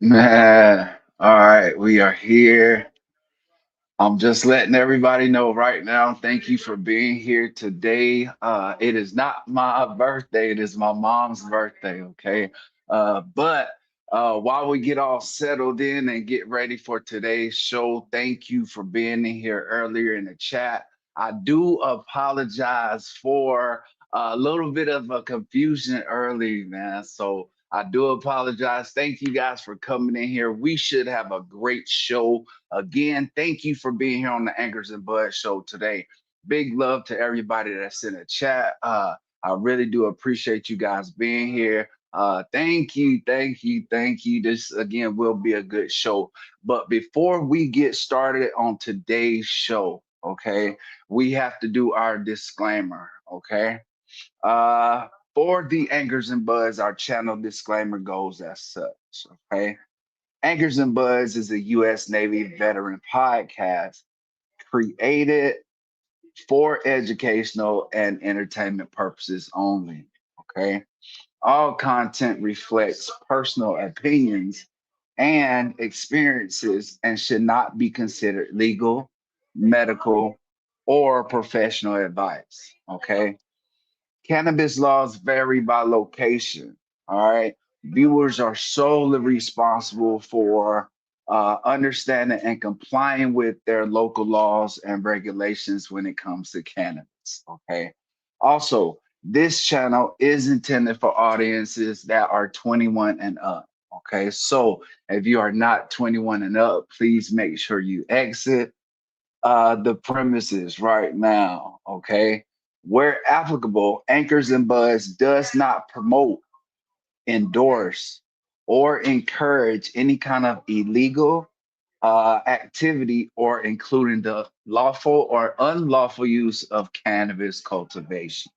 Man, all right, we are here. I'm just letting everybody know right now. Thank you for being here today. It is not my birthday, it is my mom's birthday, okay? But while we get all settled in and get ready for today's show, thank you for being in here earlier in the chat. I do apologize for a little bit of a confusion early, man. So I do apologize. Thank you guys for coming in here. We should have a great show. Again, thank you for being here on the Anchors and Bud show today. Big love to everybody that's in the chat. I really do appreciate you guys being here. Thank you, thank you, thank you. This again will be a good show. But before we get started on today's show, okay, we have to do our disclaimer, okay? Uh, for the Anchors and Buds, our channel disclaimer goes as such, okay? Anchors and Buds is a U.S. Navy veteran podcast created for educational and entertainment purposes only. Okay. All content reflects personal opinions and experiences and should not be considered legal, medical, or professional advice. Okay. Cannabis laws vary by location. All right. Viewers are solely responsible for understanding and complying with their local laws and regulations when it comes to cannabis. Okay. Also, this channel is intended for audiences that are 21 and up. Okay. So if you are not 21 and up, please make sure you exit the premises right now, okay? Where applicable, Anchors and Buds does not promote, endorse, or encourage any kind of illegal activity or including the lawful or unlawful use of cannabis cultivation.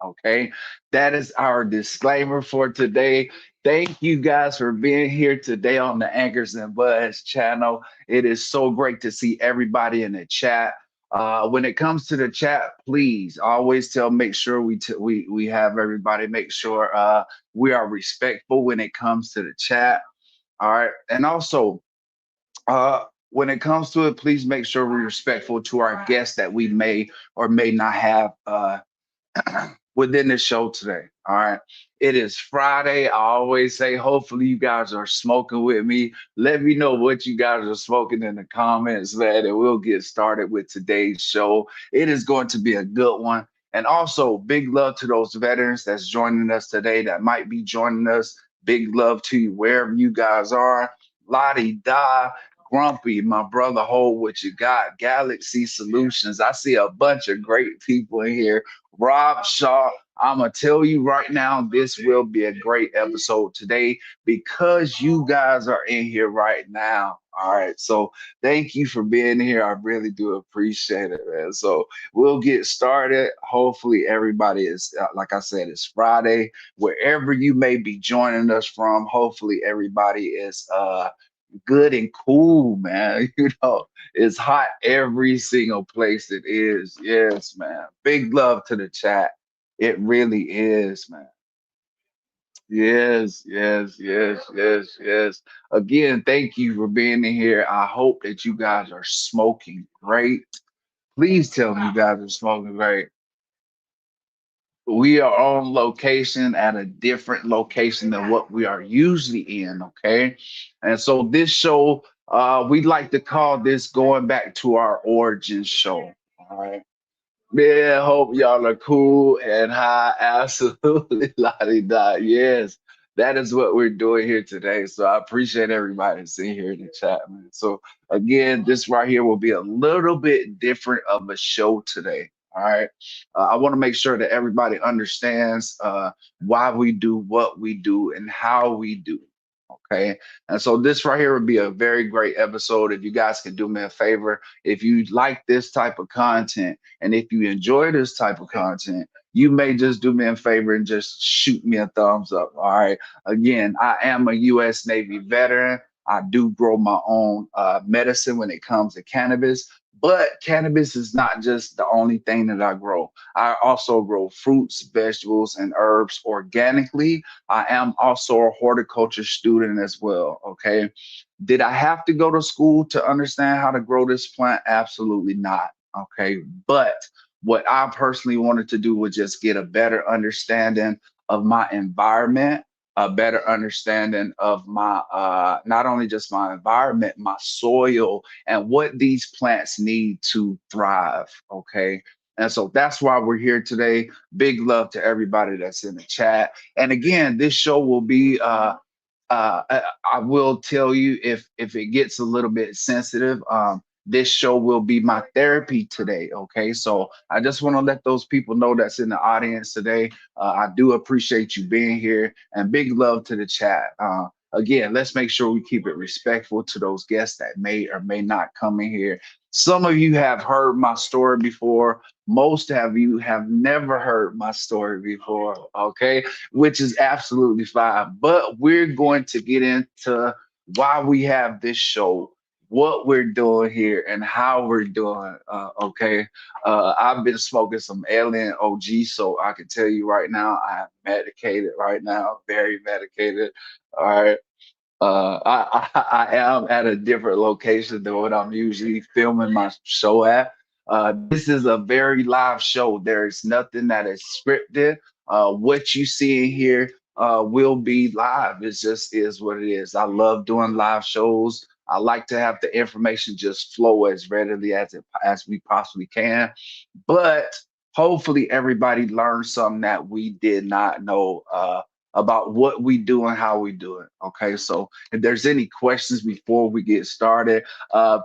Okay, that is our disclaimer for today. Thank you guys for being here today on the Anchors and Buds channel. It is so great to see everybody in the chat. When it comes to the chat, please always make sure we have everybody make sure we are respectful when it comes to the chat. All right, and also when it comes to it, please make sure we're respectful to our guests that we may or may not have within the show today. All right. It is Friday. I always say, hopefully, you guys are smoking with me. Let me know what you guys are smoking in the comments, man, and we'll get started with today's show. It is going to be a good one. And also, big love to those veterans that's joining us today that might be joining us. Big love to you wherever you guys are. Lottie Da, Grumpy, my brother, hold what you got. Galaxy Solutions. I see a bunch of great people in here. Rob Shaw, I'm gonna tell you right now, this will be a great episode today because you guys are in here right now. All right, so thank you for being here. I really do appreciate it, man. So we'll get started. Hopefully, everybody is like I said, it's Friday. Wherever you may be joining us from, hopefully everybody is good and cool, man. You know, it's hot every single place it is. Yes, man. Big love to the chat. It really is, man. Yes, yes, yes, yes, yes. Again, thank you for being in here. I hope that you guys are smoking great. Please tell me you guys are smoking great. We are on location at a different location than what we are usually in, okay? And so this show, we like to call this going back to our origin show. All right. Man, hope y'all are cool and high. Absolutely, Lottie Dot. Yes, that is what we're doing here today. So I appreciate everybody seeing here in the chat, man. So again, this right here will be a little bit different of a show today. All right. I want to make sure that everybody understands why we do what we do and how we do. Okay. And so this right here would be a very great episode. If you guys can do me a favor, if you like this type of content, and if you enjoy this type of content, you may just do me a favor and just shoot me a thumbs up. All right. Again, I am a U.S. Navy veteran. I do grow my own medicine when it comes to cannabis. But cannabis is not just the only thing that I grow. I also grow fruits, vegetables, and herbs organically. I am also a horticulture student as well. Okay. Did I have to go to school to understand how to grow this plant? Absolutely not. Okay. But what I personally wanted to do was just get a better understanding of my environment, a better understanding of my not only just my environment, my soil, and what these plants need to thrive. Okay. And so that's why we're here today. Big love to everybody that's in the chat. And again, this show will be I will tell you if it gets a little bit sensitive. This show will be my therapy today. Okay, so I just want to let those people know that's in the audience today. I do appreciate you being here, and big love to the chat. Again, let's make sure we keep it respectful to those guests that may or may not come in here. Some of you have heard my story before. Most of you have never heard my story before. Okay, which is absolutely fine. But we're going to get into why we have this show, what we're doing here, and how we're doing. Okay. I've been smoking some Alien OG, so I can tell you right now, I'm medicated right now, very medicated. All right. I am at a different location than what I'm usually filming my show at. This is a very live show. There is nothing that is scripted. What you see in here will be live. It just is what it is. I love doing live shows. I like to have the information just flow as readily as we possibly can. But hopefully everybody learned something that we did not know about what we do and how we do it. Okay, so if there's any questions before we get started,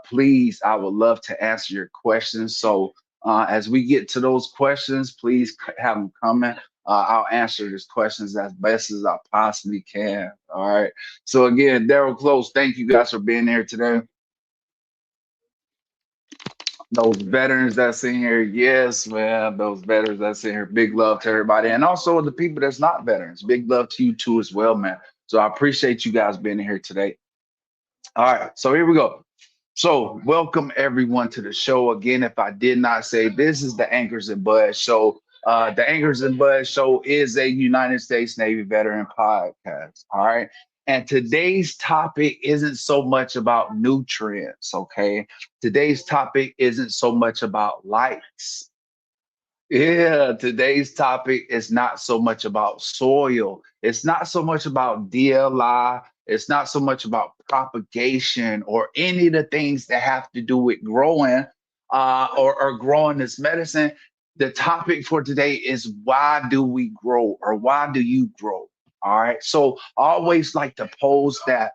please, I would love to answer your questions. So as we get to those questions, please have them coming. I'll answer these questions as best as I possibly can. All right. So again, Daryl Close, thank you guys for being here today. Those veterans that's in here, yes, man. Those veterans that's in here, big love to everybody, and also the people that's not veterans. Big love to you too as well, man. So I appreciate you guys being here today. All right, so here we go. So welcome everyone to the show again. If I did not say, this is the Anchors and Bud Show. The Anchors and Bud Show is a United States Navy veteran podcast. All right. And today's topic isn't so much about nutrients, okay? Today's topic isn't so much about likes. Yeah, today's topic is not so much about soil. It's not so much about DLI. It's not so much about propagation or any of the things that have to do with growing or growing this medicine. The topic for today is why do we grow or why do you grow? All right. So I always like to pose that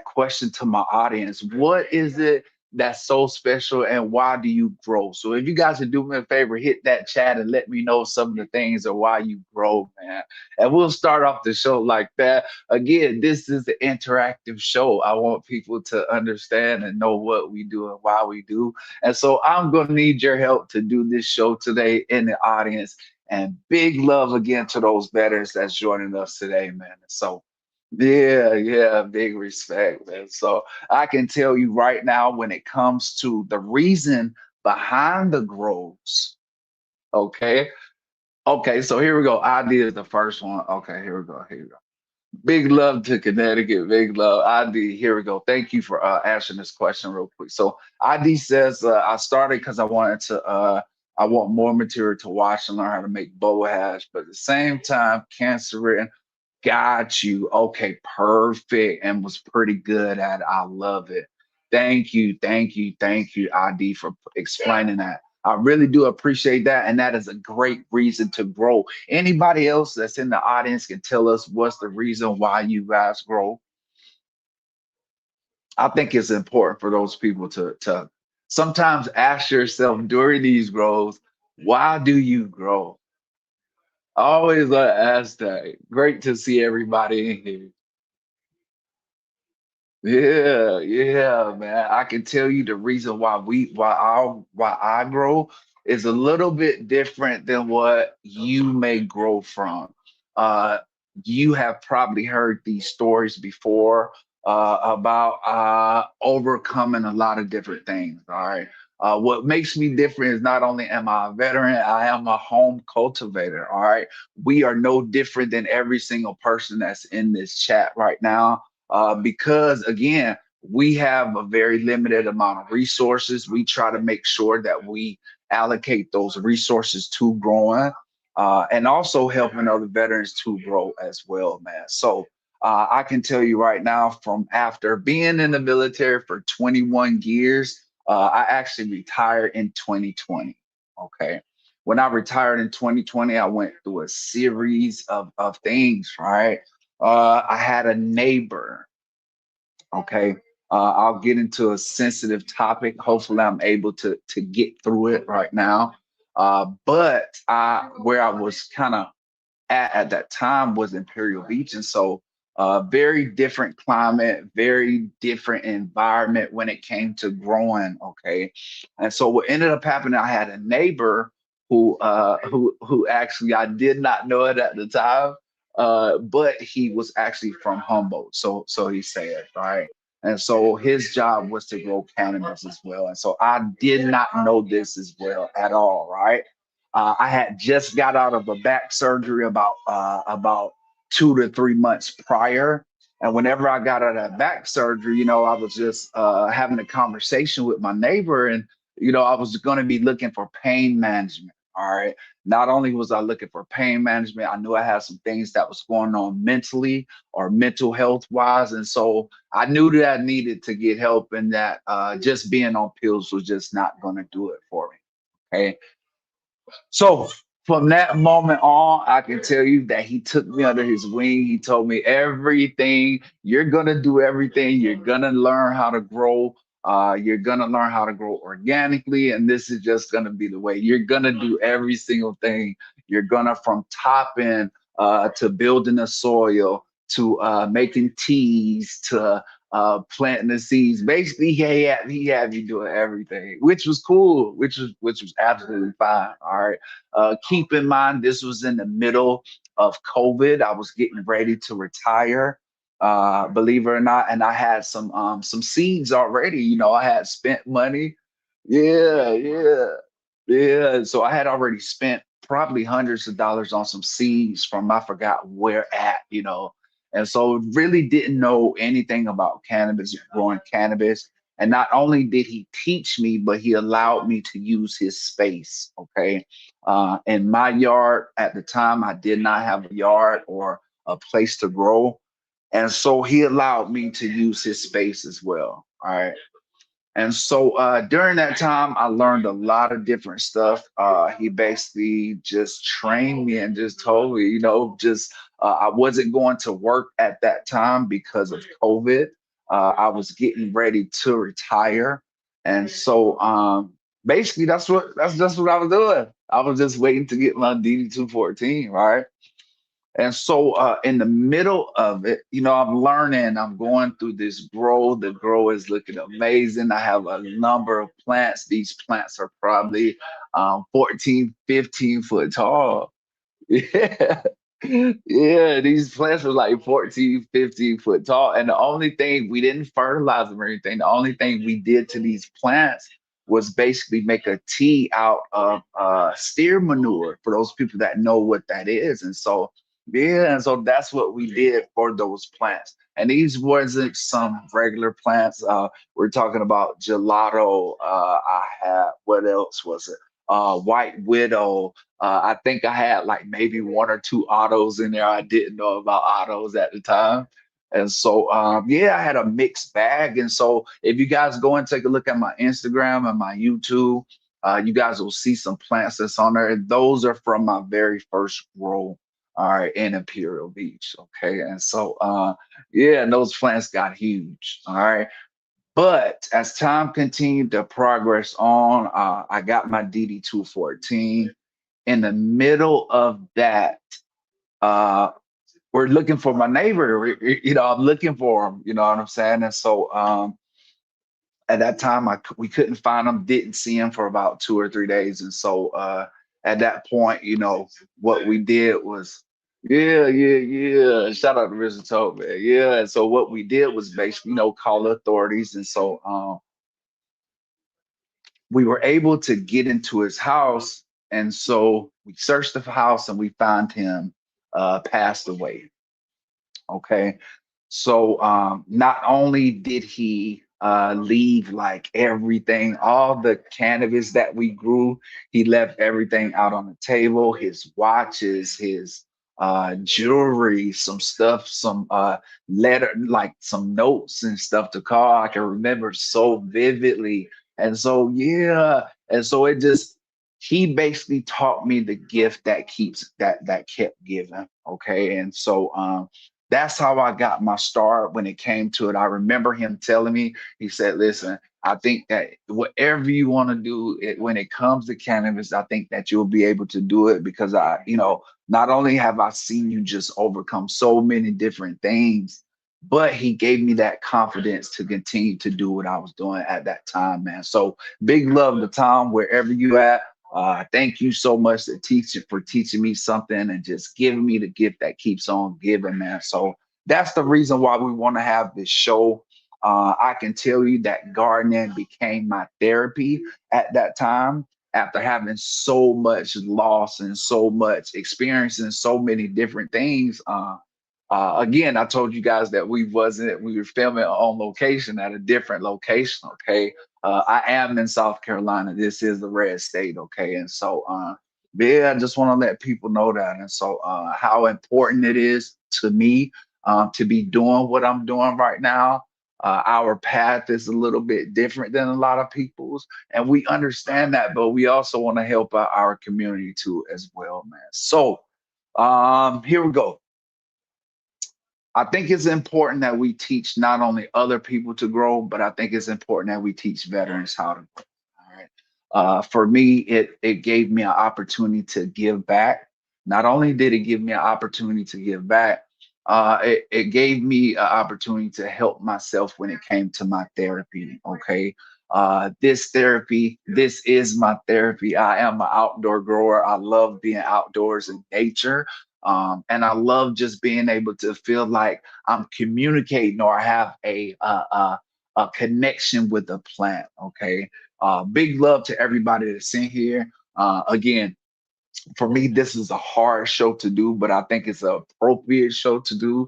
question to my audience. What is it that's so special and why do you grow? So if you guys would do me a favor, hit that chat and let me know some of the things or why you grow, man. And we'll start off the show like that. Again, this is the interactive show. I want people to understand and know what we do and why we do. And so I'm going to need your help to do this show today in the audience. And big love again to those veterans that's joining us today, man. So yeah, yeah, big respect, man. So I can tell you right now, when it comes to the reason behind the grows, okay? Okay, so here we go. ID is the first one. Okay, here we go. Here we go. Big love to Connecticut. Big love. ID, here we go. Thank you for answering this question real quick. So ID says, I started because I want more material to watch and learn how to make bow hash, but at the same time, cancer. Got you. Okay, perfect. And was pretty good at it. I love it. Thank you, thank you, thank you, ID, for explaining that. I really do appreciate that. And that is a great reason to grow. Anybody else that's in the audience can tell us what's the reason why you guys grow. I think it's important for those people to sometimes ask yourself during these grows, why do you grow? I always ask that. Great to see everybody in here. Yeah, yeah, man. I can tell you the reason why I grow is a little bit different than what you may grow from. Uh, you have probably heard these stories before about overcoming a lot of different things. All right. What makes me different is not only am I a veteran, I am a home cultivator. All right. We are no different than every single person that's in this chat right now. Because again, we have a very limited amount of resources. We try to make sure that we allocate those resources to growing and also helping other veterans to grow as well, man. So I can tell you right now, from after being in the military for 21 years, I actually retired in 2020. Okay. When I retired in 2020, I went through a series of things, right? I had a neighbor. Okay. I'll get into a sensitive topic. Hopefully, I'm able to get through it right now. But where I was kind of at that time was Imperial Beach. And so very different climate, very different environment when it came to growing. Okay. And so what ended up happening, I had a neighbor who actually I did not know it at the time, but he was actually from Humboldt. So he said, right. And so his job was to grow cannabis as well. And so I did not know this as well at all, right? I had just got out of a back surgery about 2 to 3 months prior, and whenever I got out of that back surgery, I was just having a conversation with my neighbor, and I was going to be looking for pain management. All right. Not only was I looking for pain management, I knew I had some things that was going on mentally or mental health wise, and so I knew that I needed to get help, and that just being on pills was just not going to do it for me. Okay. So from that moment on, I can tell you that he took me under his wing. He told me everything. You're gonna do everything. You're gonna learn how to grow. You're gonna learn how to grow organically, and this is just gonna be the way. You're gonna do every single thing. You're gonna from topping to building the soil to making teas to planting the seeds. Basically, he had me doing everything, which was cool, which was absolutely fine. All right. Keep in mind, this was in the middle of COVID. I was getting ready to retire, believe it or not, and I had some seeds already. I had spent money. Yeah, yeah, yeah. So I had already spent probably hundreds of dollars on some seeds from I forgot where at. And so really didn't know anything about cannabis, growing cannabis. And not only did he teach me, but he allowed me to use his space. Okay. In my yard at the time, I did not have a yard or a place to grow. And so he allowed me to use his space as well. All right. And so during that time, I learned a lot of different stuff. He basically just trained me and just told me, just I wasn't going to work at that time because of COVID. I was getting ready to retire, and so basically that's just what I was doing. I was just waiting to get my DD 214, right? And so in the middle of it, I'm learning, I'm going through this grow. The grow is looking amazing. I have a number of plants. These plants are probably 14, 15 foot tall. Yeah. Yeah, these plants were like 14, 15 foot tall. And the only thing, we didn't fertilize them or anything. The only thing we did to these plants was basically make a tea out of steer manure, for those people that know what that is. And so, yeah, and so that's what we did for those plants. And these wasn't some regular plants. We're talking about gelato. I had, what else was it? White Widow. I think I had like maybe one or two autos in there. I didn't know about autos at the time. And so, yeah, I had a mixed bag. And so, if you guys go and take a look at my Instagram and my YouTube, you guys will see some plants that's on there. And those are from my very first grow, all right, in Imperial Beach. Okay. And so, yeah, and those plants got huge. All right. But as time continued to progress on, I got my DD 214. In the middle of that, uh, we're looking for my neighbor. I'm looking for him. You know what I'm saying? And so at that time, we couldn't find him. Didn't see him for about 2 or 3 days. And so at that point, what we did was, Yeah, yeah, yeah. Shout out to Mr. Tote, man. Yeah. And so what we did was basically, call the authorities. And so we were able to get into his house. And so we searched the house and we found him passed away. Okay. So not only did he leave like everything, all the cannabis that we grew, he left everything out on the table, his watches, his jewelry, some stuff, some letter, like some notes and stuff to call. I can remember so vividly. And so, yeah. And so it just, he basically taught me the gift that that kept giving. Okay. And so, that's how I got my start when it came to it. I remember him telling me, he said, listen, I think that whatever you want to do when it comes to cannabis, I think that you'll be able to do it because not only have I seen you just overcome so many different things, but he gave me that confidence to continue to do what I was doing at that time, man. So big love to Tom, wherever you at. Thank you so much for teaching me something and just giving me the gift that keeps on giving, man. So that's the reason why we want to have this show. I can tell you that gardening became my therapy at that time after having so much loss and so much experience and so many different things. Again, I told you guys that we were filming on location at a different location. Okay. I am in South Carolina. This is the red state. Okay. And so, yeah, I just want to let people know that. And so, how important it is to me to be doing what I'm doing right now. Our path is a little bit different than a lot of people's, and we understand that, but we also want to help out our community too, as well, man. So, here we go. I think it's important that we teach not only other people to grow, but I think it's important that we teach veterans how to grow. All right. For me, it gave me an opportunity to give back. Not only did it give me an opportunity to give back, it gave me an opportunity to help myself when it came to my therapy. Okay. This therapy, this is my therapy. I am an outdoor grower. I love being outdoors in nature. And I love just being able to feel like I'm communicating or I have a connection with the plant. Okay. Big love to everybody that's in here. Again, for me, this is a hard show to do, but I think it's an appropriate show to do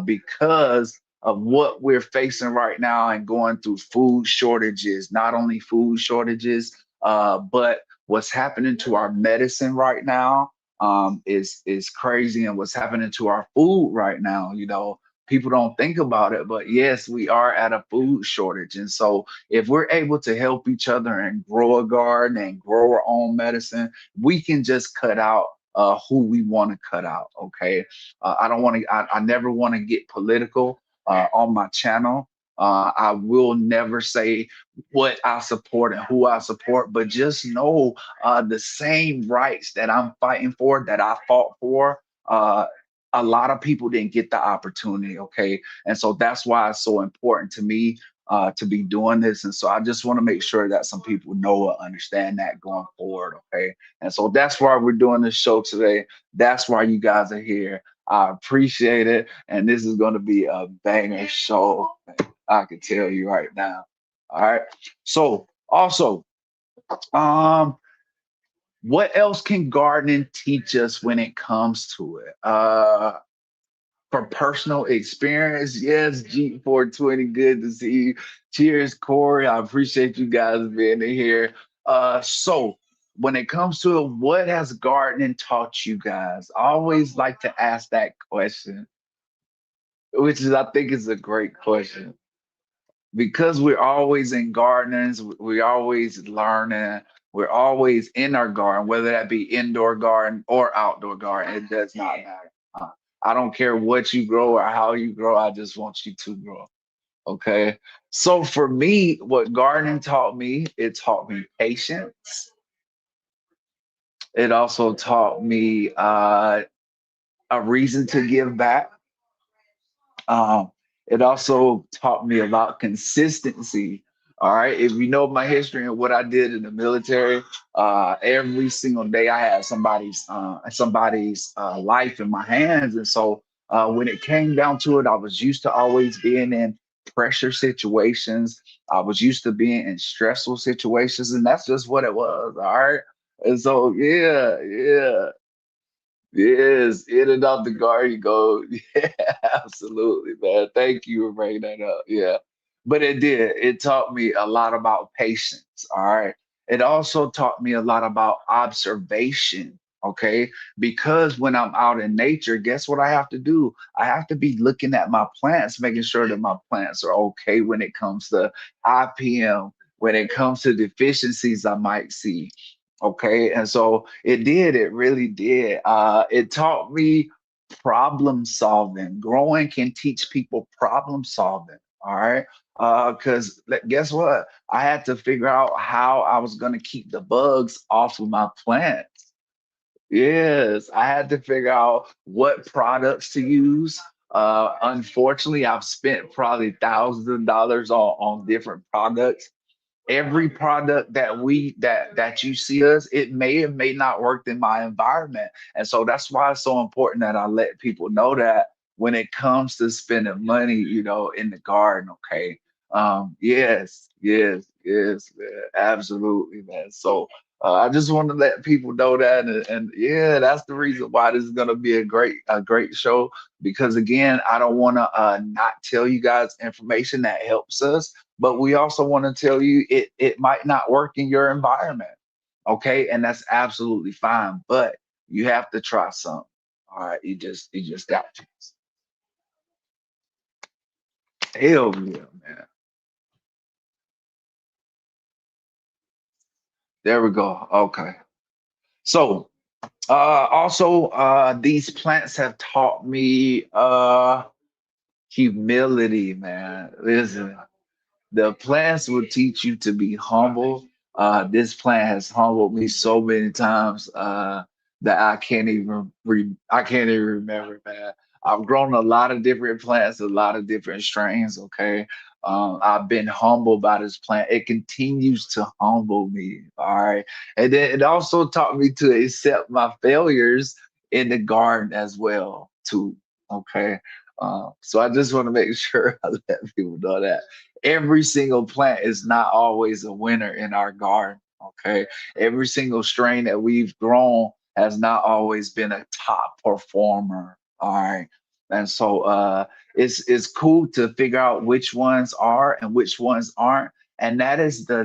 because of what we're facing right now and going through food shortages, not only food shortages, but what's happening to our medicine right now is crazy, and what's happening to our food right now. People don't think about it, but yes, we are at a food shortage, and so if we're able to help each other and grow a garden and grow our own medicine, we can just cut out who we want to cut out. Okay. I don't want to, I never want to get political on my channel. I will never say what I support and who I support, but just know the same rights that I'm fighting for, that I fought for. A lot of people didn't get the opportunity. Okay. And so that's why it's so important to me to be doing this. And so I just want to make sure that some people know or understand that going forward. Okay. And so that's why we're doing this show today. That's why you guys are here. I appreciate it. And this is going to be a banger show. I can tell you right now. All right. So also, um, what else can gardening teach us when it comes to it? From personal experience, yes, G420, good to see you. Cheers, Corey. I appreciate you guys being here. So when it comes to it, what has gardening taught you guys? I always like to ask that question, which is I think is a great question because we're always in gardens, we're always learning, we're always in our garden, whether that be indoor garden or outdoor garden, it does not matter. I don't care what you grow or how you grow, I just want you to grow. Okay. So for me, what gardening taught me, it taught me patience. It also taught me a reason to give back. Um, it also taught me about consistency. All right. If you know my history and what I did in the military, every single day I had somebody's life in my hands. And so when it came down to it, I was used to always being in pressure situations. I was used to being in stressful situations, and that's just what it was. All right. And so yeah, yeah. Yes, in and out the garden go. Yeah, absolutely, man. Thank you for bringing that up. Yeah. But it did. It taught me a lot about patience. All right. It also taught me a lot about observation. Okay. Because when I'm out in nature, guess what I have to do? I have to be looking at my plants, making sure that my plants are okay when it comes to IPM, when it comes to deficiencies I might see. Okay. And so it really did. It taught me problem solving. Growing can teach people problem solving. All right. Because guess what? I had to figure out how I was going to keep the bugs off of my plants. Yes, I had to figure out what products to use. Unfortunately, I've spent probably thousands of dollars on different products. Every product that you see us, it may or may not work in my environment. And so that's why it's so important that I let people know that when it comes to spending money, in the garden. Okay. Yes, yes, yes, man, absolutely, man. So I just want to let people know that, and yeah, that's the reason why this is gonna be a great show, because again, I don't want to not tell you guys information that helps us, but we also want to tell you it might not work in your environment. Okay, and that's absolutely fine, but you have to try something. All right, you just got to. Hell yeah, man. There we go. Okay. So also these plants have taught me humility, man. Listen, the plants will teach you to be humble. This plant has humbled me so many times that I can't even remember, man. I've grown a lot of different plants, a lot of different strains. Okay, I've been humbled by this plant. It continues to humble me. All right, and then it also taught me to accept my failures in the garden as well, too. Okay, so I just want to make sure I let people know that every single plant is not always a winner in our garden. Okay. Every single strain that we've grown has not always been a top performer. All right. And so it's cool to figure out which ones are and which ones aren't. And that is the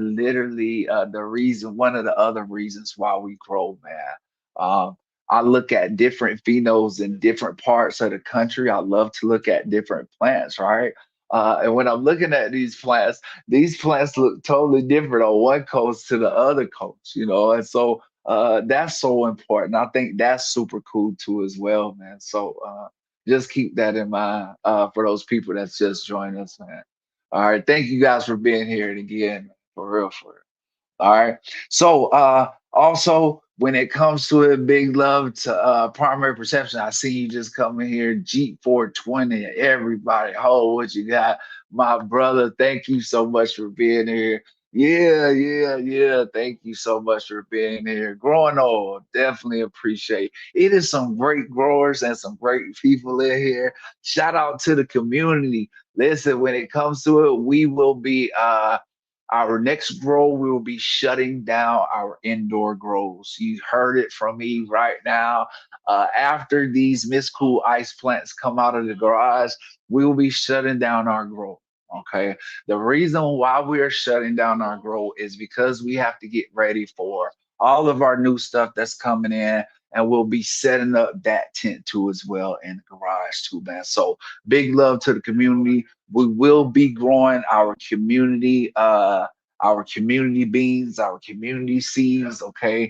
reason, one of the other reasons why we grow, man. I look at different phenols in different parts of the country. I love to look at different plants, right? And when I'm looking at these plants look totally different on one coast to the other coast, and so that's so important. I think that's super cool too as well, man. So just keep that in mind for those people that's just joining us, man. All right, thank you guys for being here and again, for real, for real. All right. So also when it comes to it, big love to primary perception. I see you just coming here, Jeep 420. Everybody, hold what you got. My brother, thank you so much for being here. Yeah, yeah, yeah. Thank you so much for being here. Growing old, definitely appreciate it. Is some great growers and some great people in here. Shout out to the community. Listen, when it comes to it, we will be our next grow, we will be shutting down our indoor grows. You heard it from me right now. After these Miss Cool ice plants come out of the garage, we will be shutting down our grow. Okay. The reason why we are shutting down our grow is because we have to get ready for all of our new stuff that's coming in. And we'll be setting up that tent too as well in the garage too, man. So big love to the community. We will be growing our community beans, our community seeds. Okay.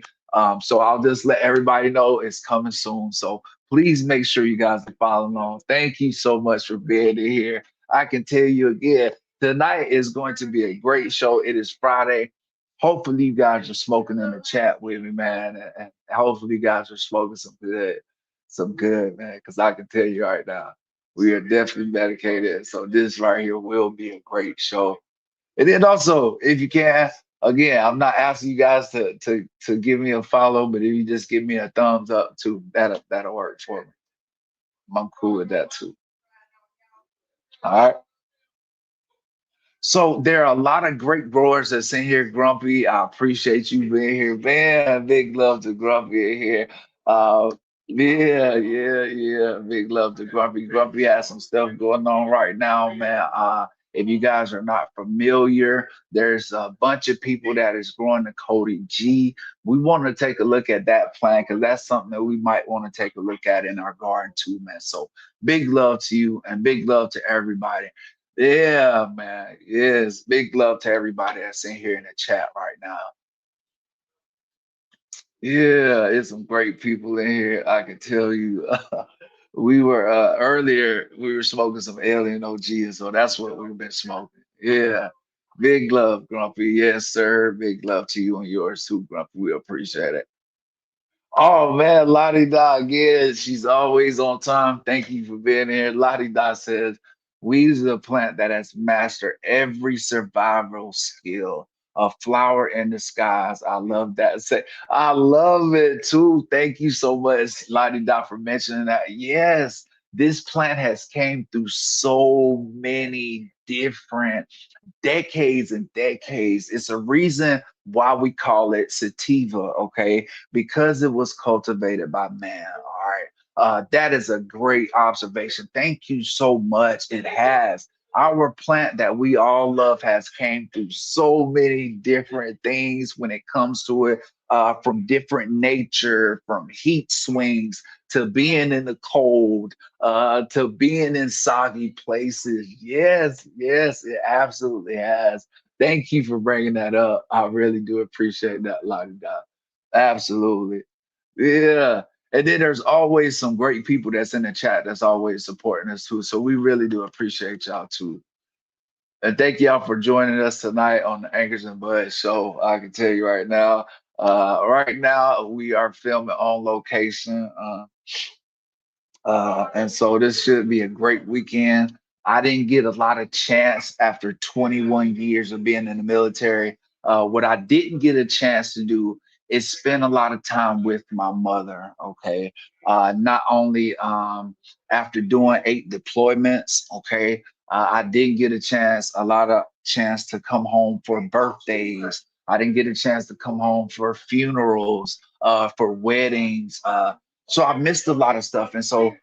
So I'll just let everybody know it's coming soon. So please make sure you guys are following on. Thank you so much for being here. I can tell you again, tonight is going to be a great show. It is Friday. Hopefully you guys are smoking in the chat with me, man. And hopefully you guys are smoking some good, man. Because I can tell you right now, we are definitely dedicated. So this right here will be a great show. And then also, if you can, again, I'm not asking you guys to give me a follow, but if you just give me a thumbs up too, that'll work for me. I'm cool with that too. All right. So there are a lot of great growers that's in here, Grumpy. I appreciate you being here, man. Big love to Grumpy in here. Yeah, yeah, yeah. Big love to Grumpy. Grumpy has some stuff going on right now, man. If you guys are not familiar, there's a bunch of people that is growing the Cody G. We want to take a look at that plant because that's something that we might want to take a look at in our garden too, man. So big love to you and big love to everybody. Yeah, man. Yes. Big love to everybody that's in here in the chat right now. Yeah, it's some great people in here. I can tell you. We were earlier, we were smoking some Alien OG, so that's what we've been smoking. Yeah. Big love, Grumpy. Yes, sir. Big love to you and yours too, Grumpy. We appreciate it. Oh man, Lottie Dot again. She's always on time. Thank you for being here. Lottie Dot says, weeds are a plant that has mastered every survival skill. A flower in disguise. I love that. Say, I love it too. Thank you so much, Lottie Dot, for mentioning that. Yes, this plant has came through so many different decades and decades. It's a reason why we call it sativa, okay? Because it was cultivated by man. All right. That is a great observation. Thank you so much. It has. Our plant that we all love has came through so many different things when it comes to it, from different nature, from heat swings to being in the cold, to being in soggy places. Yes, yes, it absolutely has. Thank you for bringing that up. I really do appreciate that, Lottie Dot. Absolutely. Yeah. And then there's always some great people that's in the chat that's always supporting us too. So we really do appreciate y'all too. And thank y'all for joining us tonight on the Anchors and Buds show. I can tell you right now we are filming on location. And so this should be a great weekend. I didn't get a lot of chance after 21 years of being in the military. What I didn't get a chance to do is spend a lot of time with my mother. Okay, not only after doing 8 deployments. Okay, I didn't get a lot of chance to come home for birthdays. I didn't get a chance to come home for funerals, for weddings. So I missed a lot of stuff, and so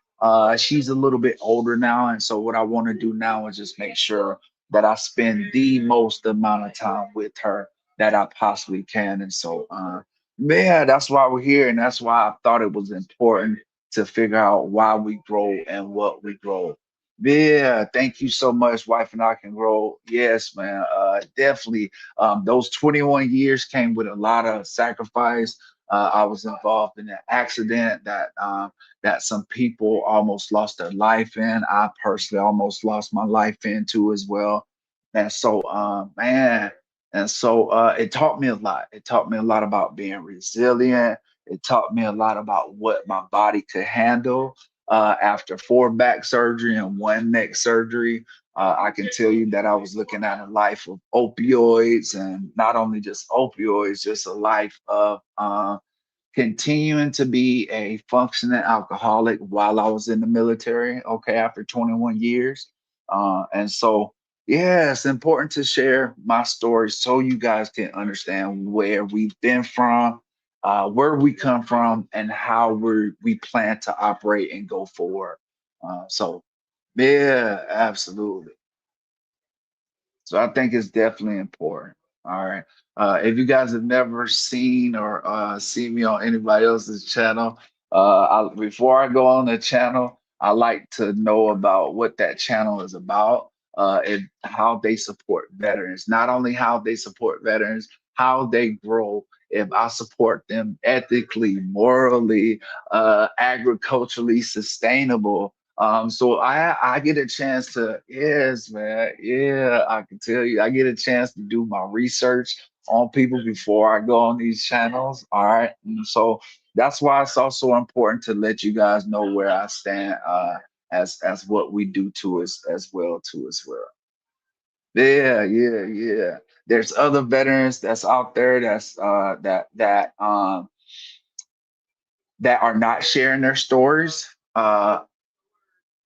she's a little bit older now, and so what I want to do now is just make sure that I spend the most amount of time with her that I possibly can. And so, yeah, that's why we're here, and that's why I thought it was important to figure out why we grow and what we grow. Yeah, thank you so much, wife and I can grow. Yes, man, definitely. Those 21 years came with a lot of sacrifice. I was involved in an accident that some people almost lost their life in. I personally almost lost my life in too as well. And so, man, and so it taught me a lot. It taught me a lot about being resilient. It taught me a lot about what my body could handle. After 4 back surgery and 1 neck surgery, I can tell you that I was looking at a life of opioids, and not only just opioids, just a life of continuing to be a functioning alcoholic while I was in the military, okay, after 21 years. And so, yeah, it's important to share my story so you guys can understand where we've been from, where we come from, and how we plan to operate and go forward. So, yeah, absolutely. So I think it's definitely important. All right. If you guys have never seen or seen me on anybody else's channel, before I go on the channel, I like to know about what that channel is about, and how they support veterans. Not only how they support veterans, how they grow. If I support them ethically, morally, agriculturally sustainable, so I get a chance to, yes, man, yeah, I can tell you, I get a chance to do my research on people before I go on these channels. All right, and so that's why it's also important to let you guys know where I stand, as what we do to us as well too as well. Yeah, yeah, yeah. There's other veterans that's out there that's that are not sharing their stories.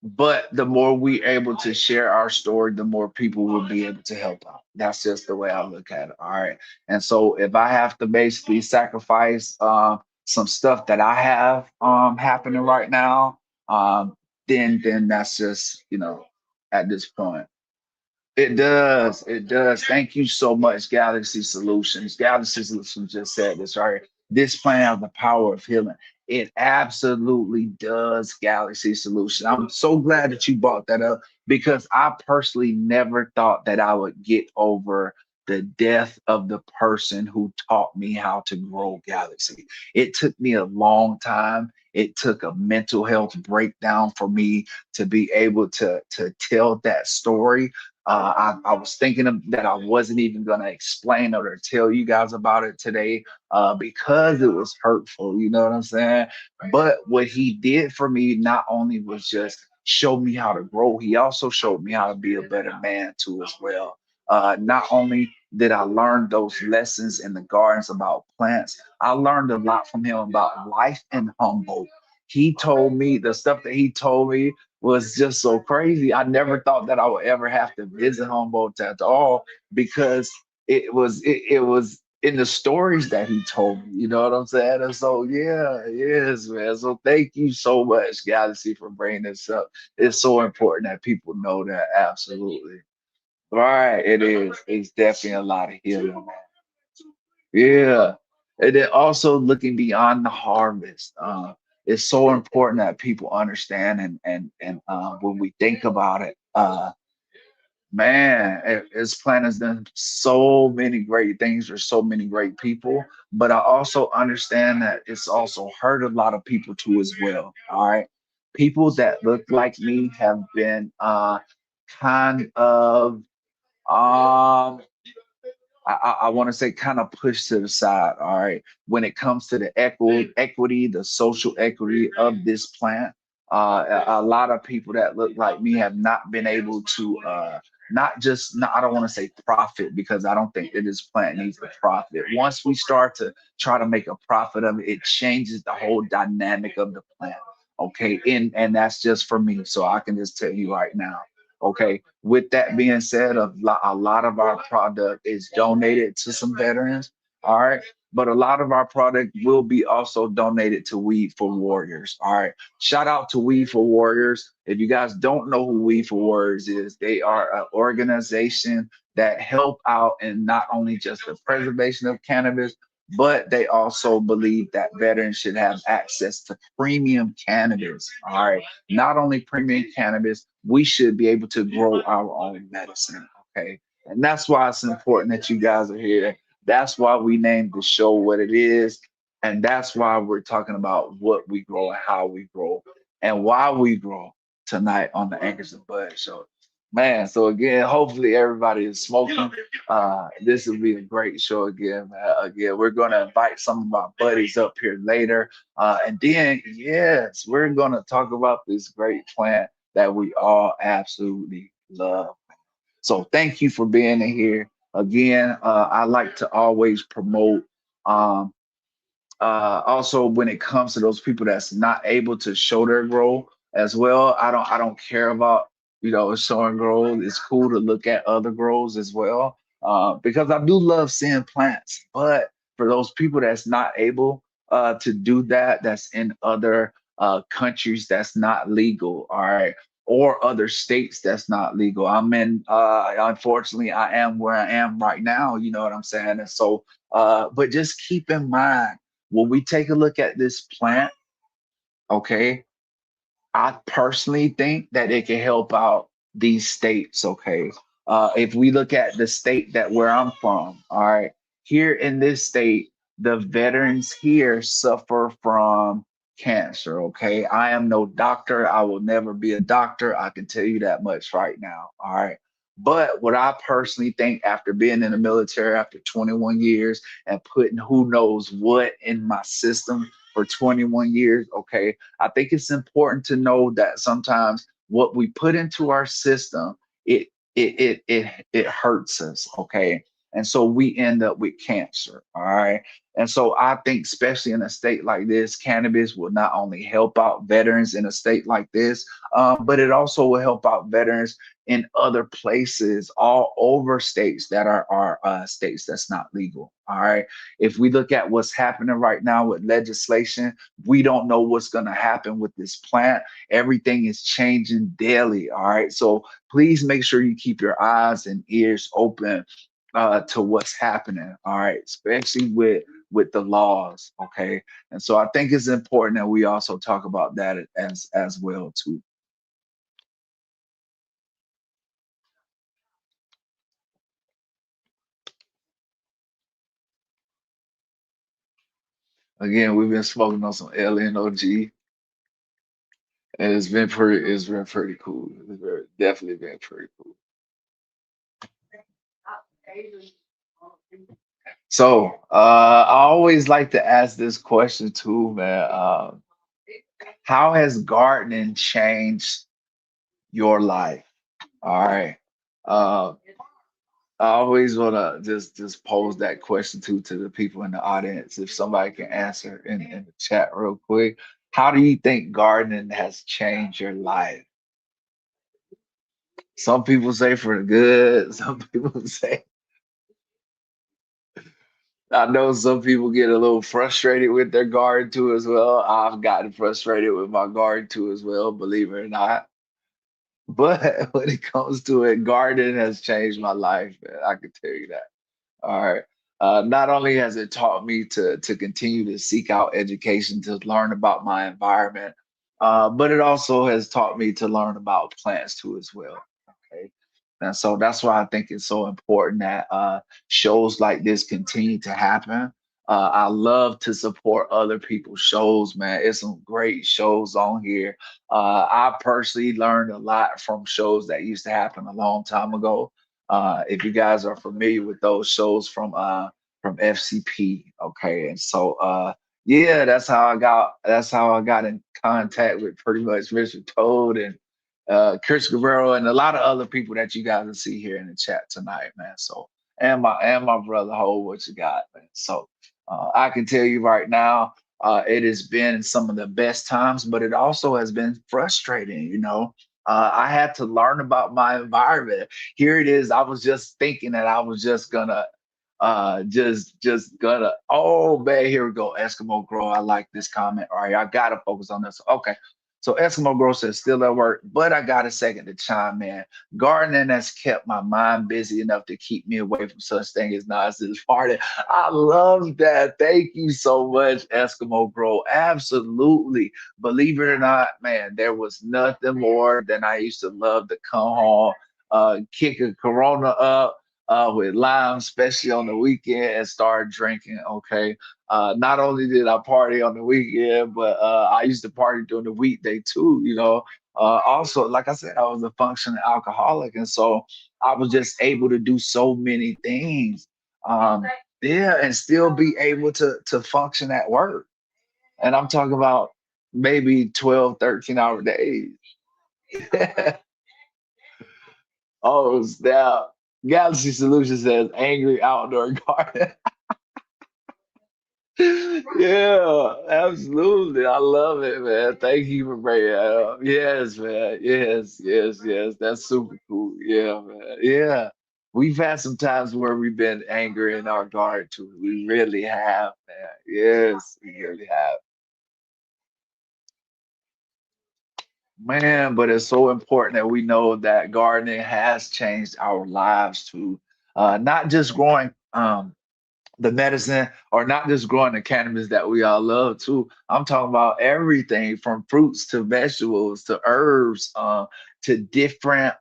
But the more we able to share our story, the more people will be able to help out. That's just the way I look at it. All right. And so if I have to basically sacrifice some stuff that I have happening right now, then that's just, at this point. It does. It does. Thank you so much, Galaxy Solutions. Galaxy Solutions just said this right. This plan has the power of healing. It absolutely does, Galaxy Solutions. I'm so glad that you brought that up because I personally never thought that I would get over the death of the person who taught me how to grow Galaxy. It took me a long time. It took a mental health breakdown for me to be able to tell that story. I was thinking that I wasn't even going to explain or tell you guys about it today because it was hurtful. You know what I'm saying? But what he did for me not only was just show me how to grow, he also showed me how to be a better man too as well. Not only did I learn those lessons in the gardens about plants, I learned a lot from him about life and humble. He told me the stuff that he told me was just so crazy. I never thought that I would ever have to visit Humboldt at all because it was in the stories that he told me. You know what I'm saying? And so yeah, yes, man. So thank you so much, Galaxy, for bringing this up. It's so important that people know that. Absolutely. Right, it is. It's definitely a lot of healing, man. Yeah. And then also looking beyond the harvest. It's so important that people understand and when we think about it, man, his plan has done so many great things for so many great people. But I also understand that it's also hurt a lot of people too as well. All right. People that look like me have been kind of um I want to say kind of pushed to the side, all right, when it comes to the equity, the social equity of this plant. A lot of people that look like me have not been able to not just not, I don't want to say profit because I don't think that this plant needs a profit. Once we start to try to make a profit of it, it changes the whole dynamic of the plant. Okay, and that's just for me. So I can just tell you right now. Okay. With that being said, a lot of our product is donated to some veterans. All right. But a lot of our product will be also donated to Weed for Warriors. All right. Shout out to Weed for Warriors. If you guys don't know who Weed for Warriors is, they are an organization that help out in not only just the preservation of cannabis, but they also believe that veterans should have access to premium cannabis. All right. Not only premium cannabis, we should be able to grow our own medicine. Okay. And that's why it's important that you guys are here. That's why we named the show what it is. And that's why we're talking about what we grow and how we grow and why we grow tonight on the Anchors and Bud show. Man, so again, hopefully everybody is smoking. This will be a great show again, man. Again, we're gonna invite some of our buddies up here later. And then, yes, we're gonna talk about this great plant that we all absolutely love. So thank you for being in here. Again, I like to always promote um, also when it comes to those people that's not able to show their growth as well. I don't care about showing growth. It's cool to look at other grows as well because I do love seeing plants. But for those people that's not able to do that, that's in other countries that's not legal, all right, or other states that's not legal. I'm in unfortunately I am where I am right now, you know what I'm saying? And so but just keep in mind when we take a look at this plant, okay, I personally think that it can help out these states, okay? If we look at the state that where I'm from, all right, here in this state, the veterans here suffer from cancer, okay? I am no doctor. I will never be a doctor. I can tell you that much right now, all right? But what I personally think after being in the military after 21 years and putting who knows what in my system for 21 years, okay, I think it's important to know that sometimes what we put into our system, it it hurts us, okay? And so we end up with cancer, all right? And so I think, especially in a state like this, cannabis will not only help out veterans in a state like this, but it also will help out veterans in other places all over states that are states that's not legal. All right. If we look at what's happening right now with legislation, we don't know what's going to happen with this plant. Everything is changing daily. All right. So please make sure you keep your eyes and ears open to what's happening. All right. Especially with the laws. Okay. And so I think it's important that we also talk about that as well too. Again, we've been smoking on some LNOG, and it's been pretty cool. Definitely been pretty cool. So I always like to ask this question too, man. How has gardening changed your life? All right. Uh, I always want to just pose that question to the people in the audience. If somebody can answer in the chat real quick, how do you think gardening has changed your life? Some people say for the good. Some people say, I know some people get a little frustrated with their garden too as well. I've gotten frustrated with my garden too as well, believe it or not. But when it comes to it, gardening has changed my life, man. I can tell you that. All right. Not only has it taught me to continue to seek out education to learn about my environment, but it also has taught me to learn about plants too as well. Okay. And so that's why I think it's so important that shows like this continue to happen. I love to support other people's shows, man. It's some great shows on here. I personally learned a lot from shows that used to happen a long time ago. If you guys are familiar with those shows from FCP, okay, and so yeah, that's how I got in contact with pretty much Mr. Toad and Chris Guerrero and a lot of other people that you guys will see here in the chat tonight, man. So and my brother Ho, what you got, man? So I can tell you right now, it has been some of the best times, but it also has been frustrating. I had to learn about my environment. Here it is. I was just thinking that I was just gonna just gonna oh man, here we go. Eskimo Grow. I like this comment. All right, I gotta focus on this. Okay. So Eskimo Grow says still at work, but I got a second to chime in. Gardening has kept my mind busy enough to keep me away from such things as nonsense party. I love that. Thank you so much, Eskimo Grow. Absolutely. Believe it or not, man, there was nothing more than I used to love to come home, kick a Corona up with lime, especially on the weekend, and start drinking. Okay. Not only did I party on the weekend, but I used to party during the weekday too. Also, like I said, I was a functioning alcoholic, and so I was just able to do so many things. Um, yeah, and still be able to function at work. And I'm talking about maybe 12, 13-hour days. Oh, now Galaxy Solution says angry outdoor garden. Yeah, absolutely. I love it, man. Thank you for bringing that up. Yes, man. Yes, yes, yes. That's super cool. Yeah, man. Yeah. We've had some times where we've been angry in our garden too. We really have, man. Yes, we really have. Man, but it's so important that we know that gardening has changed our lives too. Not just growing the medicine or not just growing the cannabis that we all love too. I'm talking about everything from fruits to vegetables to herbs to different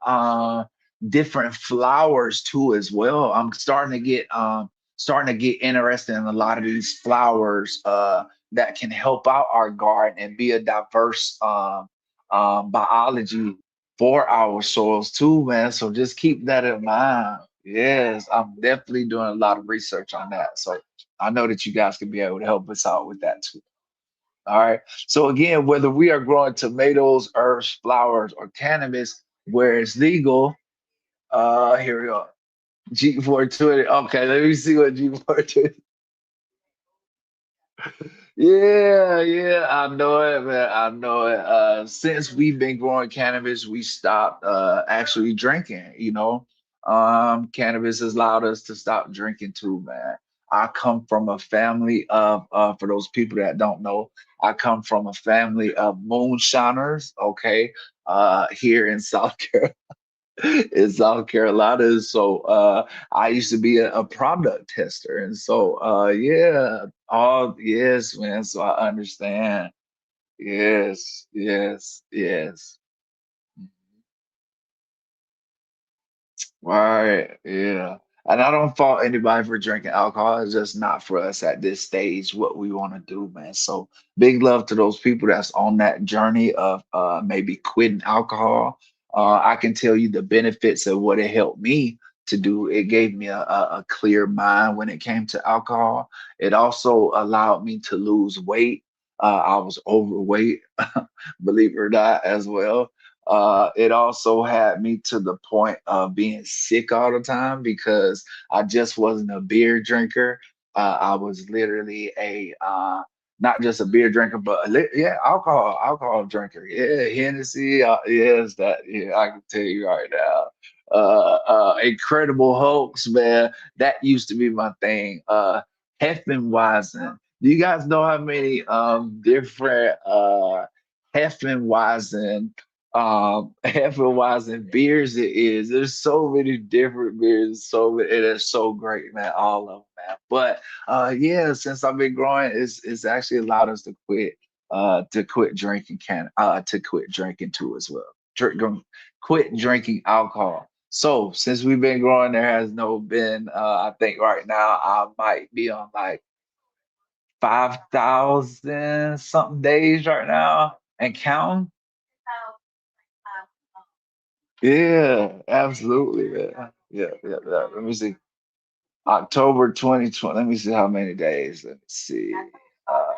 flowers too as well. I'm starting to get interested in a lot of these flowers that can help out our garden and be a diverse biology for our soils too, man. So just keep that in mind. Yes, I'm definitely doing a lot of research on that. So I know that you guys can be able to help us out with that too. All right. So again, whether we are growing tomatoes, herbs, flowers, or cannabis where it's legal, Here we go. G420. Okay, let me see what G420. Yeah, yeah, I know it, man. I know it. Since we've been growing cannabis, we stopped actually drinking, you know. Cannabis has allowed us to stop drinking too, man. I come from a family of for those people that don't know, I come from a family of moonshiners, okay, here in South Carolina. In South Carolina. So I used to be a product tester. And so yeah, all yes, man. So I understand. Yes, yes, yes. Right, yeah. And I don't fault anybody for drinking alcohol. It's just not for us at this stage what we want to do, man. So big love to those people that's on that journey of maybe quitting alcohol. I can tell you the benefits of what it helped me to do. It gave me a clear mind when it came to alcohol. It also allowed me to lose weight. I was overweight, believe it or not, as well. It also had me to the point of being sick all the time because I just wasn't a beer drinker. I was literally a not just a beer drinker, but yeah, alcohol drinker. Yeah, Hennessy. Yes, that. Yeah, I can tell you right now. Incredible Hulks, man. That used to be my thing. Heffenweisen. Do you guys know how many different Heffenweisen Hefeweizen beers it is. There's so many different beers, so many, it is so great, man. All of them, man. But yeah, since I've been growing, it's actually allowed us to quit drinking to quit drinking too as well. Quit drinking alcohol. So since we've been growing, there has no been I think right now I might be on like 5,000 something days right now and counting. Yeah, absolutely, man. Yeah, yeah, yeah. Let me see. October 2020. Let me see how many days. Let me see. Uh,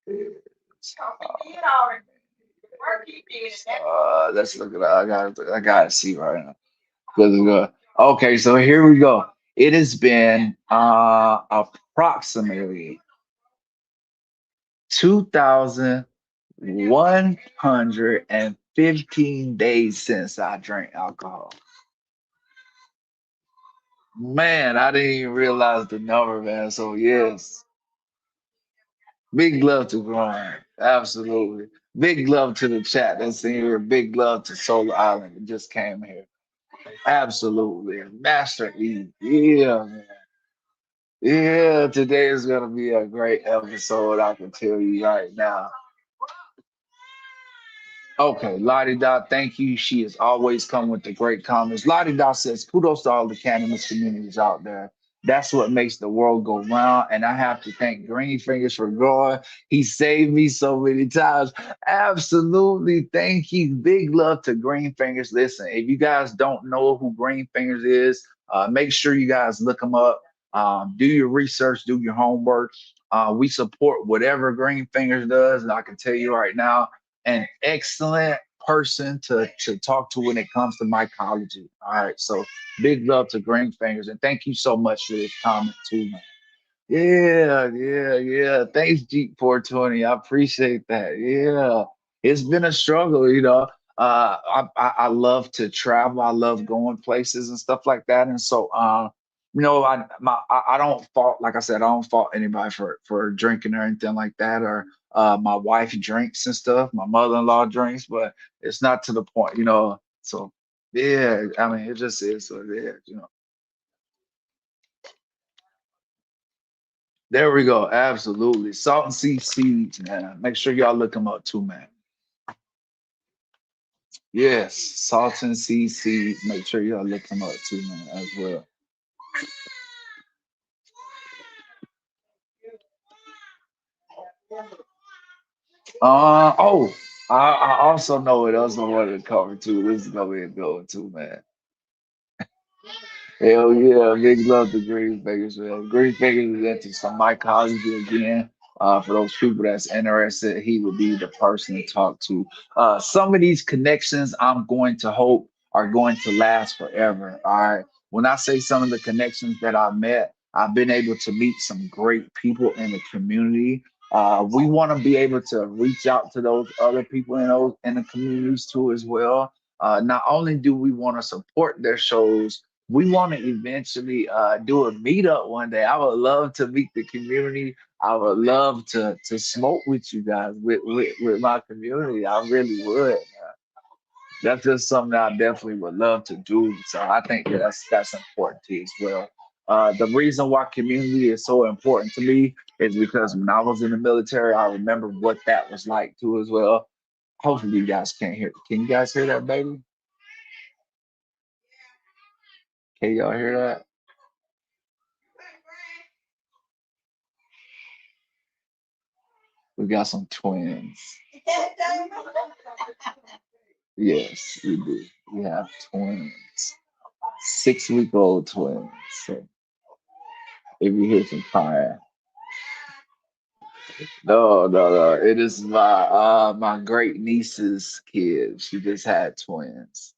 it's, let's look at it. I gotta see right now. Okay, so here we go. It has been approximately 2,115 days since I drank alcohol. Man, I didn't even realize the number, man. So yes, big love to Grind. Absolutely. Big love to the chat that's in here. Big love to Solar Island that just came here. Absolutely. Master E. Yeah, man. Yeah, today is gonna be a great episode. I can tell you right now. Okay, Lottie Dot, thank you. She has always come with the great comments. Lottie Dot says, kudos to all the cannabis communities out there. That's what makes the world go round. And I have to thank Green Fingers for growing. He saved me so many times. Absolutely. Thank you. Big love to Green Fingers. Listen, if you guys don't know who Green Fingers is, make sure you guys look them up. Do your research, do your homework. We support whatever Green Fingers does. And I can tell you right now, an excellent person to talk to when it comes to mycology. All right. So big love to Green Fingers. And thank you so much for this comment too, man. Yeah, yeah, yeah. Thanks, Jeep 420. I appreciate that. Yeah, it's been a struggle, you know. I love to travel. I love going places and stuff like that. And so, I don't fault, like I said, I don't fault anybody for drinking or anything like that. Or my wife drinks and stuff. My mother-in-law drinks, but it's not to the point, you know. So, yeah, I mean, it just is what it is, you know. There we go. Absolutely. Salt and Sea Seeds, man. Make sure y'all look them up too, man. Yes, Salt and Sea Seeds. Make sure y'all look them up too, man, as well. Oh, I also know what else I wanted to cover too. This is gonna be a good one too, man. Hell yeah, big love to Green Fingers, man. Green Fingers is into some mycology again. For those people that's interested, he would be the person to talk to. Some of these connections I'm going to hope are going to last forever. All right. When I say some of the connections that I met, I've been able to meet some great people in the community. We want to be able to reach out to those other people in the communities too as well. Not only do we want to support their shows, we want to eventually do a meetup one day. I would love to meet the community. I would love to smoke with you guys with my community. I really would. That's just something that I definitely would love to do. So I think that that's important to you as well. The reason why community is so important to me is because when I was in the military, I remember what that was like too as well. Hopefully you guys can't hear. Can you guys hear that, baby? Can y'all hear that? We got some twins. Yes, we do. We have twins, 6-week-old twins. So if you hear some crying, no. It is my great niece's kid. She just had twins.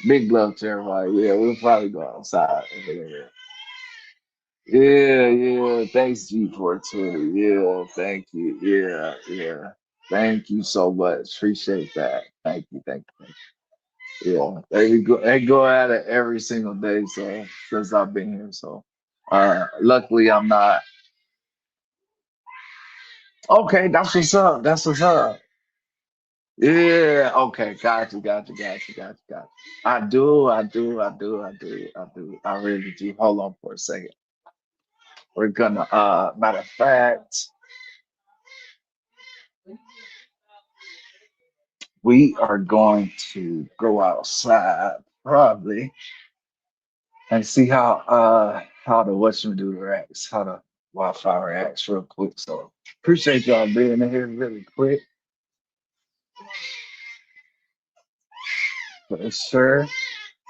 Big love to everybody. Yeah, we'll probably go outside. Yeah. Thanks, G420. Yeah, thank you. Yeah. Thank you so much. Appreciate that. Thank you. Yeah, they go at it every single day. So since I've been here, so luckily I'm not. Okay, that's what's up. That's what's up. Yeah. Okay. Got you. I really do. Hold on for a second. We're gonna. Matter of fact, we are going to go outside probably and see how the do reacts, how the Wi-Fi reacts real quick. So appreciate y'all being here really quick for sure.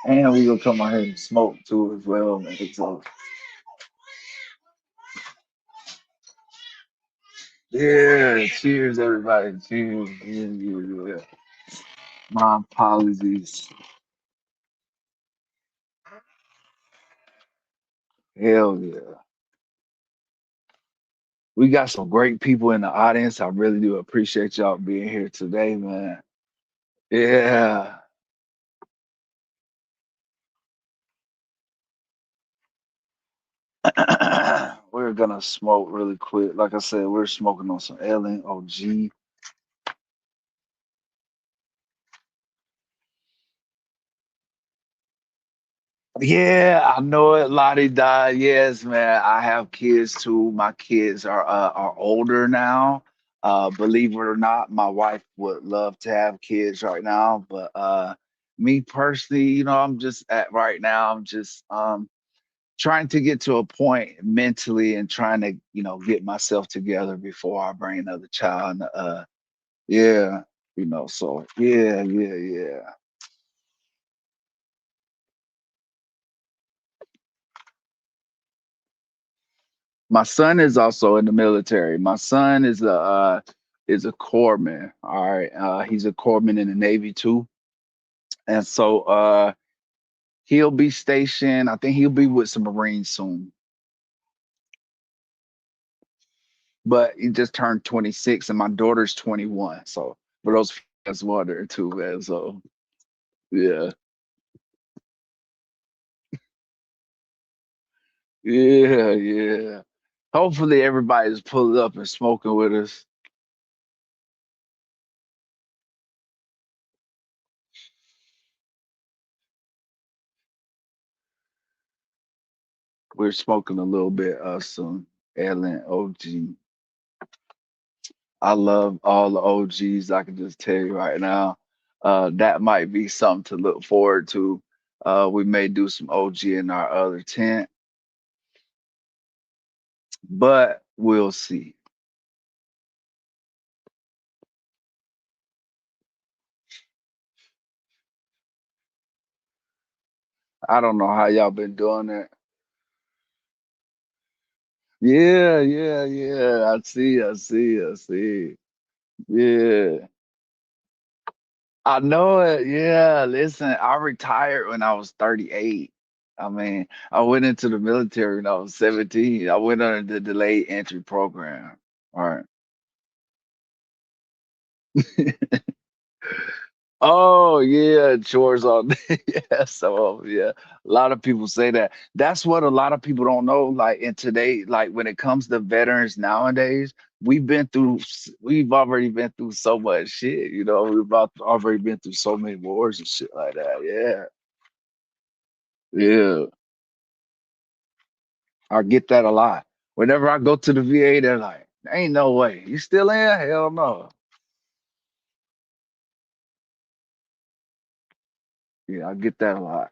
And we gonna come out here and smoke too as well, man. So yeah, cheers everybody. Cheers. Yeah. My apologies. Hell yeah. We got some great people in the audience. I really do appreciate y'all being here today, man. Yeah. We're gonna smoke really quick. Like I said, we're smoking on some Ellen OG. Yeah, I know it. Lottie died. Yes, man. I have kids too. My kids are older now. Believe it or not, my wife would love to have kids right now, but me personally, I'm just at right now. I'm just trying to get to a point mentally and trying to, get myself together before I bring another child. Yeah, so yeah. My son is also in the military. My son is a corpsman. All right, he's a corpsman in the Navy too, and so he'll be stationed. I think he'll be with some Marines soon. But he just turned 26, and my daughter's 21. So for those that's wondering too, man. So yeah, yeah. Hopefully everybody's pulled up and smoking with us. We're smoking a little bit of some Ellen OG. I love all the OGs. I can just tell you right now. That might be something to look forward to. We may do some OG in our other tent, but we'll see. I don't know how y'all been doing it. Yeah, yeah, yeah. I see, I see, I see. Yeah. I know it. Yeah. Listen, I retired when I was 38. I mean, I went into the military when I was 17. I went under the delayed entry program. All right. Oh yeah, chores all day. Yeah, so yeah, a lot of people say that. That's what a lot of people don't know. Like in today, like when it comes to veterans nowadays, we've already been through so much shit. Already been through so many wars and shit like that. Yeah, yeah, I get that a lot. Whenever I go to the VA, they're like, "Ain't no way, you still in? Hell no." Yeah, I get that a lot.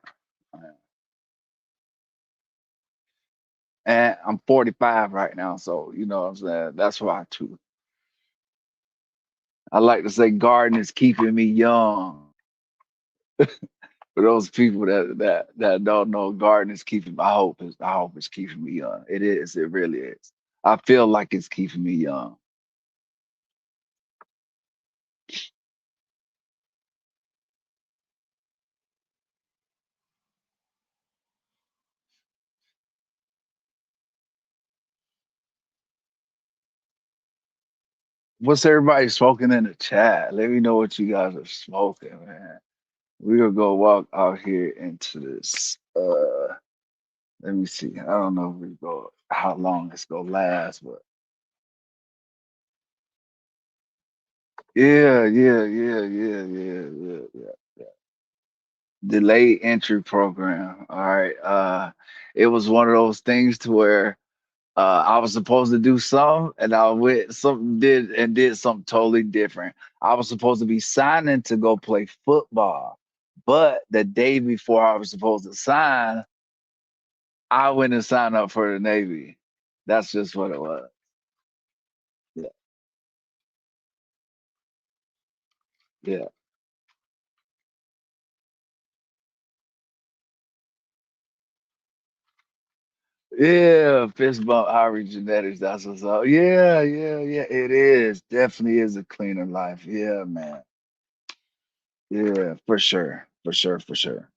And I'm 45 right now, so you know what I'm saying. That's why too. I like to say garden is keeping me young. For those people that don't know, garden is keeping. I hope it's keeping me young. It is. It really is. I feel like it's keeping me young. What's everybody smoking in the chat? Let me know what you guys are smoking, man. We're gonna go walk out here into this. Let me see. I don't know if we go how long it's gonna last, but yeah, yeah, yeah, yeah, yeah, yeah, yeah. Delayed entry program. All right. It was one of those things to where I was supposed to do something and I went something did something totally different. I was supposed to be signing to go play football, but the day before I was supposed to sign, I went and signed up for the Navy. That's just what it was. Yeah, yeah. Yeah, fist bump Irish genetics. That's what's up. Yeah, yeah, yeah. It is. Definitely is a cleaner life. Yeah, man. Yeah, for sure. For sure, for sure.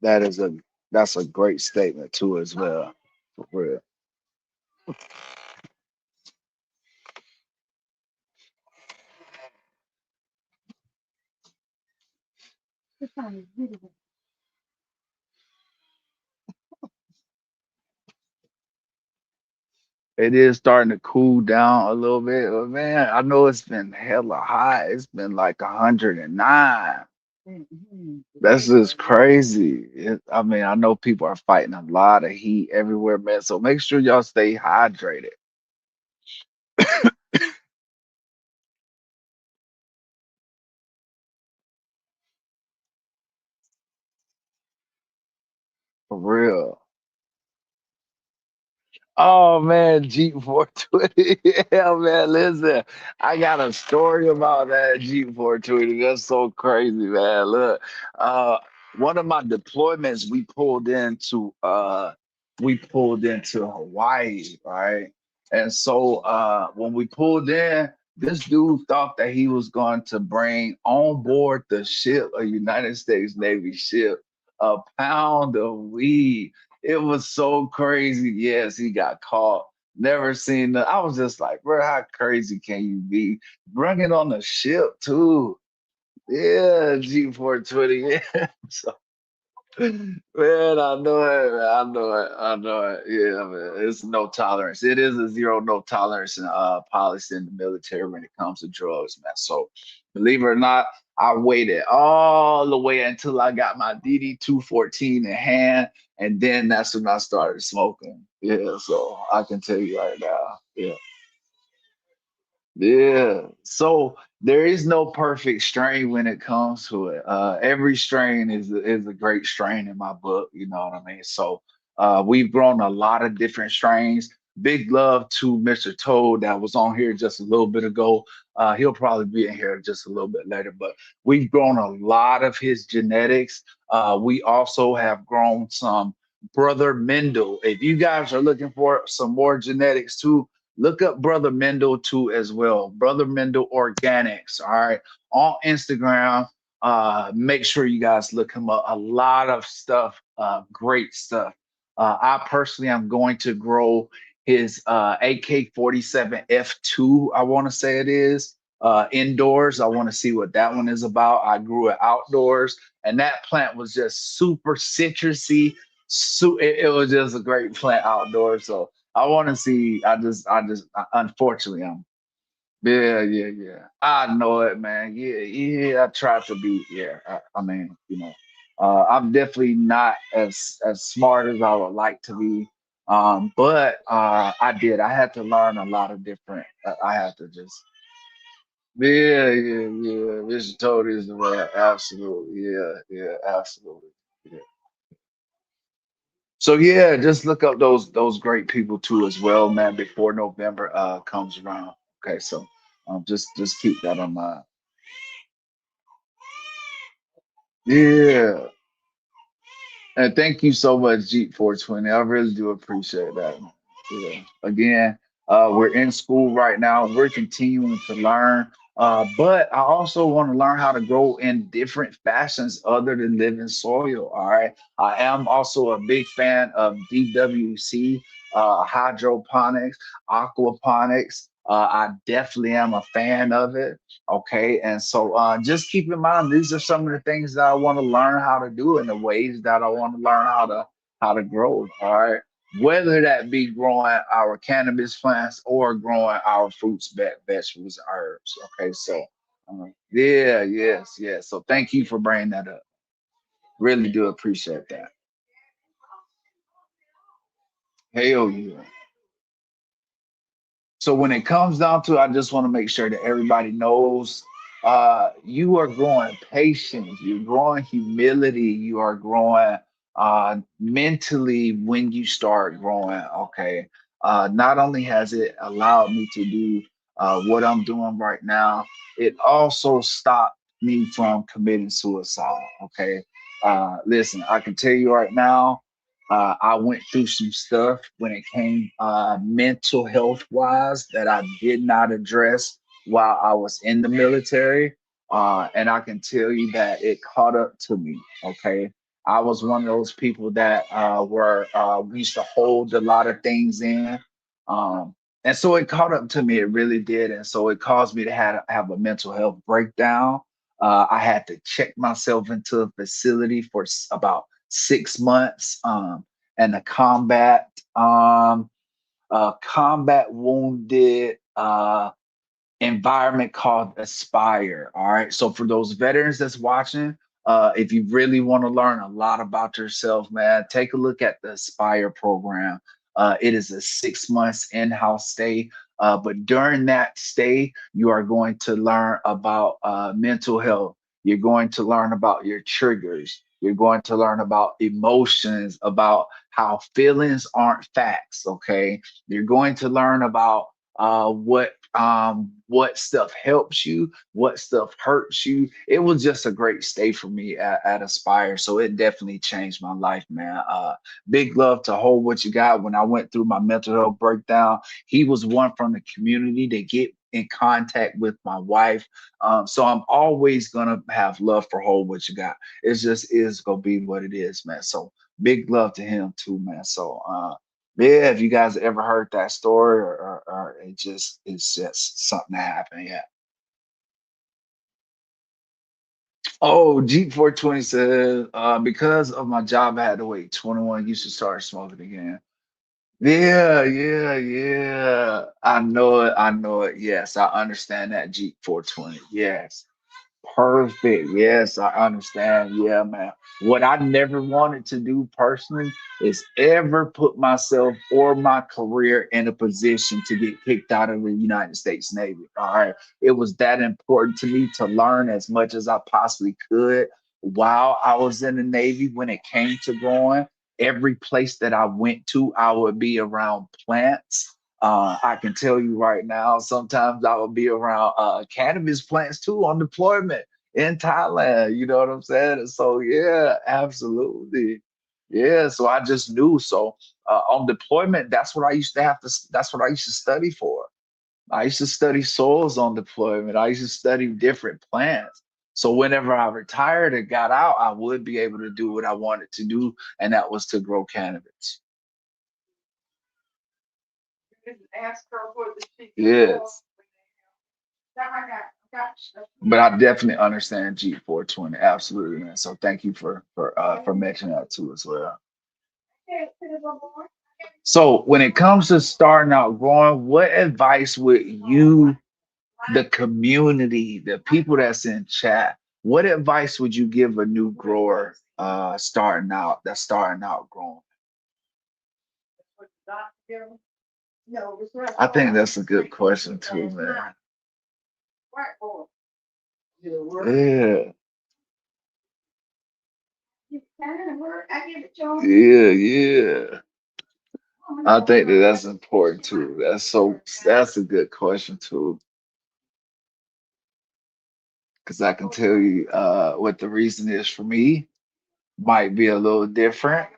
That is a that's a great statement too as well. For real. It is starting to cool down a little bit, but man, I know it's been hella hot. It's been like 109. That's just crazy. I mean, I know people are fighting a lot of heat everywhere, man. So make sure y'all stay hydrated. For real. Oh man, Jeep 420. Yeah, man. Listen, I got a story about that Jeep 420. That's so crazy, man. Look, uh, one of my deployments, we pulled into Hawaii, right? And so when we pulled in, this dude thought that he was going to bring on board the ship, a United States Navy ship, a pound of weed. It was so crazy. Yes, he got caught. Never seen that. I was just like, bro, how crazy can you be? Bring it on the ship too. Yeah, G420. Yeah. So man, I know it, man. I know it. I know it. Yeah, man. It's no tolerance. It is a zero no tolerance policy in the military when it comes to drugs, man. So believe it or not, I waited all the way until I got my DD 214 in hand, and then that's when I started smoking. Yeah, so I can tell you right now. Yeah. Yeah. So there is no perfect strain when it comes to it. Every strain is a great strain in my book. You know what I mean? So we've grown a lot of different strains. Big love to Mr. Toad that was on here just a little bit ago. He'll probably be in here just a little bit later, but we've grown a lot of his genetics. We also have grown some Brother Mendel. If you guys are looking for some more genetics too, look up Brother Mendel too as well. Brother Mendel Organics. All right. On Instagram. Make sure you guys look him up. A lot of stuff, great stuff. I personally am going to grow his AK-47 F2, I want to say it is. Indoors. I want to see what that one is about. I grew it outdoors, and that plant was just super citrusy. It was just a great plant outdoors. So I want to see. Unfortunately, I'm. Yeah, yeah, yeah. I know it, man. Yeah, yeah. I tried to be. Yeah, I mean, I'm definitely not as smart as I would like to be. But I did. I had to learn a lot of different. I had to just. Yeah, yeah, yeah. Mr. Toad is the man. Absolutely. Yeah, yeah, absolutely. Yeah. So yeah, just look up those great people too as well, man, before November comes around. Okay, so just keep that in mind. Yeah. And thank you so much, Jeep 420. I really do appreciate that. Yeah. Again, we're in school right now. We're continuing to learn. But I also want to learn how to grow in different fashions other than living soil. All right. I am also a big fan of DWC, hydroponics, aquaponics. I definitely am a fan of it. Okay, and so just keep in mind these are some of the things that I want to learn how to do and the ways that I want to learn how to grow. All right, whether that be growing our cannabis plants or growing our fruits, vegetables, herbs. Okay, so yeah, yes, yes. So thank you for bringing that up. Really do appreciate that. Hell yeah. So when it comes down to, I just want to make sure that everybody knows you are growing patience, you're growing humility, you are growing mentally when you start growing. Okay. Not only has it allowed me to do what I'm doing right now, it also stopped me from committing suicide. Okay. Listen, I can tell you right now. I went through some stuff when it came mental health wise that I did not address while I was in the military. And I can tell you that it caught up to me. Okay. I was one of those people that we used to hold a lot of things in. Um, and so it caught up to me. It really did. And so it caused me to have a mental health breakdown. I had to check myself into a facility for about 6 months, and a combat wounded environment called Aspire. All right. So for those veterans that's watching, if you really want to learn a lot about yourself, man, take a look at the Aspire program. It is a 6 months in-house stay. But during that stay, you are going to learn about mental health. You're going to learn about your triggers. You're going to learn about emotions, about how feelings aren't facts. Okay. You're going to learn about what stuff helps you, what stuff hurts you. It was just a great stay for me at Aspire, so it definitely changed my life, man. Big love to Hold What You Got. When I went through my mental health breakdown, he was one from the community to get in contact with my wife. So I'm always gonna have love for Hold What You Got. It just is gonna be what it is, man. So big love to him too, man. So yeah, if you guys ever heard that story, or it's just something that happened. Yeah. Oh, Jeep 420 says, because of my job, I had to wait 21 years to start smoking again. Yeah, yeah, yeah. I know it. I know it. Yes, I understand that Jeep 420. Yes. Perfect. Yes, I understand. Yeah, man. What I never wanted to do personally is ever put myself or my career in a position to get kicked out of the United States Navy. All right. It was that important to me to learn as much as I possibly could while I was in the Navy when it came to growing. Every place that I went to, I would be around plants. I can tell you right now, sometimes I would be around cannabis plants too on deployment in Thailand. You know what I'm saying? And so, yeah, absolutely. Yeah, so I just knew. So on deployment, that's what I used to have to. That's what I used to study for. I used to study soils on deployment. I used to study different plants. So whenever I retired and got out, I would be able to do what I wanted to do, and that was to grow cannabis. Yes, but I definitely understand G420. Absolutely, man. So thank you for mentioning that too as well. So when it comes to starting out growing, what advice would you, the community, the people that's in chat, what advice would you give a new grower starting out growing? I think that's a good question too, man. Yeah, yeah, yeah. I think that that's important too. That's a good question too, because I can tell you what the reason is for me might be a little different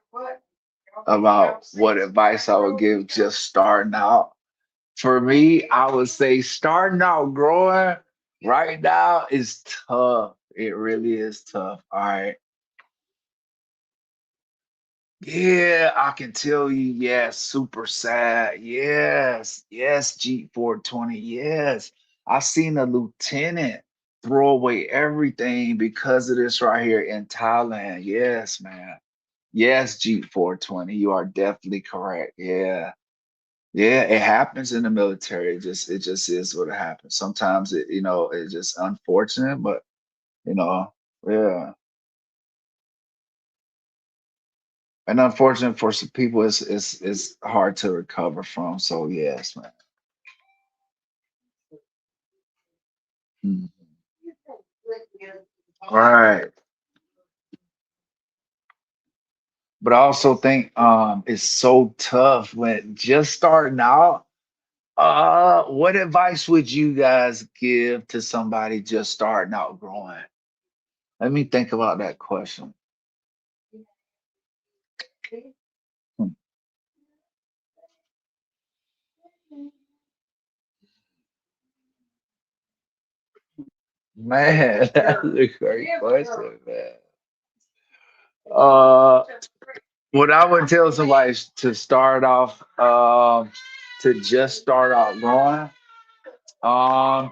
about what advice I would give just starting out. For me, I would say starting out growing right now is tough. It really is tough. All right. Yeah, I can tell you, yes, super sad. Yes, yes, Jeep 420. Yes. I seen a lieutenant throw away everything because of this right here in Thailand. Yes, man. Yes, Jeep 420. You are definitely correct. Yeah. Yeah, it happens in the military. It just is what it happens. Sometimes it's just unfortunate, but you know, yeah. And unfortunate for some people, it's hard to recover from. So yes, man. Mm. Right. But I also think it's so tough when just starting out. What advice would you guys give to somebody just starting out growing? Let me think about that question. Hmm. Man, that's a great question, man. Uh, what I would tell somebody is to start off, to just start out growing. Um,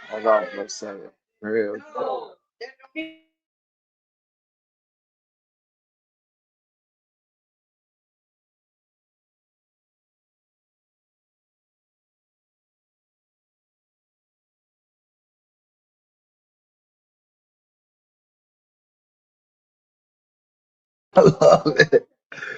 Hold on for a second. Real quick. I love it.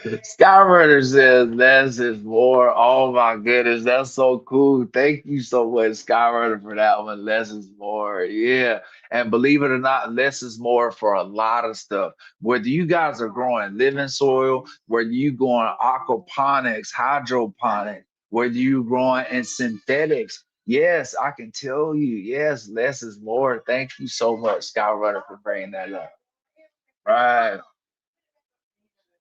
Skyrunner says less is more. Oh my goodness, that's so cool. Thank you so much, Skyrunner, for that one. Less is more. Yeah. And believe it or not, less is more for a lot of stuff. Whether you guys are growing living soil, whether you growing aquaponics, hydroponics, whether you growing in synthetics. Yes, I can tell you, yes, less is more. Thank you so much, Skyrunner, for bringing that up. Right.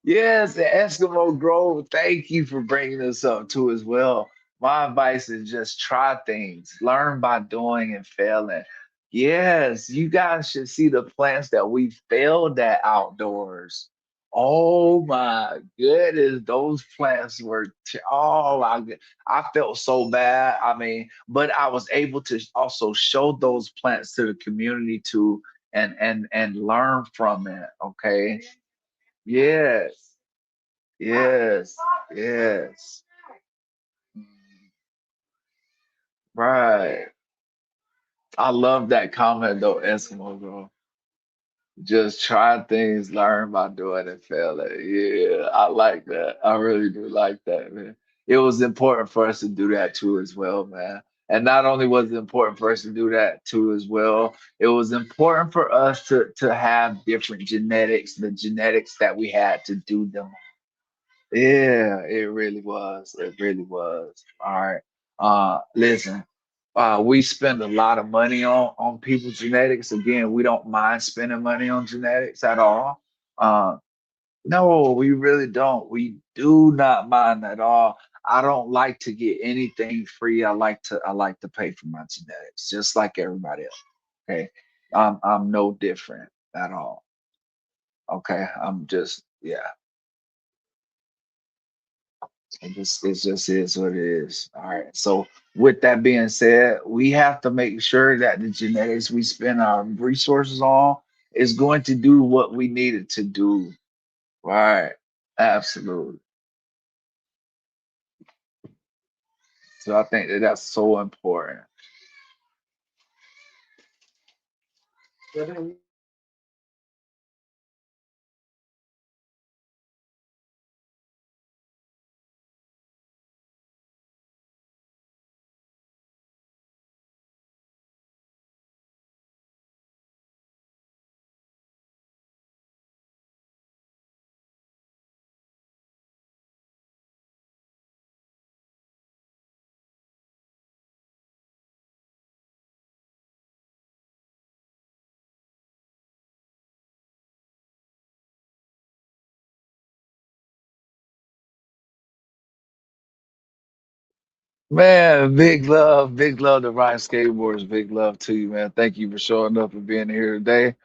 Yes, the Eskimo Grove. Thank you for bringing this up too as well. My advice is just try things, learn by doing and failing. Yes, you guys should see the plants that we failed at outdoors. Oh my goodness, those plants were oh my god. I felt so bad. I mean, but I was able to also show those plants to the community too and learn from it. Okay. Yes. Yes, yes, right. I love that comment though, Eskimo bro. Just try things, learn by doing and failing. Yeah, I like that. I really do like that, man. It was important for us to do that too as well, man. And not only was it important for us to do that too as well, it was important for us to have different genetics, the genetics that we had to do them. Yeah, it really was. It really was. All right. Listen. We spend a lot of money on people's genetics. Again, we don't mind spending money on genetics at all. Uh, no, we really don't. We do not mind at all. I don't like to get anything free. I like to pay for my genetics, just like everybody else. Okay, I'm no different at all. Okay, I'm just yeah. It just is what it is. All right. So with that being said, we have to make sure that the genetics we spend our resources on is going to do what we need it to do. Right. Absolutely. So I think that that's so important. Man, big love to Ryan Skateboards, big love to you, man. Thank you for showing up and being here today.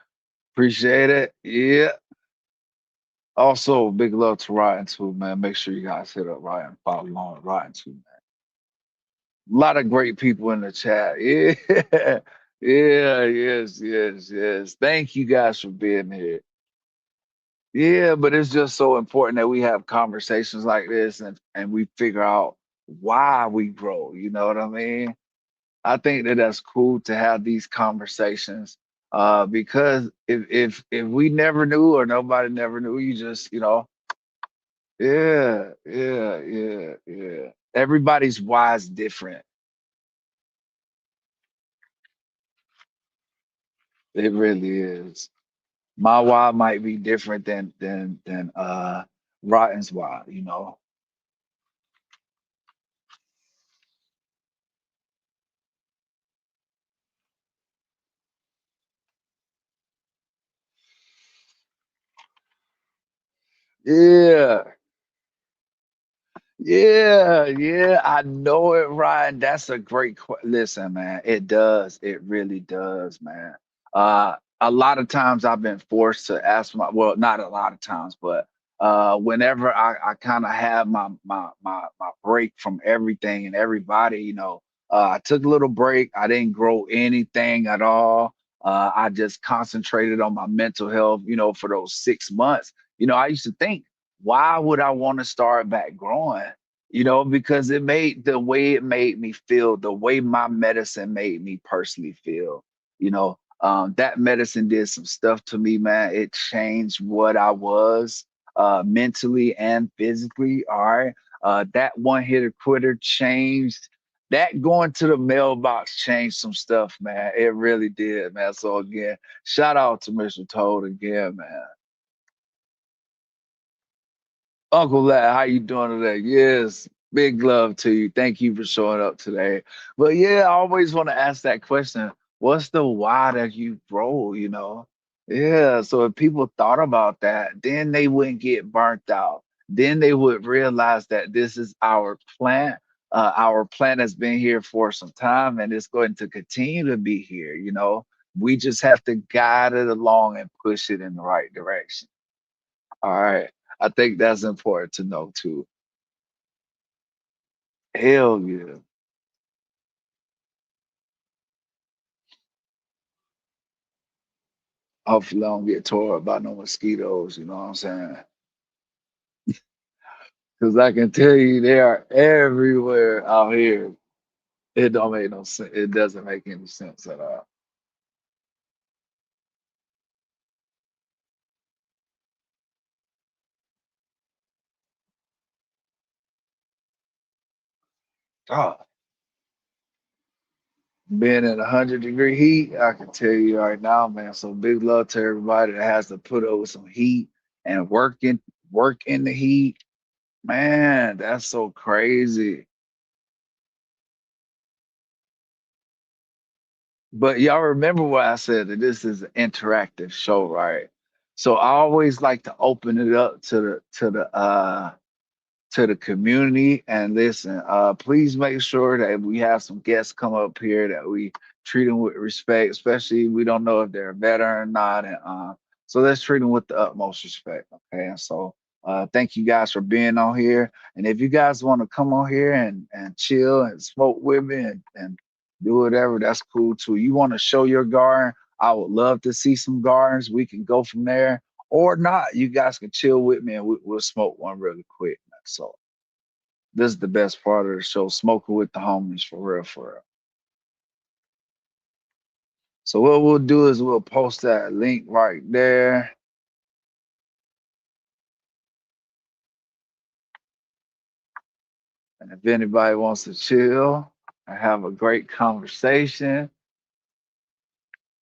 Appreciate it. Yeah. Also, big love to Ryan too, man. Make sure you guys hit up Ryan, follow along with Ryan too. A lot of great people in the chat. Yeah. Yeah, yes, yes, yes. Thank you guys for being here. Yeah, but it's just so important that we have conversations like this and we figure out why we grow. You know what I mean? I think that that's cool to have these conversations because if we never knew or nobody never knew, you just, yeah, yeah, yeah, yeah. Everybody's why is different. It really is. My why might be different than Rotten's why. Yeah. Yeah, yeah, I know it, Ryan. That's a great listen, man. It does. It really does, man. A lot of times I've been forced to ask well, not a lot of times, but whenever I kind of have my break from everything and everybody, I took a little break. I didn't grow anything at all. I just concentrated on my mental health, for those 6 months. I used to think, why would I want to start back growing? Because it made the way it made me feel, the way my medicine made me personally feel. That medicine did some stuff to me, man. It changed what I was mentally and physically. All right. That one hitter quitter changed. That going to the mailbox changed some stuff, man. It really did, man. So again, shout out to Mr. Toad again, man. Uncle Lad, how you doing today? Yes, big love to you. Thank you for showing up today. But yeah, I always want to ask that question. What's the why that you grow, Yeah, so if people thought about that, then they wouldn't get burnt out. Then they would realize that this is our plant. Our plant has been here for some time and it's going to continue to be here. We just have to guide it along and push it in the right direction. All right. I think that's important to know too. Hell yeah. Hopefully I don't get tore up by no mosquitoes, you know what I'm saying? Because I can tell you they are everywhere out here. It don't make no sense. It doesn't make any sense at all. Oh, being in 100-degree heat, I can tell you right now, man. So big love to everybody that has to put up with some heat and work in the heat. Man, that's so crazy. But y'all remember what I said that this is an interactive show, right? So I always like to open it up to the community and listen. Please make sure that if we have some guests come up here that we treat them with respect, especially we don't know if they're a veteran or not. And so let's treat them with the utmost respect. Okay. And so thank you guys for being on here. And if you guys want to come on here and chill and smoke with me and do whatever, that's cool too. You want to show your garden? I would love to see some gardens. We can go from there or not. You guys can chill with me and we'll smoke one really quick. So this is the best part of the show, smoking with the homies for real, for real. So what we'll do is we'll post that link right there. And if anybody wants to chill and have a great conversation,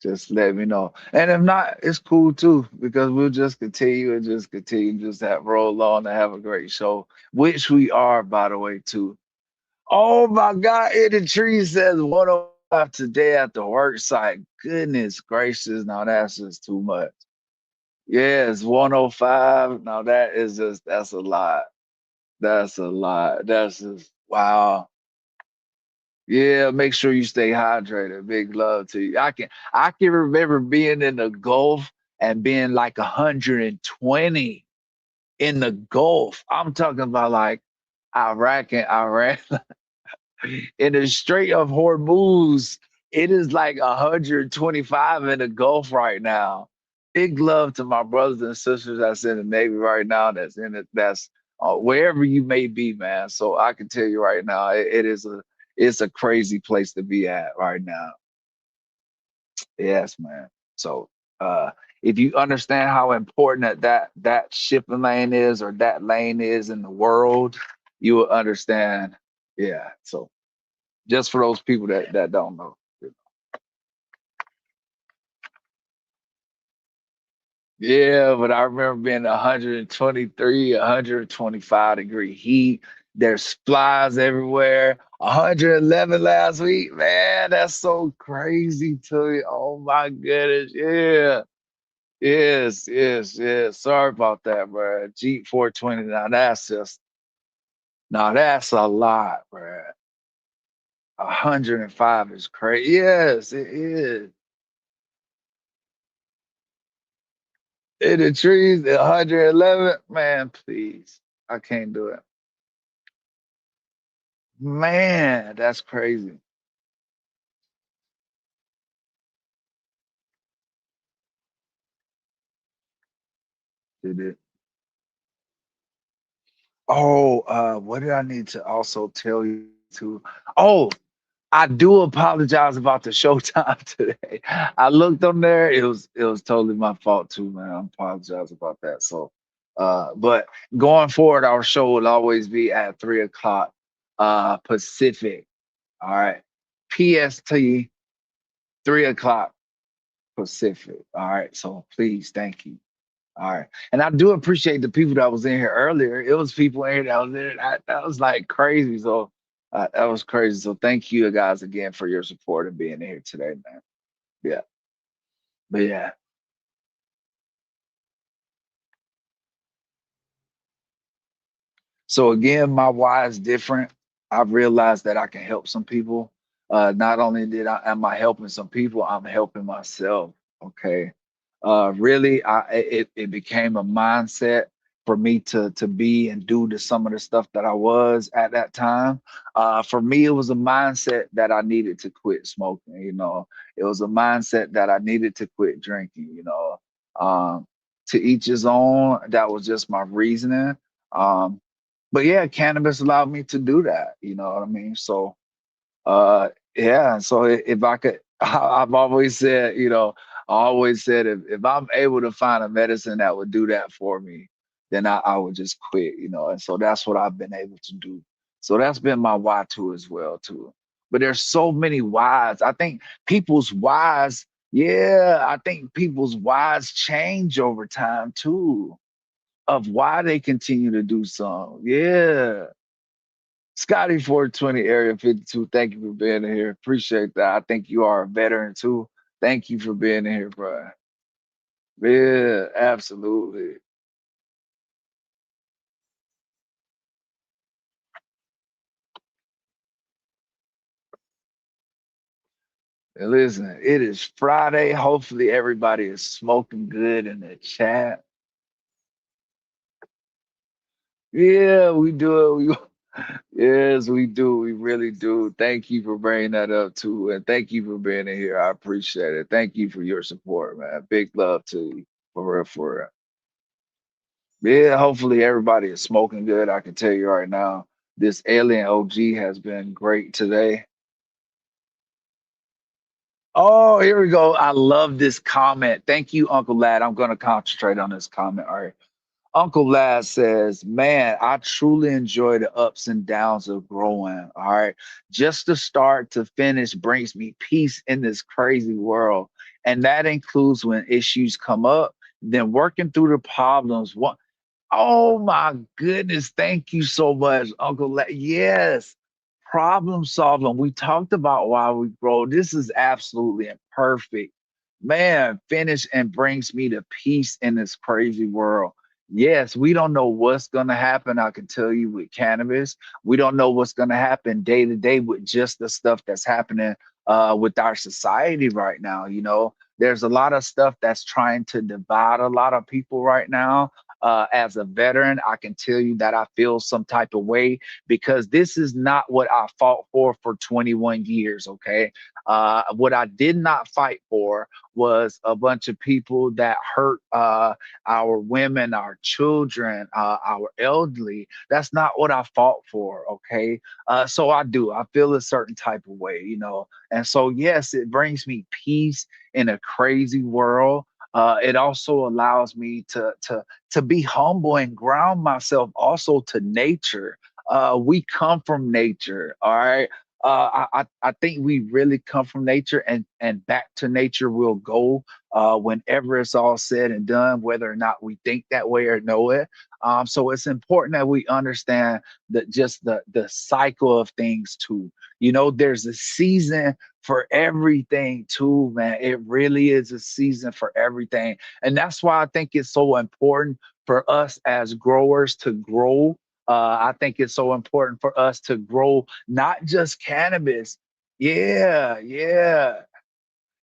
just let me know. And if not, it's cool too, because we'll just continue and just continue just have roll on and have a great show, which we are, by the way, too. Oh my God, Eddie Tree says 105 today at the work site. Goodness gracious, now that's just too much. Yes, 105. Now that is just that's a lot. That's a lot. That's just wow. Yeah, make sure you stay hydrated. Big love to you. I can remember being in the Gulf and being like 120 in the Gulf. I'm talking about like Iraq and Iran. In the Strait of Hormuz, it is like 125 in the Gulf right now. Big love to my brothers and sisters that's in the Navy right now. That's in it. That's wherever you may be, man. So I can tell you right now, it's a crazy place to be at right now. Yes, man. So if you understand how important that shipping lane is or that lane is in the world, you will understand. Yeah. So just for those people that don't know. Yeah, but I remember being 123, 125-degree heat. There's flies everywhere. 111 last week. Man, that's so crazy to me. Oh my goodness. Yeah. Yes, yes, yes. Sorry about that, bro. Jeep 420. Now that's a lot, bro. 105 is crazy. Yes, it is. In the trees, 111. Man, please. I can't do it. Man, that's crazy. Did it. Oh, what did I need to also tell you to? Oh, I do apologize about the showtime today. I looked on there. It was totally my fault too, man. I apologize about that. So but going forward, our show will always be at 3 o'clock Pacific. All right. PST 3 o'clock Pacific. All right. So please, thank you. All right. And I do appreciate the people that was in here earlier. It was people in here that was in there. That was like crazy. So that was crazy. So thank you guys again for your support and being here today, man. Yeah. But yeah. So again, my why is different. I've realized that I can help some people. Not only am I helping some people, I'm helping myself. Okay. Really, it became a mindset for me to be and do some of the stuff that I was at that time. For me, it was a mindset that I needed to quit smoking. It was a mindset that I needed to quit drinking. To each his own. That was just my reasoning. Um, but yeah, cannabis allowed me to do that. You know what I mean? So yeah, so if I could, I've always said, I always said if I'm able to find a medicine that would do that for me, then I would just quit. And so that's what I've been able to do. So that's been my why too as well too. But there's so many whys. I think people's whys, yeah, I think people's whys change over time too of why they continue to do so. Yeah. Scotty 420 Area 52. Thank you for being here. Appreciate that. I think you are a veteran too. Thank you for being here, bro. Yeah, absolutely. And listen, it is Friday. Hopefully, everybody is smoking good in the chat. Yeah, we do it. Yes, we do. We really do. Thank you for bringing that up too, and thank you for being in here. I appreciate it. Thank you for your support, man. Big love to you, for real, for real. Yeah, hopefully everybody is smoking good. I can tell you right now, this Alien OG has been great today. Oh, here we go. I love this comment. Thank you, Uncle Lad. I'm going to concentrate on this comment. All right. Uncle Lad says, man, I truly enjoy the ups and downs of growing. All right. Just to start to finish brings me peace in this crazy world. And that includes when issues come up, then working through the problems. Oh my goodness. Thank you so much, Uncle Yes. Problem solving. We talked about why we grow. This is absolutely perfect. Man, finish and brings me to peace in this crazy world. Yes, we don't know what's going to happen. I can tell you with cannabis, we don't know what's going to happen day to day with just the stuff that's happening with our society right now. There's a lot of stuff that's trying to divide a lot of people right now. As a veteran, I can tell you that I feel some type of way because this is not what I fought for 21 years. Okay. What I did not fight for was a bunch of people that hurt our women, our children, our elderly. That's not what I fought for. Okay. So I do. I feel a certain type of way. And so, yes, it brings me peace in a crazy world. It also allows me to be humble and ground myself also to nature. We come from nature, all right. I think we really come from nature, and back to nature we'll go whenever it's all said and done, whether or not we think that way or know it. So it's important that we understand that just the cycle of things too. There's a season for everything too, man. It really is a season for everything. And that's why I think it's so important for us as growers to grow. I think it's so important for us to grow not just cannabis. Yeah, yeah.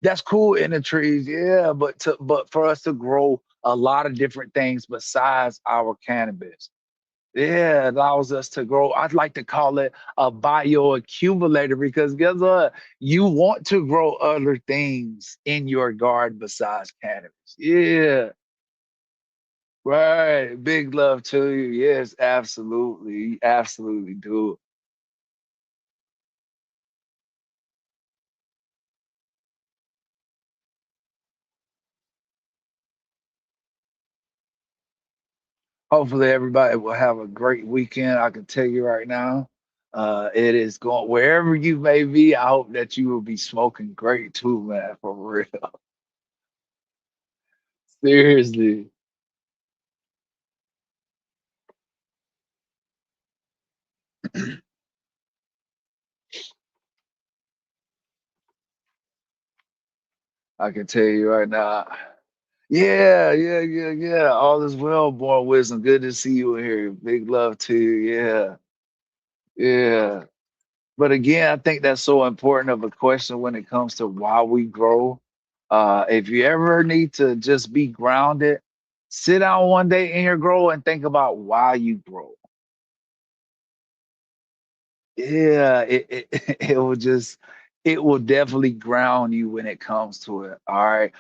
That's cool in the trees, yeah, but for us to grow a lot of different things besides our cannabis. Yeah, it allows us to grow. I'd like to call it a bioaccumulator because guess what? You want to grow other things in your garden besides cannabis. Yeah, right. Big love to you. Yes, absolutely. Absolutely do. Hopefully everybody will have a great weekend. I can tell you right now. It is going wherever you may be. I hope that you will be smoking great too, man, for real. Seriously. I can tell you right now. Yeah, yeah, yeah, yeah. All is well, born wisdom. Good to see you here. Big love to you. Yeah, yeah. But again, I think that's so important of a question when it comes to why we grow. If you ever need to just be grounded, sit down one day in your grow and think about why you grow. Yeah, it will just it will definitely ground you when it comes to it. All right.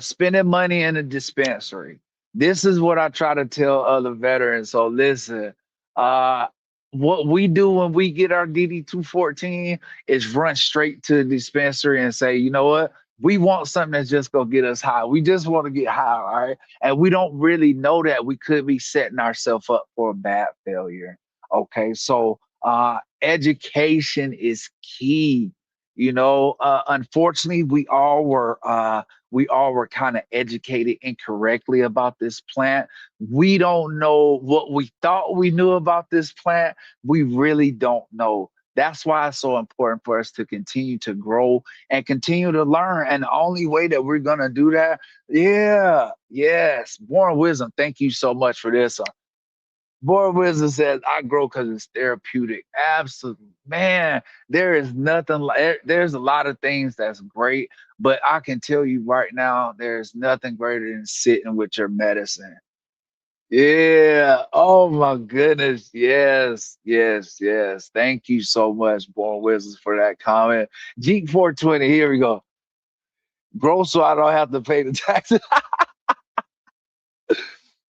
Spending money in a dispensary. This is what I try to tell other veterans. So listen, uh what we do when we get our DD 214 is run straight to the dispensary and say, you know what? We want something that's just gonna get us high. We just want to get high, all right? And we don't really know that we could be setting ourselves up for a bad failure. Okay, so education is key. Unfortunately, we all were kind of educated incorrectly about this plant. We don't know what we thought we knew about this plant. We really don't know. That's why it's so important for us to continue to grow and continue to learn. And the only way that we're gonna do that, yeah, yes, Born Wisdom. Thank you so much for this. Boy Wisdom says, I grow because it's therapeutic. Absolutely. Man, there is nothing like there's a lot of things that's great, but I can tell you right now, there's nothing greater than sitting with your medicine. Yeah. Oh my goodness. Yes. Yes. Yes. Thank you so much, Born Wisdom, for that comment. Geek 420, here we go. Grow so I don't have to pay the taxes.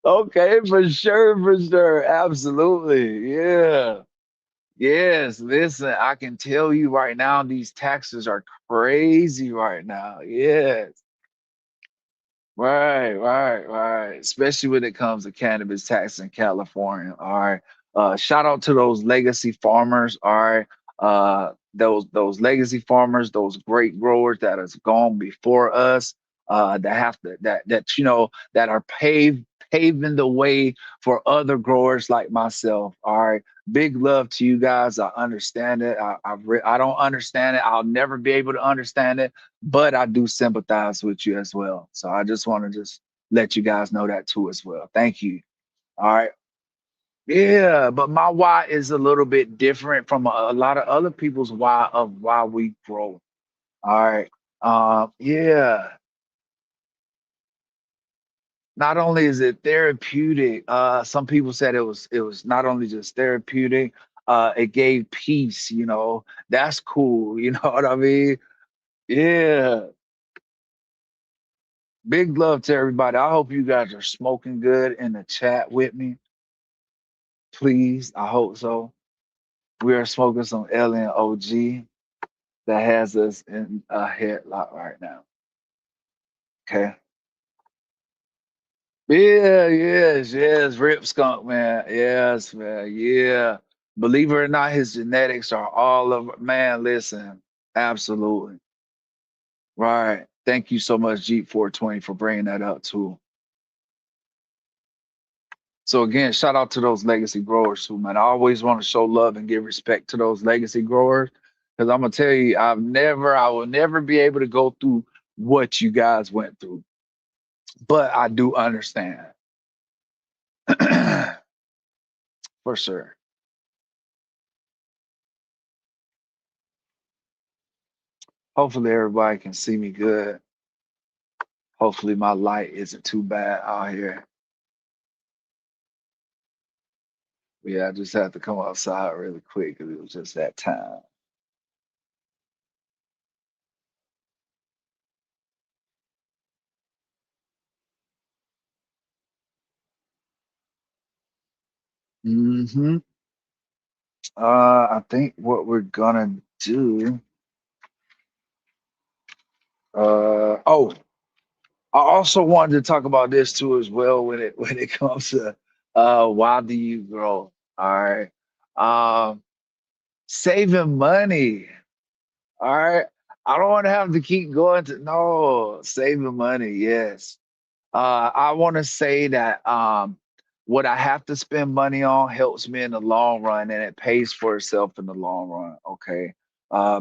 Okay, for sure, for sure. Absolutely. Yeah. Yes, listen, I can tell you right now, these taxes are crazy right now. Yes. Right, right, right. Especially when it comes to cannabis tax in California. All right. Shout out to those legacy farmers. All right. Those legacy farmers, those great growers that has gone before us, that have to that that are paving the way for other growers like myself. All right. Big love to you guys. I understand it. I don't understand it. I'll never be able to understand it, but I do sympathize with you as well. So I just want to just let you guys know that too as well. Thank you. All right. Yeah, but my why is a little bit different from a lot of other people's why of why we grow. All right. Yeah. Not only is it therapeutic, some people said it was not only just therapeutic, it gave peace, That's cool, you know what I mean? Yeah. Big love to everybody. I hope you guys are smoking good in the chat with me. Please, I hope so. We are smoking some Alien OG that has us in a headlock right now. Okay. Yeah, yes, yes. Rip Skunk, man. Yes, man. Yeah. Believe it or not, his genetics are all of man. Listen, absolutely. Right. Thank you so much, Jeep 420, for bringing that up too. So again, shout out to those legacy growers too, man. I always want to show love and give respect to those legacy growers. Because I'm gonna tell you, I will never be able to go through what you guys went through. But I do understand. For sure. Hopefully everybody can see me good. Hopefully my light isn't too bad out here. Yeah, I just had to come outside really quick because it was just that time. hmm I think what we're gonna do. Oh, I also wanted to talk about this too as well when it comes to why do you grow? All right. Um, Saving money. All right. I don't want to have to keep going to no saving money, yes. I want to say that what I have to spend money on helps me in the long run and it pays for itself in the long run. Okay.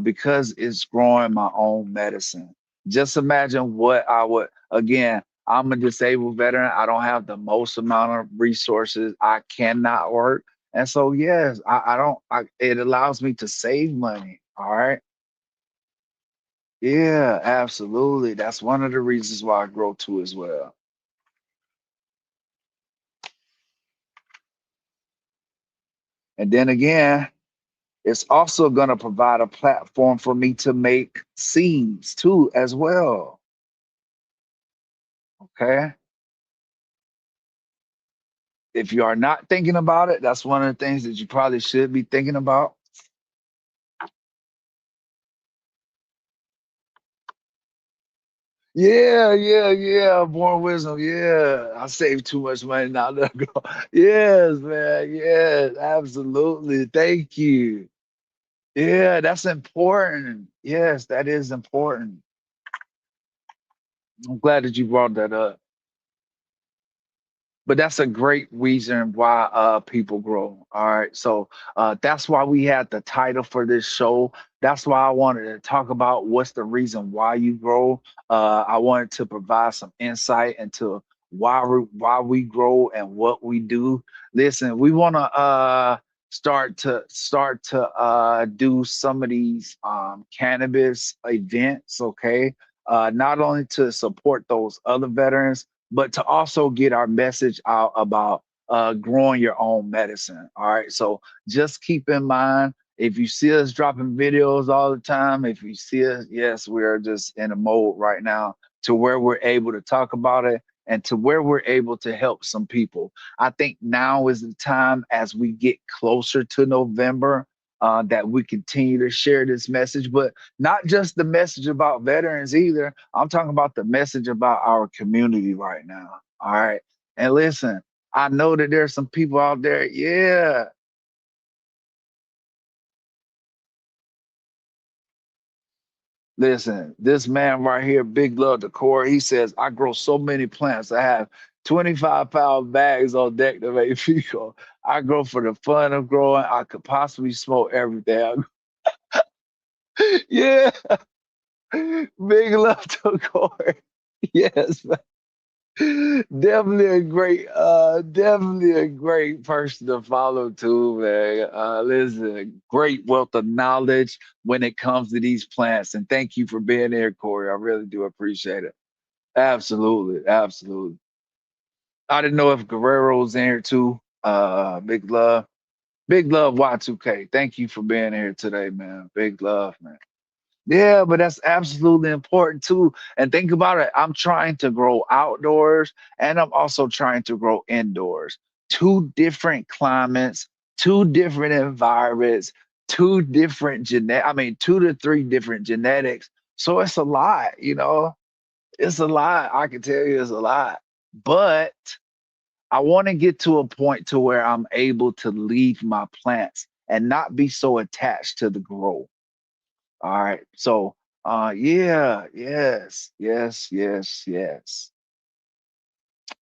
Because it's growing my own medicine. Just imagine what I would, again, I'm a disabled veteran. I don't have the most amount of resources. I cannot work. And so, yes, I don't, it allows me to save money. All right. Yeah, absolutely. That's one of the reasons why I grow too as well. And then again, it's also going to provide a platform for me to make seeds too, as well. Okay. If you are not thinking about it, that's one of the things that you probably should be thinking about. Yeah, yeah, yeah. Born wisdom. Yeah. I saved too much money now. Let go. Yes, man. Yes, absolutely. Thank you. Yeah, that's important. Yes, that is important. I'm glad that you brought that up. But that's a great reason why people grow. All right. So that's why we had the title for this show. That's why I wanted to talk about what's the reason why you grow. I wanted to provide some insight into why we grow and what we do. Listen, we want to start to do some of these cannabis events, okay? Not only to support those other veterans, but to also get our message out about growing your own medicine. All right. So just keep in mind, if you see us dropping videos all the time, if you see us, yes, we're just in a mode right now to where we're able to talk about it and to where we're able to help some people. I think now is the time as we get closer to November that we continue to share this message, but not just the message about veterans either. I'm talking about the message about our community right now. All right. And listen, I know that there's some people out there. Yeah. Listen, this man right here, Big Love Decor, he says, I grow so many plants. I have 25-pound bags on deck to make people. I grow for the fun of growing. I could possibly smoke everything. Yeah. Big Love Decor. Yes, definitely a great person to follow too, man. Listen, great wealth of knowledge when it comes to these plants. And thank you for being here, Corey. I really do appreciate it. Absolutely, absolutely. I didn't know if Guerrero was in here too. Big love, Y2K. Thank you for being here today, man. Big love, man. Yeah, but that's absolutely important too. And think about it. I'm trying to grow outdoors and I'm also trying to grow indoors. Two different climates, two different environments, two different I mean, 2 to 3 different genetics. So it's a lot, you know. It's a lot. I can tell you it's a lot. But I want to get to a point to where I'm able to leave my plants and not be so attached to the growth. All right. So, yeah, yes.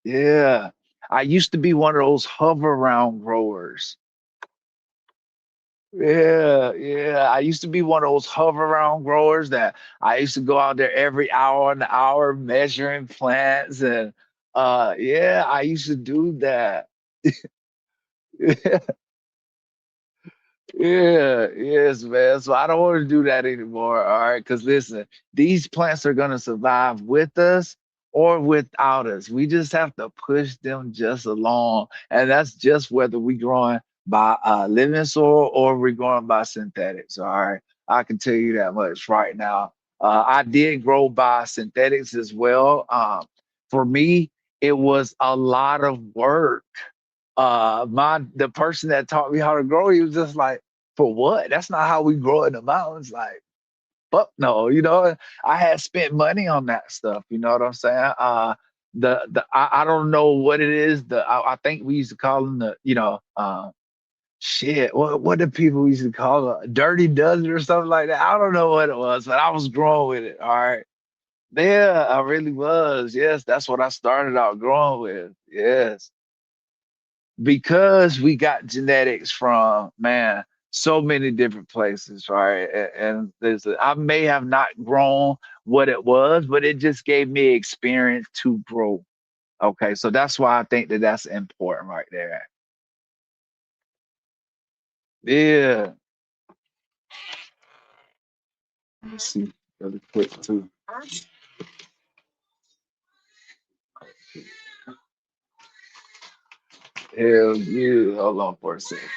Yeah. I used to be one of those hover around growers. Yeah. I used to be one of those hover around growers that I used to go out there every hour and hour measuring plants and yeah, I used to do that. Yeah, yes, man. So I don't want to do that anymore. All right. Because listen, these plants are going to survive with us or without us. We just have to push them just along. And that's just whether we growing by living soil or we're growing by synthetics. All right. I can tell you that much right now. I did grow by synthetics as well. For me, it was a lot of work. The person that taught me how to grow, he was just like, for what? That's not how we grow in the mountains. Like, fuck no, you know. I had spent money on that stuff. You know what I'm saying? I don't know what it is. I think we used to call them shit. What do people used to call it? Dirty dozen or something like that. I don't know what it was, but I was growing with it. All right. Yeah, I really was. Yes, that's what I started out growing with. Yes, because we got genetics from, man, so many different places, right? And I may have not grown what it was, but it just gave me experience to grow. Okay, so that's why I think that that's important right there. Yeah. Let me see really quick too. Hell yeah. Hold on for a second.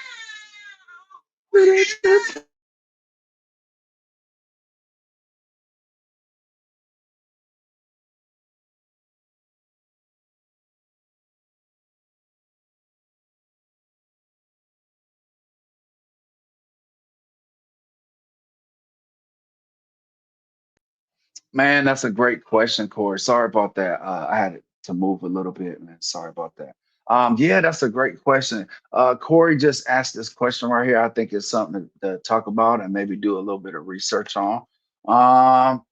Man, that's a great question, Corey. Sorry about that. I had to move a little bit, man. Sorry about that. Yeah, that's a great question. Corey just asked this question right here. I think it's something to talk about and maybe do a little bit of research on. Um,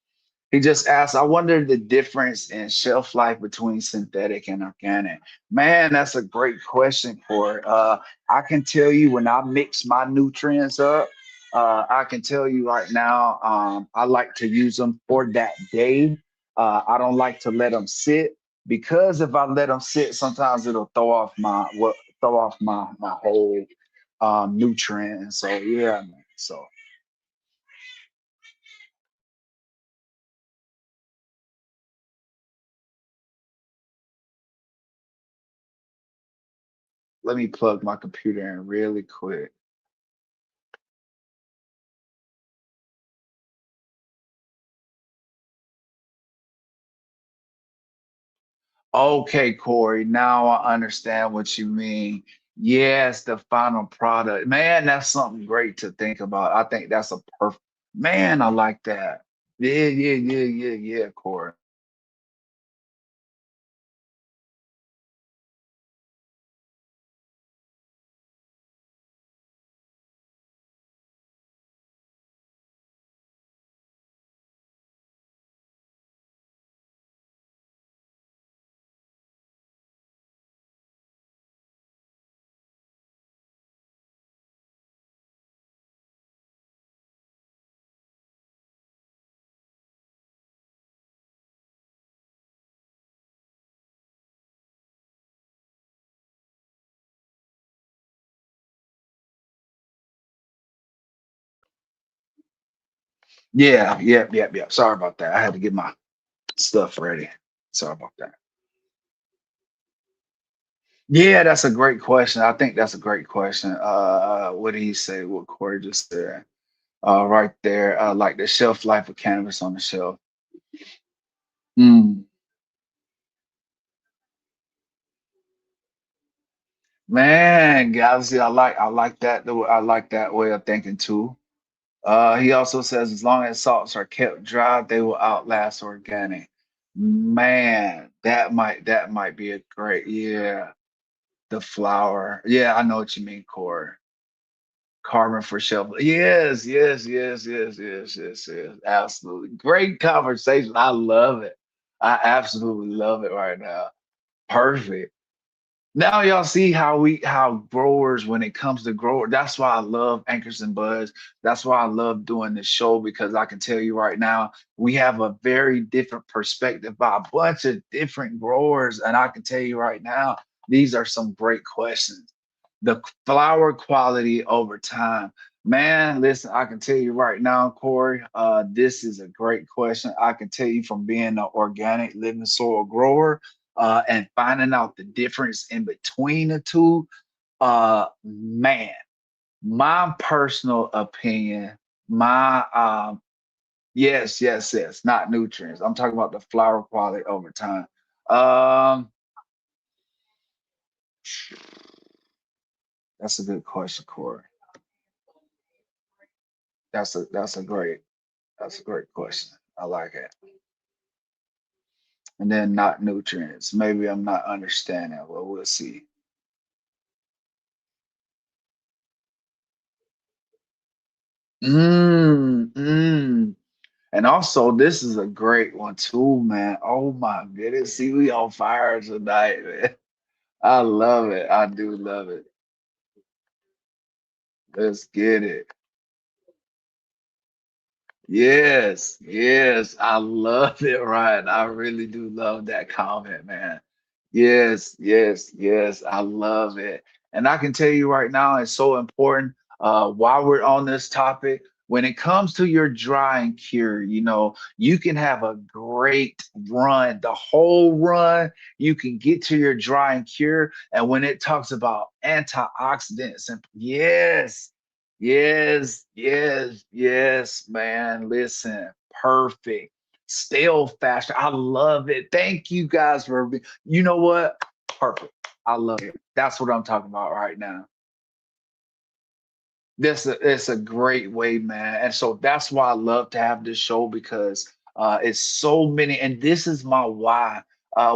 he just asked, I wonder the difference in shelf life between synthetic and organic. Man, that's a great question, Corey. I can tell you when I mix my nutrients up, I can tell you right now, I like to use them for that day. I don't like to let them sit because if I let them sit, sometimes it'll throw off my whole nutrient. And so yeah, man. So let me plug my computer in really quick. Okay, Corey, now I understand what you mean. Yes, the final product. Man, that's something great to think about. I think that's a perfect man, I like that. Yeah, yeah, yeah, yeah, yeah, Corey. Yeah, yep, yep, yep. Sorry about that. I had to get my stuff ready. Sorry about that. Yeah, that's a great question. I think that's a great question. What did he say? What Corey just said? Right there, like the shelf life of cannabis on the shelf. Mm. Man, Galaxy, I like that. I like that way of thinking too. He also says as long as salts are kept dry, they will outlast organic. Man, that might be a great, yeah. The flour. Yeah, I know what you mean, Core. Carbon for shelf. Yes, yes, yes, yes, yes, yes, yes. Absolutely. Great conversation. I love it. I absolutely love it right now. Perfect. Now y'all see how growers when it comes to grower. That's why I love Anchors and Buds. That's why I love doing this show because I can tell you right now we have a very different perspective by a bunch of different growers, and I can tell you right now these are some great questions. The flower quality over time. Man, listen, I can tell you right now, Corey, this is a great question. I can tell you from being an organic living soil grower and finding out the difference in between the two, man, my personal opinion, my yes, yes, yes, not nutrients. I'm talking about the flower quality over time. Um, that's a good question, Corey. That's a great question. I like it. And then not nutrients. Maybe I'm not understanding. Well, we'll see. Mm. And also, this is a great one too, man. Oh my goodness. See, we on fire tonight, man. I love it. I do love it. Let's get it. Yes, yes. I love it, Ryan. I really do love that comment, man. Yes, yes, yes. I love it. And I can tell you right now, it's so important. While we're on this topic, when it comes to your dry and cure, you can have a great run, the whole run. You can get to your dry and cure. And when it talks about antioxidants, and yes, yes, yes, yes, man. Listen, perfect. Stale faster. I love it. Thank you guys for you know what? Perfect. I love it. That's what I'm talking about right now. This it's a great way, man. And so that's why I love to have this show because it's so many, and this is my why.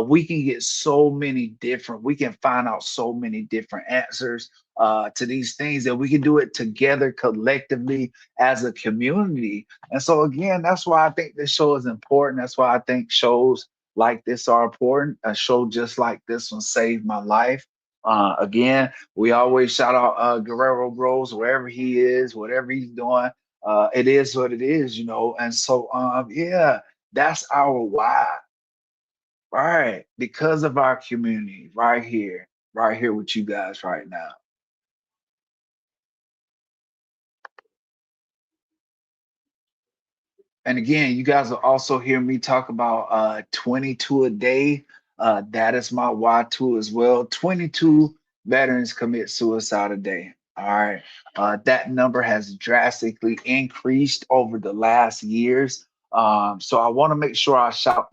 we can get so many different, we can find out so many different answers to these things, and we can do it together collectively as a community. And so again, that's why I think this show is important. That's why I think shows like this are important. A show just like this one saved my life. Again, we always shout out Guerrero Bros wherever he is, whatever he's doing. It is what it is, you know. And so, yeah, that's our why, right? Because of our community, right here with you guys right now. And again, you guys will also hear me talk about 22 a day. That is my why too as well. 22 veterans commit suicide a day. All right. That number has drastically increased over the last years. So I want to make sure I shout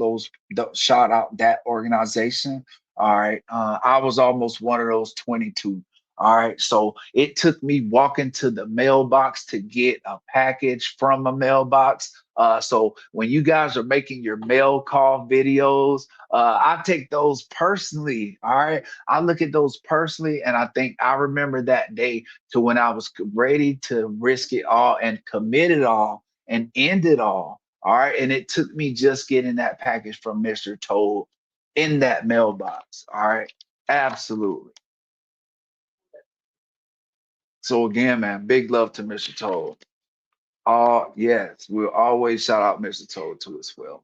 out that organization. All right. I was almost one of those 22. All right. So it took me walking to the mailbox to get a package from a mailbox. So when you guys are making your mail call videos, I take those personally. All right. I look at those personally, and I think I remember that day to when I was ready to risk it all and commit it all and end it all. All right. And it took me just getting that package from Mr. Toad in that mailbox. All right. Absolutely. So again, man, big love to Mr. Toad. Yes, we'll always shout out Mr. Toad too as well.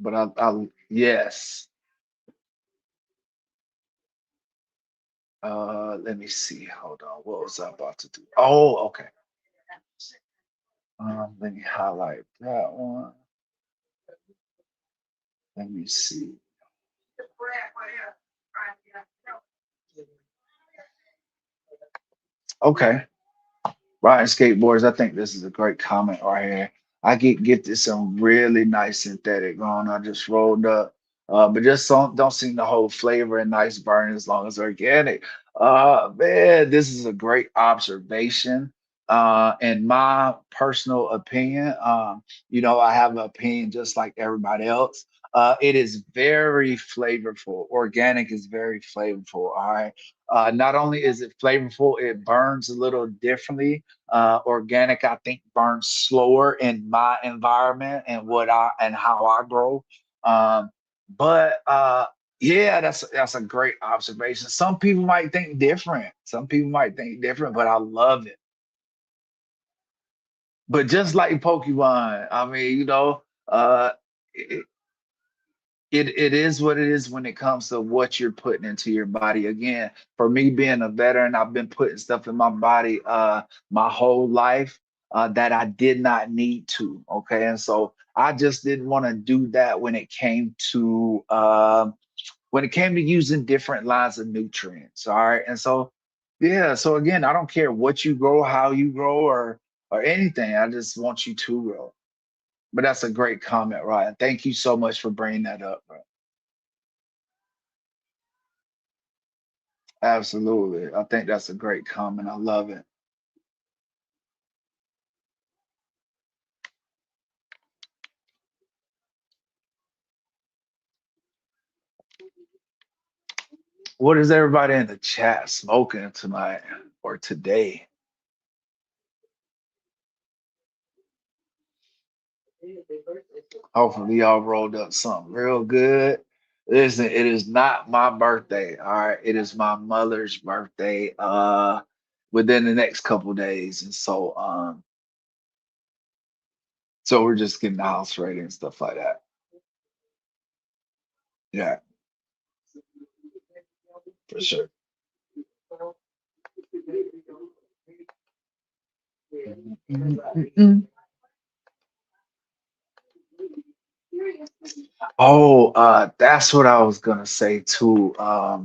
But yes. Let me see. Hold on. What was I about to do? Oh, okay. Let me highlight that one. Let me see. Okay. Riding skateboards. I think this is a great comment right here. I get gifted some really nice synthetic on. I just rolled up, but just don't seem to hold flavor and nice burn as long as organic. Man, this is a great observation. In my personal opinion, you know, I have an opinion just like everybody else. It is very flavorful. Organic is very flavorful. All right. Not only is it flavorful, it burns a little differently. Organic, I think, burns slower in my environment and what I and how I grow. Um, but yeah, that's a great observation. Some people might think different. Some people might think different, but I love it. But just like Pokemon, I mean, you know, it, it is what it is when it comes to what you're putting into your body. Again, for me being a veteran, I've been putting stuff in my body my whole life that I did not need to. Okay. And so I just didn't want to do that when it came to using different lines of nutrients. All right. And so yeah, so again, I don't care what you grow, how you grow, or anything. I just want you to grow. But that's a great comment, Ryan. Thank you so much for bringing that up, bro. Absolutely. I think that's a great comment. I love it. What is everybody in the chat smoking tonight or today? Hopefully, y'all rolled up something real good. Listen, it is not my birthday. All right. It is my mother's birthday within the next couple days. And so we're just getting the house ready and stuff like that. Yeah, for sure. Oh, that's what I was gonna say too. Uh,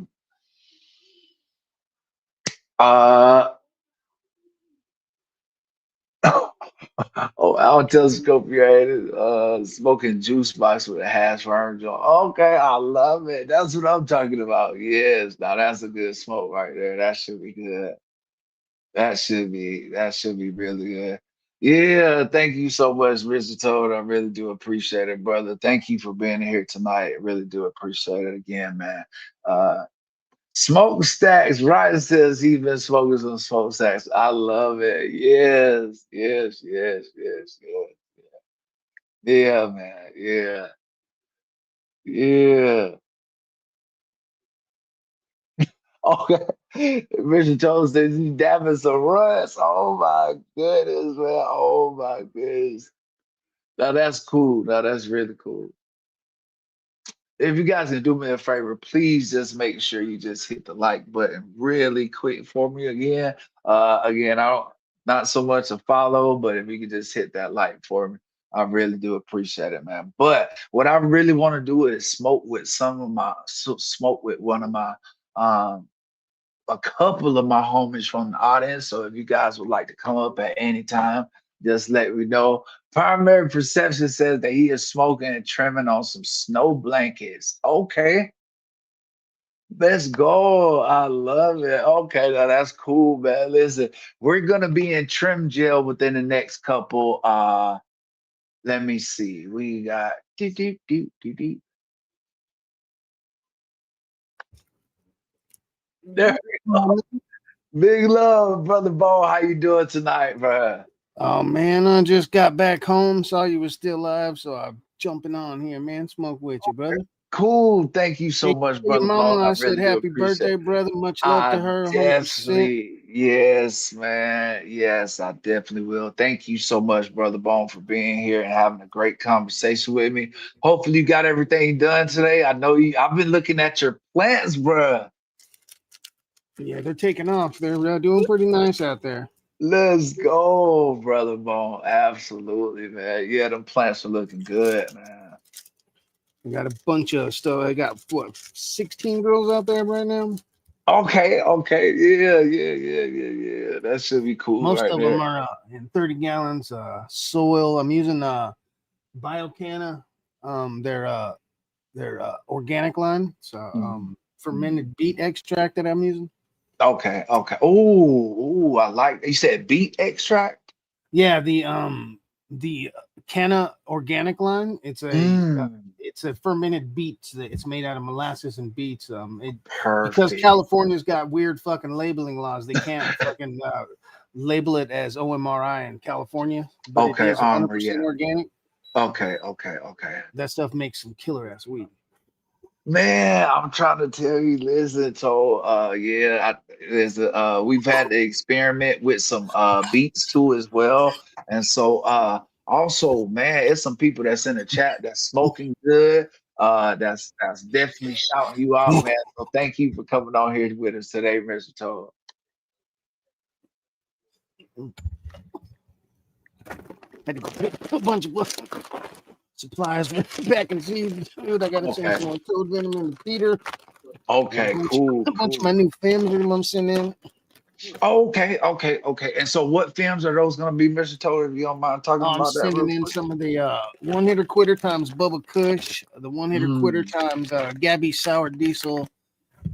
oh, I'll telescope your head, smoking juice box with a hash brown joint. Okay, I love it. That's what I'm talking about. Yes, now that's a good smoke right there. That should be good. That should be really good. Yeah, thank you so much, Mr. Toad. I really do appreciate it, brother. Thank you for being here tonight. I really do appreciate it again, man. Uh, Smoke stacks. Ryan says he's been smoking some smoke stacks. I love it. Yes, yes, yes, yes, yes. Yeah, man. Yeah, yeah. Okay. Richard Jones says he's dabbing some runs. Oh my goodness, man. Oh my goodness. Now that's cool. Now that's really cool. If you guys can do me a favor, please just make sure you just hit the like button really quick for me again. Again, I don't not so much a follow, but if you could just hit that like for me, I really do appreciate it, man. But what I really want to do is smoke with one of my um a couple of my homies from the audience. So if you guys would like to come up at any time, just let me know. Primary Perception says that he is smoking and trimming on some snow blankets. Okay, let's go. I love it. Okay, now that's cool, man. Listen, we're gonna be in trim jail within the next couple. Let me see. We got there. Big love, brother Bo. How you doing tonight, bro? Oh man, I just got back home, saw you was still alive, so I'm jumping on here, man. Smoke with you, brother. Cool. Thank you Hey, so much, your brother mama, Bone. I I said really do happy appreciate birthday, it. brother. Much love to I her, 100%. definitely, yes, man. Yes, I definitely will. Thank you so much, brother Bone, for being here and having a great conversation with me. Hopefully, you got everything done today. I know you. I've been looking at your plants, bruh. Yeah, they're taking off. They're doing pretty nice out there. Let's go, brother Bone. Absolutely, man. Yeah, them plants are looking good, man. I got a bunch of stuff. I got what 16 girls out there right now. Okay, okay. Yeah, yeah, yeah, yeah, yeah. That should be cool Most right of them there. are in 30 gallons soil. I'm using Biocanna. Their organic line. So Mhm. fermented beet extract that I'm using. Okay, okay. Oh, I like you said beet extract. Yeah, the Canna organic line. Mm, It's a fermented beets. It's made out of molasses and beets. Because perfect. California's got weird fucking labeling laws. They can't fucking label it as OMRI in California, but it Okay, is 100% yeah. organic. Okay, okay, okay. That stuff makes some killer ass weed. Man, I'm trying to tell you, listen, so yeah, we've had to experiment with some beats too as well. And so also, man, it's some people that's in the chat that's smoking good. That's definitely shouting you out, man. So thank you for coming on here with us today, Mr. Toad. Had to go pick a bunch of supplies back and see what I got to send Okay. some more toad venom and Peter. And Okay, cool, a bunch of cool. my new films that I'm sending. Okay, okay, okay. And so what films are those gonna be, Mr. Toad, if you don't mind talking I'm about that real sending in quick? some of the one hitter quitter times Bubba Kush, the one hitter quitter Mm. times Gabby Sour Diesel,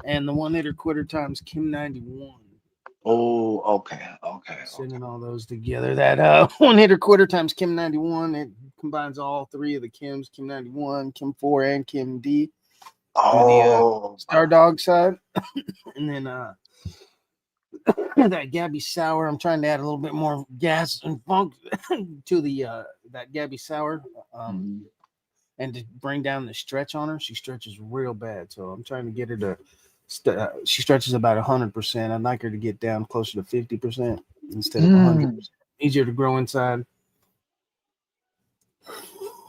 and the one hitter quitter times Kim 91. Oh, okay, okay, okay. Sending all those together. That one hitter quitter times Kim 91. It combines all three of the Kims, Kim 91, Kim 4, and Kim D through the Oh, Star Dog side. And then that Gabby Sour. I'm trying to add a little bit more gas and funk to the that Gabby Sour. mhm. And to bring down the stretch on her. She stretches real bad, so I'm trying to get her to. She stretches about 100%. I'd like her to get down closer to 50% instead of 100%. Mm. Easier to grow inside.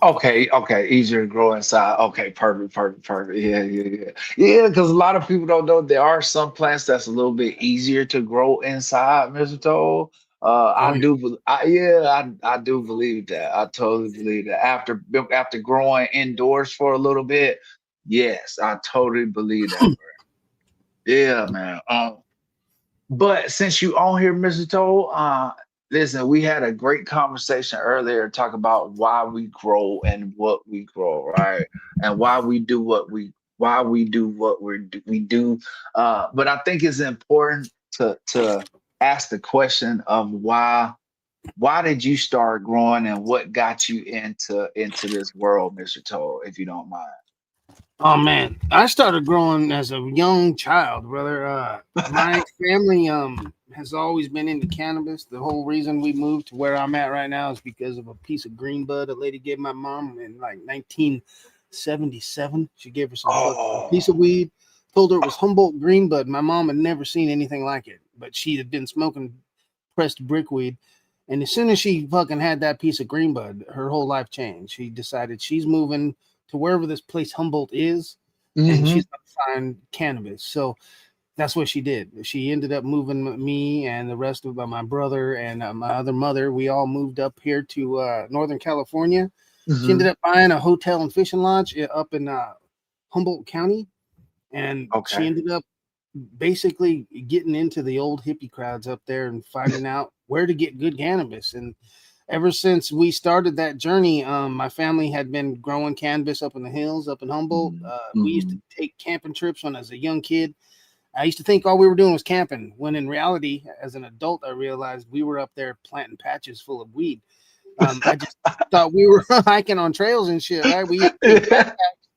Okay, okay, easier to grow inside. Okay, perfect, perfect, perfect. Yeah, yeah, yeah. Yeah, because a lot of people don't know there are some plants that's a little bit easier to grow inside, Mr. Toad. Oh yeah. Yeah, I do believe that. I totally believe that. After growing indoors for a little bit, yes, I totally believe that, bro. Yeah, man. But since you on here, Mr. Toll, listen, we had a great conversation earlier talk about why we grow and what we grow, right? And why we do what we do. But I think it's important to ask the question of why. why did you start growing and what got you into this world, Mr. Toll, if you don't mind? Oh man, I started growing as a young child, brother. My family has always been into cannabis. The whole reason we moved to where I'm at right now is because of a piece of green bud a lady gave my mom in like 1977. She gave her some fucking piece Oh, of weed. Told her it was Humboldt green bud. My mom had never seen anything like it, but she had been smoking pressed brickweed. And as soon as she fucking had that piece of green bud, her whole life changed. She decided she's moving to wherever this place Humboldt is, and mm-hmm. she's gonna find cannabis. So that's what she did. She ended up moving me and the rest of my brother and my other mother. We all moved up here to Northern California. She ended Mm-hmm. up buying a hotel and fishing lodge up in Humboldt County, and she Okay. ended up basically getting into the old hippie crowds up there and finding out where to get good cannabis. And ever since we started that journey, my family had been growing cannabis up in the hills, up in Humboldt. We used to Mm-hmm. take camping trips when I was a young kid. I used to think all we were doing was camping, when in reality, as an adult, I realized we were up there planting patches full of weed. I just thought we were hiking on trails and shit, right? We used to take Yeah. backpacks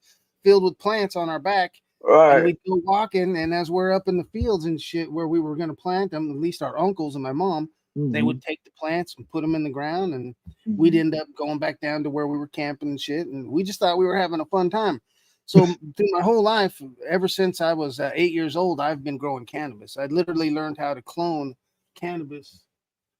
filled with plants on our back, and Right. we'd go walking. And as we're up in the fields and shit where we were going to plant them, at least our uncles and my mom, they Mm-hmm. would take the plants and put them in the ground, and we'd Mm-hmm. end up going back down to where we were camping and shit. And we just thought we were having a fun time. So through my whole life, ever since I was 8 years old, I've been growing cannabis. I literally learned how to clone cannabis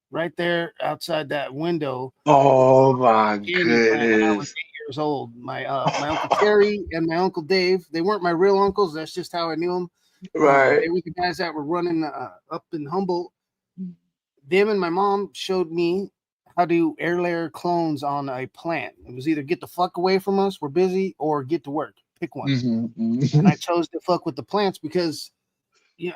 right there outside that window, Oh my candy plant, when I was goodness. 8 years old. My uncle Terry and my uncle Dave, they weren't my real uncles. That's just how I knew them. Right. They were the guys that were running up in Humboldt. Them and my mom showed me how to air layer clones on a plant. It was either get the fuck away from us, we're busy, or get to work. Pick one. And I Mm-hmm. chose to fuck with the plants because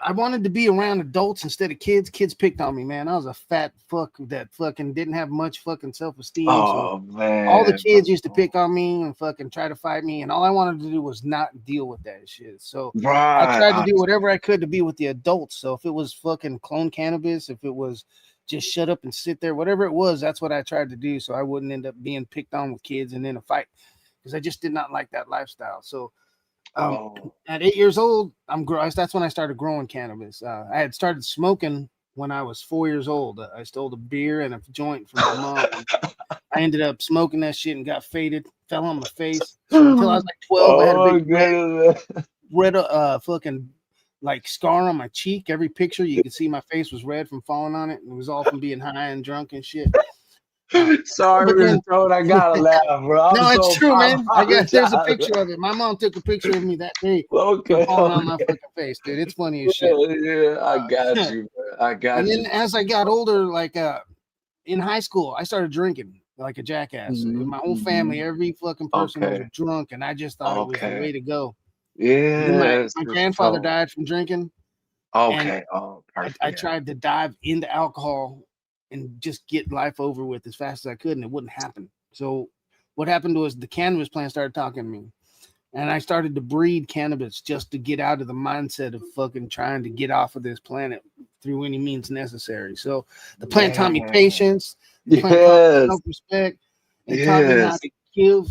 I wanted to be around adults instead of kids. Kids picked on me, man. I was a fat fuck that fucking didn't have much fucking self esteem. So Oh all the man, kids brother. used to pick on me and fucking try to fight me, and all I wanted to do was not deal with that shit. So I Right. tried to do whatever I could to be with the adults. So if it was fucking clone cannabis, if it was just shut up and sit there, whatever it was, that's what I tried to do. So I wouldn't end up being picked on with kids and in a fight, because I just did not like that lifestyle. So um, Oh. at 8 years old, that's when I started growing cannabis. I had started smoking when I was 4 years old. I stole a beer and a joint from my mom. I ended up smoking that shit and got faded, fell on my face. So until I was like 12, I had a big Oh goodness. red fucking like scar on my cheek. Every picture you could see my face was red from falling on it, and it was all from being high and drunk and shit. Uh, Sorry, but Mr. then Toad. I gotta laugh, bro. I'm no, it's so true, I man. There's a apologize. picture of it. My mom took a picture of me that day for Okay, falling on my okay. fucking face, dude. It's funny as shit. Yeah, yeah, I got Uh, you, bro. I and got then you. as I got older, like in high school, I started drinking like a jackass. Hmm. My whole family, Hmm. every fucking person was a Okay, drunk, and I just thought it was the okay. way to go. And then Yes, my Mr. grandfather Toad. died from drinking, and Okay. Oh, perfect. I Yeah. tried to dive into alcohol and just get life over with as fast as I could, and it wouldn't happen. So what happened was the cannabis plant started talking to me, and I started to breed cannabis just to get out of the mindset of fucking trying to get off of this planet through any means necessary. So the plant taught me Man. patience. The plant taught me Yes. self-respect. It taught me how Yes. to give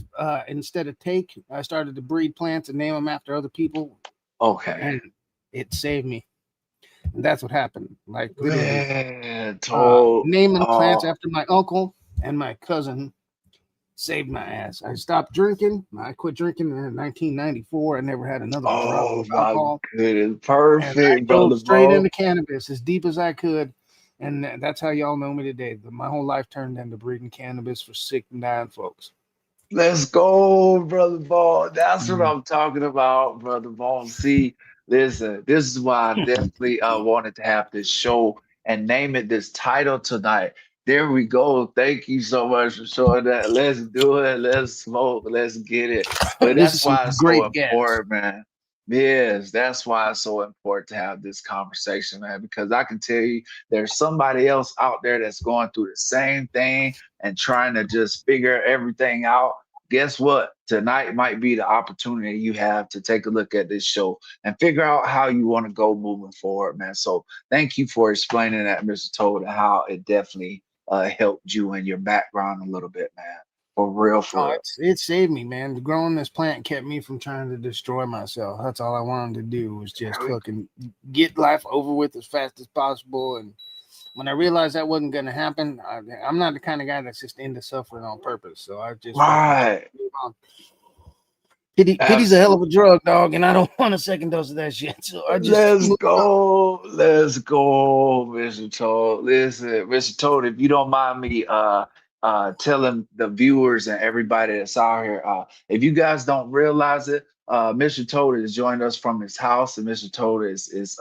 instead of take. I started to breed plants and name them after other people, Okay. and it saved me. And that's what happened. Like literally, Man, Toad. naming plants Oh, after my uncle and my cousin saved my ass. I stopped drinking. I quit drinking in 1994. I never had another drop oh of my alcohol, goodness. and I Perfect, dove brother straight Bo. into cannabis as deep as I could. And that's how y'all know me today. My whole life turned into breeding cannabis for sick and dying folks. Let's go, brother Ball. That's what Mhm. I'm talking about, brother Ball. See, listen, this is why I definitely wanted to have this show and name it this title tonight. There we go. Thank you so much for showing that. Let's do it. Let's smoke. Let's get it. But This that's is some why it's so great gas. important, man. Yes, that's why it's so important to have this conversation, man, because I can tell you there's somebody else out there that's going through the same thing and trying to just figure everything out. Guess what? Tonight might be the opportunity you have to take a look at this show and figure out how you want to go moving forward, man. So thank you for explaining that, Mr. Toad, and how it definitely helped you in your background a little bit, man. For real, for Oh, real. it saved me, man. Growing this plant kept me from trying to destroy myself. That's all I wanted to do was just fucking get life over with as fast as possible. And when I realized that wasn't gonna happen, I'm not the kind of guy that's just into suffering on purpose. So I just fucking Right. move on. Pity's a hell of a drug, dog, and I don't want a second dose of that shit. So I just Let's go. Let's go, Mr. Toad. Listen, Mr. Toad, if you don't mind me telling the viewers and everybody that's out here, if you guys don't realize it, Mr. Toad has joined us from his house, and Mr. Toad is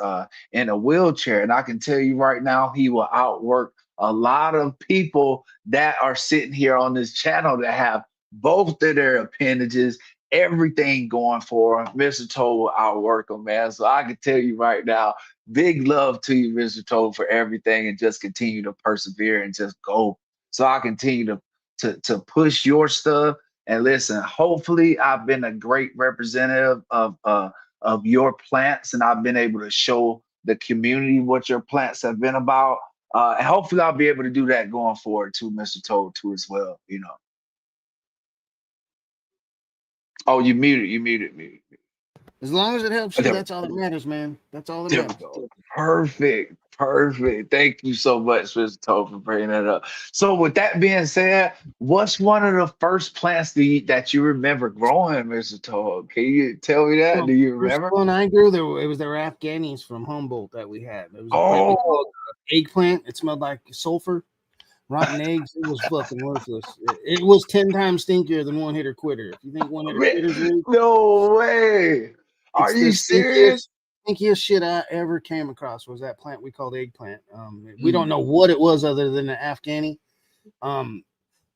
in a wheelchair. And I can tell you right now, he will outwork a lot of people that are sitting here on this channel that have both of their appendages, everything going for him. Mr. Toll will outwork him, man. So I can tell you right now, big love to you, Mr. Toll, for everything, and just continue to persevere and just go. So I continue to push your stuff. And listen, hopefully I've been a great representative of your plants, and I've been able to show the community what your plants have been about. And hopefully I'll be able to do that going forward too, Mr. Toll, too, as well, you know. Oh, you muted. as long as it helps you, There that's all that matters, man. That's all that matters. Perfect. Perfect. Thank you so much, Mr. Toad, for bringing that up. So, with that being said, what's one of the first plants that you remember growing, Mr. Toad? Can you tell me that? Well, Do you first remember? one I grew, it was their Afghanis from Humboldt that we had. There was a plant we Oh, called eggplant. It smelled like sulfur, rotten eggs. It was fucking worthless. It was 10 times stinkier than One Hitter Quitter. If you think One Hitter Quitter's weak, no way. Are it's the you serious? stinkiest shit I ever came across was that plant we called eggplant. We don't know what it was other than an Afghani.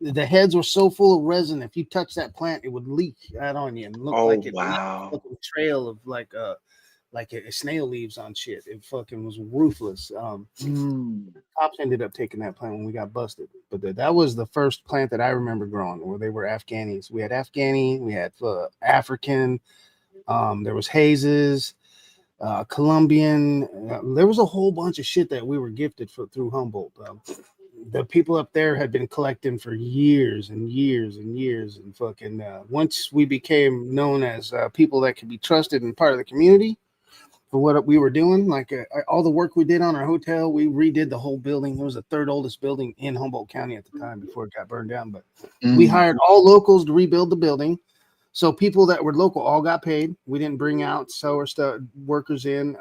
The heads were so full of resin. If you touch that plant, it would leak out on you and look Oh, like it wow. left a trail of like a snail leaves on shit. It fucking was ruthless. Cops ended up taking that plant when we got busted. But that was the first plant that I remember growing where they were Afghanis. We had Afghani, we had African, there was Hazes, Colombian. There was a whole bunch of shit that we were gifted through Humboldt. The people up there had been collecting for years and years and years. And fucking once we became known as people that could be trusted and part of the community for what we were doing, like all the work we did on our hotel, we redid the whole building. It was the third oldest building in Humboldt County at the time before it got burned down. But we hired all locals to rebuild the building. So people that were local all got paid. We didn't bring out sewer stuff workers in.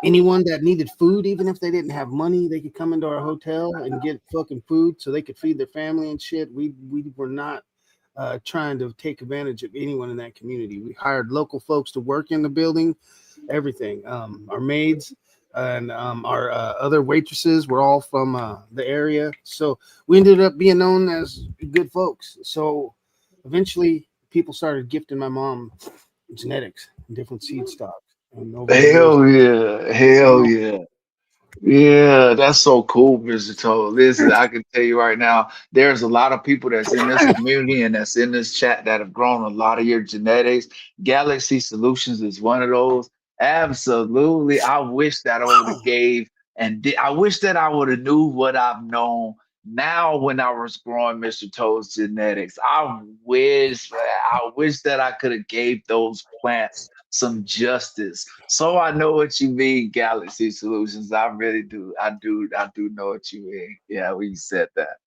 Anyone that needed food, even if they didn't have money, they could come into our hotel and get fucking food so they could feed their family and shit. We were not trying to take advantage of anyone in that community. We hired local folks to work in the building, everything. Our maids and our other waitresses were all from the area. So we ended up being known as good folks. So eventually people started gifting my mom genetics, different seed stocks. Hell yeah. Hell yeah. Yeah, that's so cool, Mr. Toad. Listen, I can tell you right now, there's a lot of people that's in this community and that's in this chat that have grown a lot of your genetics. Galaxy Solutions is one of those. Absolutely. I wish that I would have gave I wish that I would have knew what I've known now when I was growing Mr. Toad's genetics. I wish that I could have gave those plants some justice. So I know what you mean, Galaxy Solutions. I really do. I do know what you mean. Yeah, when you said that.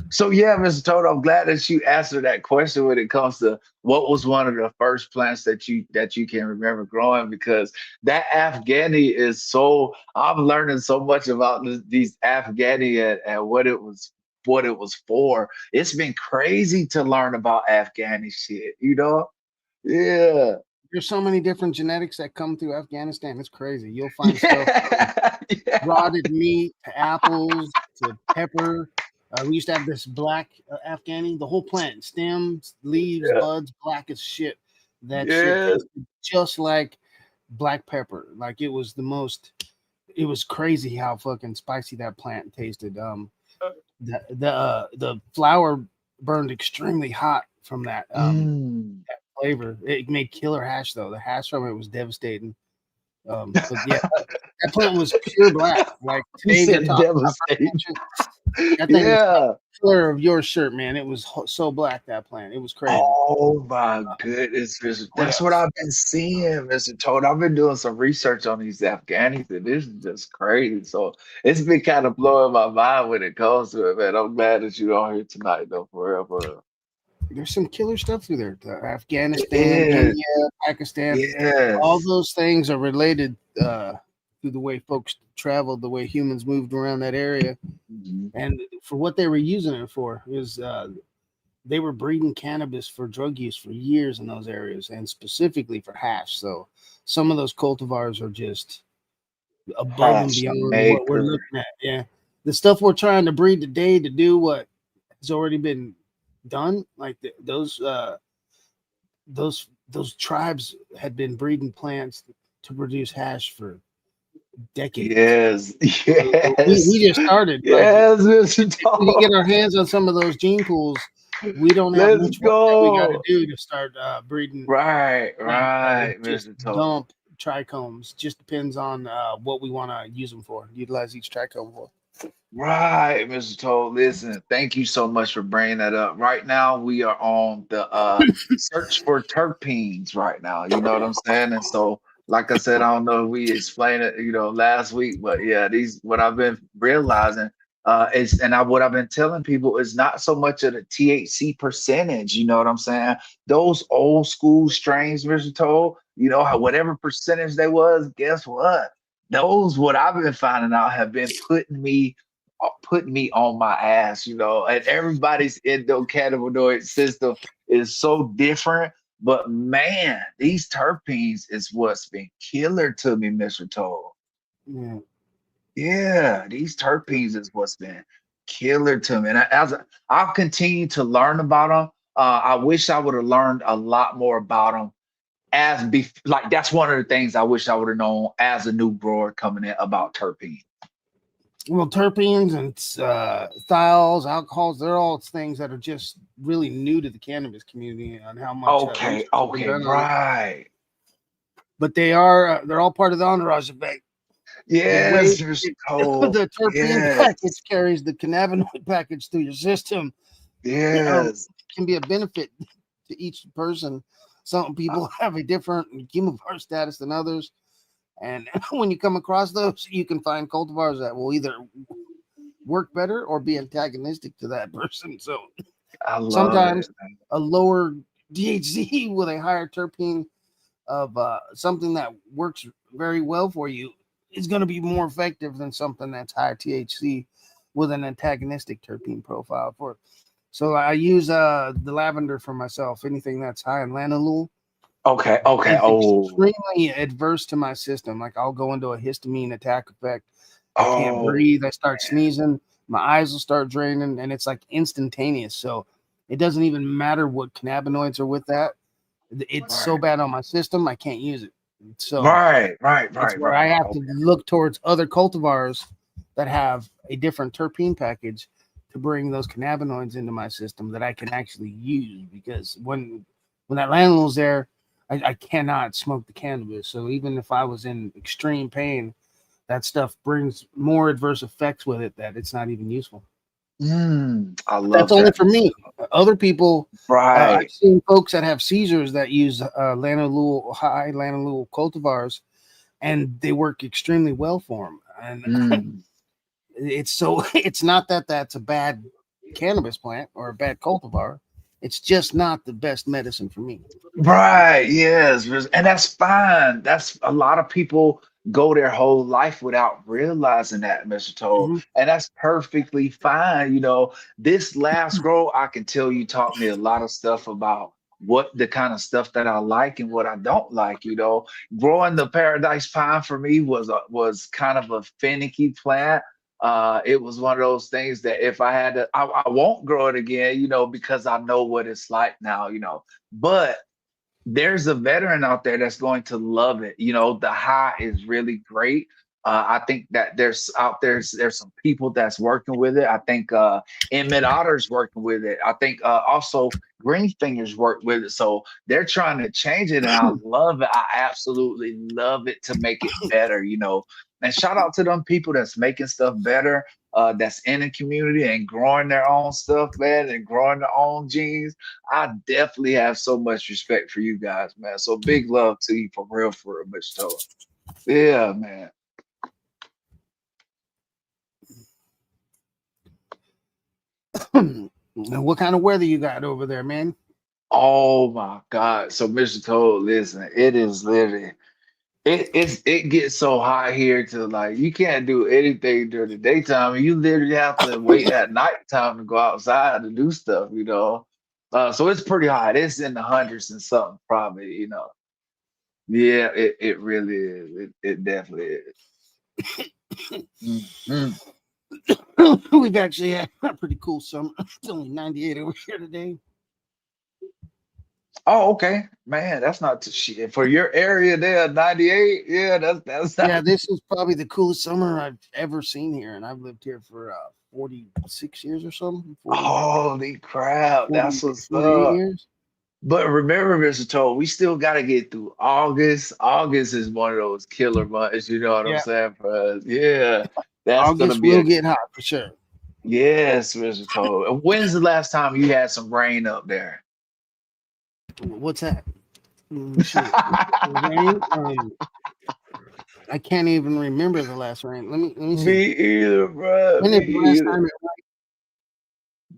So yeah, Mr. Toad, I'm glad that you answered that question when it comes to what was one of the first plants that you can remember growing, because that Afghani is so I'm learning so much about these Afghani and what it was for. It's been crazy to learn about Afghani shit, you know? Yeah. There's so many different genetics that come through Afghanistan. It's crazy. You'll find stuff Yeah. rotted meat to apples to pepper. We used to have this black Afghani, the whole plant, stems, leaves, buds, black as shit. That shit tasted just like black pepper. Like it was it was crazy how fucking spicy that plant tasted. The flower burned extremely hot from that flavor. It made killer hash though. The hash from it was devastating. But yeah, that plant was pure black. Like You today, said devastating. That thing was Yeah. color of your shirt, man. It was so black, that plant. It was crazy. Oh my goodness, What that's what else? I've been seeing, Mr. Toad. I've been doing some research on these Afghanis, and this is just crazy. So it's been kind of blowing my mind when it comes to it, man. I'm glad that you're on here tonight, though, for real, for real. There's some killer stuff through there. It Afghanistan, is. India, Pakistan, all Yes. those things are related to the way folks traveled, the way humans moved around that area, Mhm. and for what they were using it for is they were breeding cannabis for drug use for years in those areas, and specifically for hash. So some of those cultivars are just above and Hash beyond what we're maker. looking at. Yeah, the stuff we're trying to breed today to do what has already been done, like those tribes had been breeding plants to produce hash for decades. Yes. So we Yes. just started. Like if Yes, Mr. we can get Toad. our hands on some of those gene pools, we don't have Let's much work that we got to go. do to start breeding Right, plants that right, just Mr. Toad. dump trichomes. Just depends on what we want to use them for, utilize each trichome for. Right, Mr. Toll. Listen, thank you so much for bringing that up. Right now, we are on the search for terpenes right now. You know what I'm saying? And so, like I said, I don't know if we explained it, last week, but yeah, these what I've been realizing is, and what I've been telling people is not so much of the THC percentage. You know what I'm saying? Those old school strains, Mr. Toll, how whatever percentage they was, guess what? Those what I've been finding out have been putting me on my ass, and everybody's endocannabinoid system is so different. But man, these terpenes is what's been killer to me, Mr. Toll. Yeah. Yeah, these terpenes is what's been killer to me. And I'll continue to learn about them. I wish I would have learned a lot more about them like that's one of the things I wish I would have known as a new grower coming in about terpenes. Well, terpenes and thiols, alcohols—they're all things that are just really new to the cannabis community and how much Okay, research has been okay, done on it. right. But they're all part of the entourage effect. The way Yes, Mr. Cole. the terpene package Yes. carries the cannabinoid package through your system Yes. can be a benefit to each person. Some Uh, people have a different chemovar status than others. And when you come across those, you can find cultivars that will either work better or be antagonistic to that person. So I love it, sometimes man. a lower DHC with a higher terpene of something that works very well for you is going to be more effective than something that's higher THC with an antagonistic terpene profile for. So I use the lavender for myself. Anything that's high in lanolin Okay, okay. is Oh, extremely adverse to my system. Like I'll go into a histamine attack effect. I can't oh, breathe. I start sneezing. My eyes will start draining, and it's like instantaneous. So it doesn't even matter what cannabinoids are with that. It's so right. bad on my system, I can't use it. So Right, right, it's right, where I right. have to Okay. look towards other cultivars that have a different terpene package to bring those cannabinoids into my system that I can actually use. Because when that landlord's there, I cannot smoke the cannabis. So even if I was in extreme pain, that stuff brings more adverse effects with it that it's not even useful. I But that's love only that, for Mr. me. Other people, I've Right. seen folks that have seizures that use high lanolin cultivars, and they work extremely well for them. And Mm. it's not that that's a bad cannabis plant or a bad cultivar. It's just not the best medicine for me. Right, yes, and that's fine. That's a lot of people go their whole life without realizing that, Mr. Toll, Mhm. and that's perfectly fine. This last grow, I can tell you taught me a lot of stuff about what the kind of stuff that I like and what I don't like. Growing the paradise pine for me was kind of a finicky plant. It was one of those things that if I had to, I won't grow it again, because I know what it's like now. But there's a veteran out there that's going to love it. The high is really great. I think that there's some people that's working with it. I think Emmett Otter's working with it. I think also Green Fingers work with it. So they're trying to change it, and I love it. I absolutely love it to make it better. And shout out to them people that's making stuff better, that's in the community and growing their own stuff, man, and growing their own genes. I definitely have so much respect for you guys, man. So big love to you for real, Mr. Toad. Yeah, man. And what kind of weather you got over there, man? Oh my God. So Mr. Toad, listen, it is literally it gets so hot here to like you can't do anything during the daytime. You literally have to wait at nighttime to go outside to do stuff, you know. So it's pretty hot. It's in the hundreds and something, probably, you know. Yeah, it really is. It definitely is. Mhm. We've actually had a pretty cool summer. It's only 98 over here today. Oh, okay. Man, that's not too shit. For your area there, 98. Yeah, that's not Yeah, this is probably the coolest summer I've ever seen here, and I've lived here for 46 years or something. 40, holy crap. 40, That's what's 48 up. years. But remember, Mr. Toll, we still got to get through August. August is one of those killer months, you know what I'm Yeah, saying, for us. Yeah, that's gonna August be will a get hot for sure. yes, Mr. Toll. And when's the last time you had some rain up there? What's that? Shit. Rain. I can't even remember the last rain. Let me see. Me either, bro. When Me is the last either. time it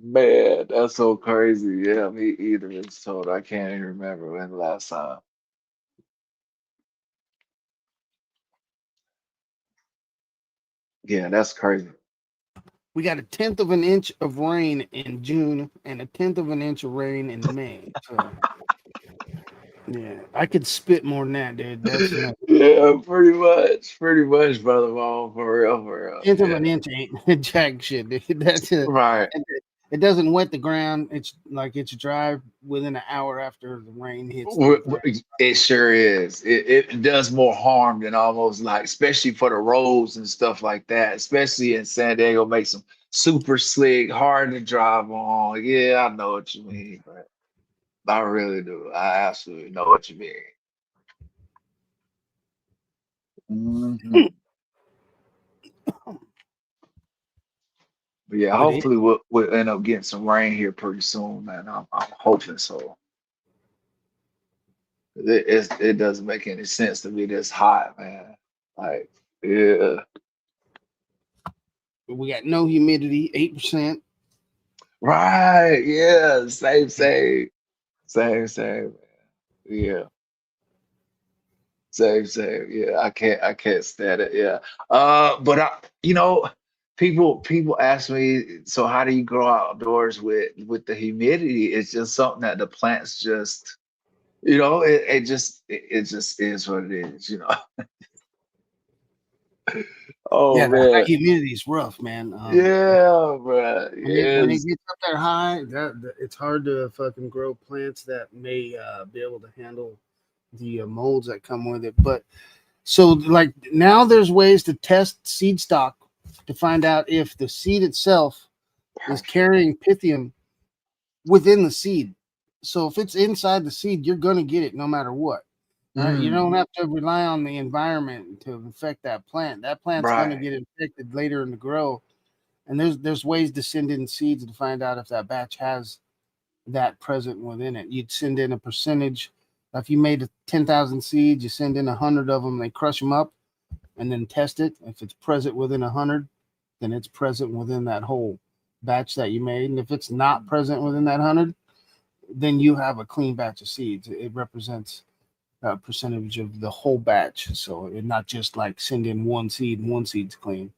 Man, that's so crazy. Yeah, me either, Mr. Toll. I can't even remember when the last time. Yeah, that's crazy. we got a tenth of an inch of rain in June and a tenth of an inch of rain in May. So yeah, I could spit more than that, dude. That's no Yeah, pretty much, brother. Mom, for real. tenth of Yeah, an inch ain't jack shit, dude. That's a right. it doesn't wet the ground. It's like it's dry within an hour after the rain hits the ground. It sure is. It does more harm than almost like, especially for the roads and stuff like that. Especially in San Diego, makes them super slick, hard to drive on. Yeah, I know what you mean, but I really do. I absolutely know what you mean. Mhm. But yeah, But it hopefully we'll end up getting some rain here pretty soon, man. I'm hoping so. It doesn't make any sense to be this hot, man. Like, yeah, we got no humidity, 8%. right, yeah, same. Yeah, same. Yeah, I can't stand it. Yeah, but you know, people ask me, so how do you grow outdoors with the humidity? It's just something that the plants just, you know, it just is what it is, you know. Yeah, Oh the high man, humidity is rough, man. yeah, bro, When it yes, gets up there high, it's hard to fucking grow plants that may be able to handle the molds that come with it. But so like now there's ways to test seed stock to find out if the seed itself is perfect. carrying pythium within the seed. So if it's inside the seed, you're gonna get it no matter what. All right, you don't Mm, have to rely on the environment to infect that plant. That plant's gonna right. get infected later in the grow. And there's ways to send in seeds to find out if that batch has that present within it. You'd send in a percentage. If you made 10,000 seeds, you send in 100 of them. They crush them up and then test it. If it's present within 100, then it's present within that whole batch that you made. And if it's not present within that 100, then you have a clean batch of seeds. It represents a percentage of the whole batch. So it's not just like send in one seed and one seed's clean,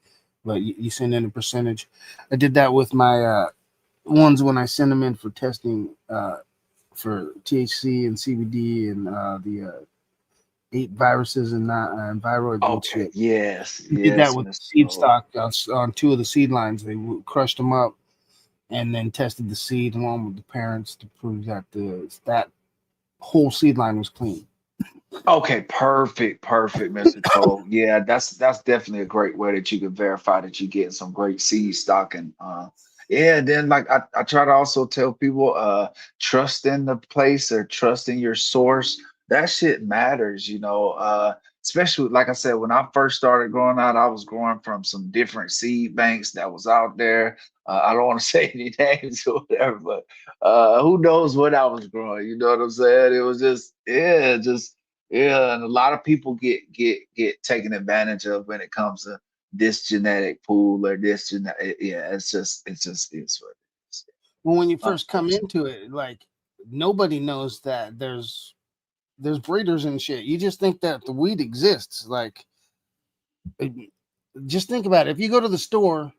but you send in a percentage. I did that with my ones when I send them in for testing for THC and CBD and the 8 viruses and viroids and Okay. shit. I did that Yes, with Mr. seed Toad. stock on two of the seed lines. They crushed them up and then tested the seed along with the parents to prove that that whole seed line was clean. Okay, perfect, Mr. Toad. Yeah, that's definitely a great way that you can verify that you're getting some great seed stock and yeah, then like I try to also tell people trust in the place or trust in your source. that shit matters, especially like I said, when I first started growing out, I was growing from some different seed banks that was out there. I don't want to say any names or whatever, but who knows what I was growing? You know what I'm saying? It was just, yeah, yeah, and a lot of people get taken advantage of when it comes to this genetic pool or this genetic. Yeah, it's what it is. Well, when you first come Unfortunately. into it, like nobody knows that there's breeders and shit. You just think that the weed exists. Like, just think about it. If you go to the store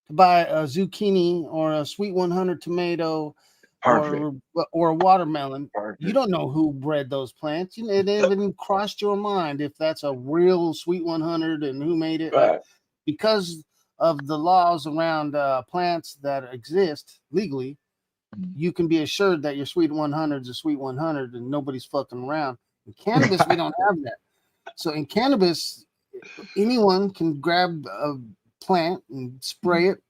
to buy a zucchini or a sweet 100 tomato Perfect. or a watermelon, you Perfect. don't know who bred those plants. It even crossed your mind if that's a real sweet 100 and who made it. Like, Right. because of the laws around plants that exist legally, you can be assured that your sweet 100 is a sweet 100 and nobody's fucking around. In cannabis, we don't have that. So in cannabis, anyone can grab a plant and spray it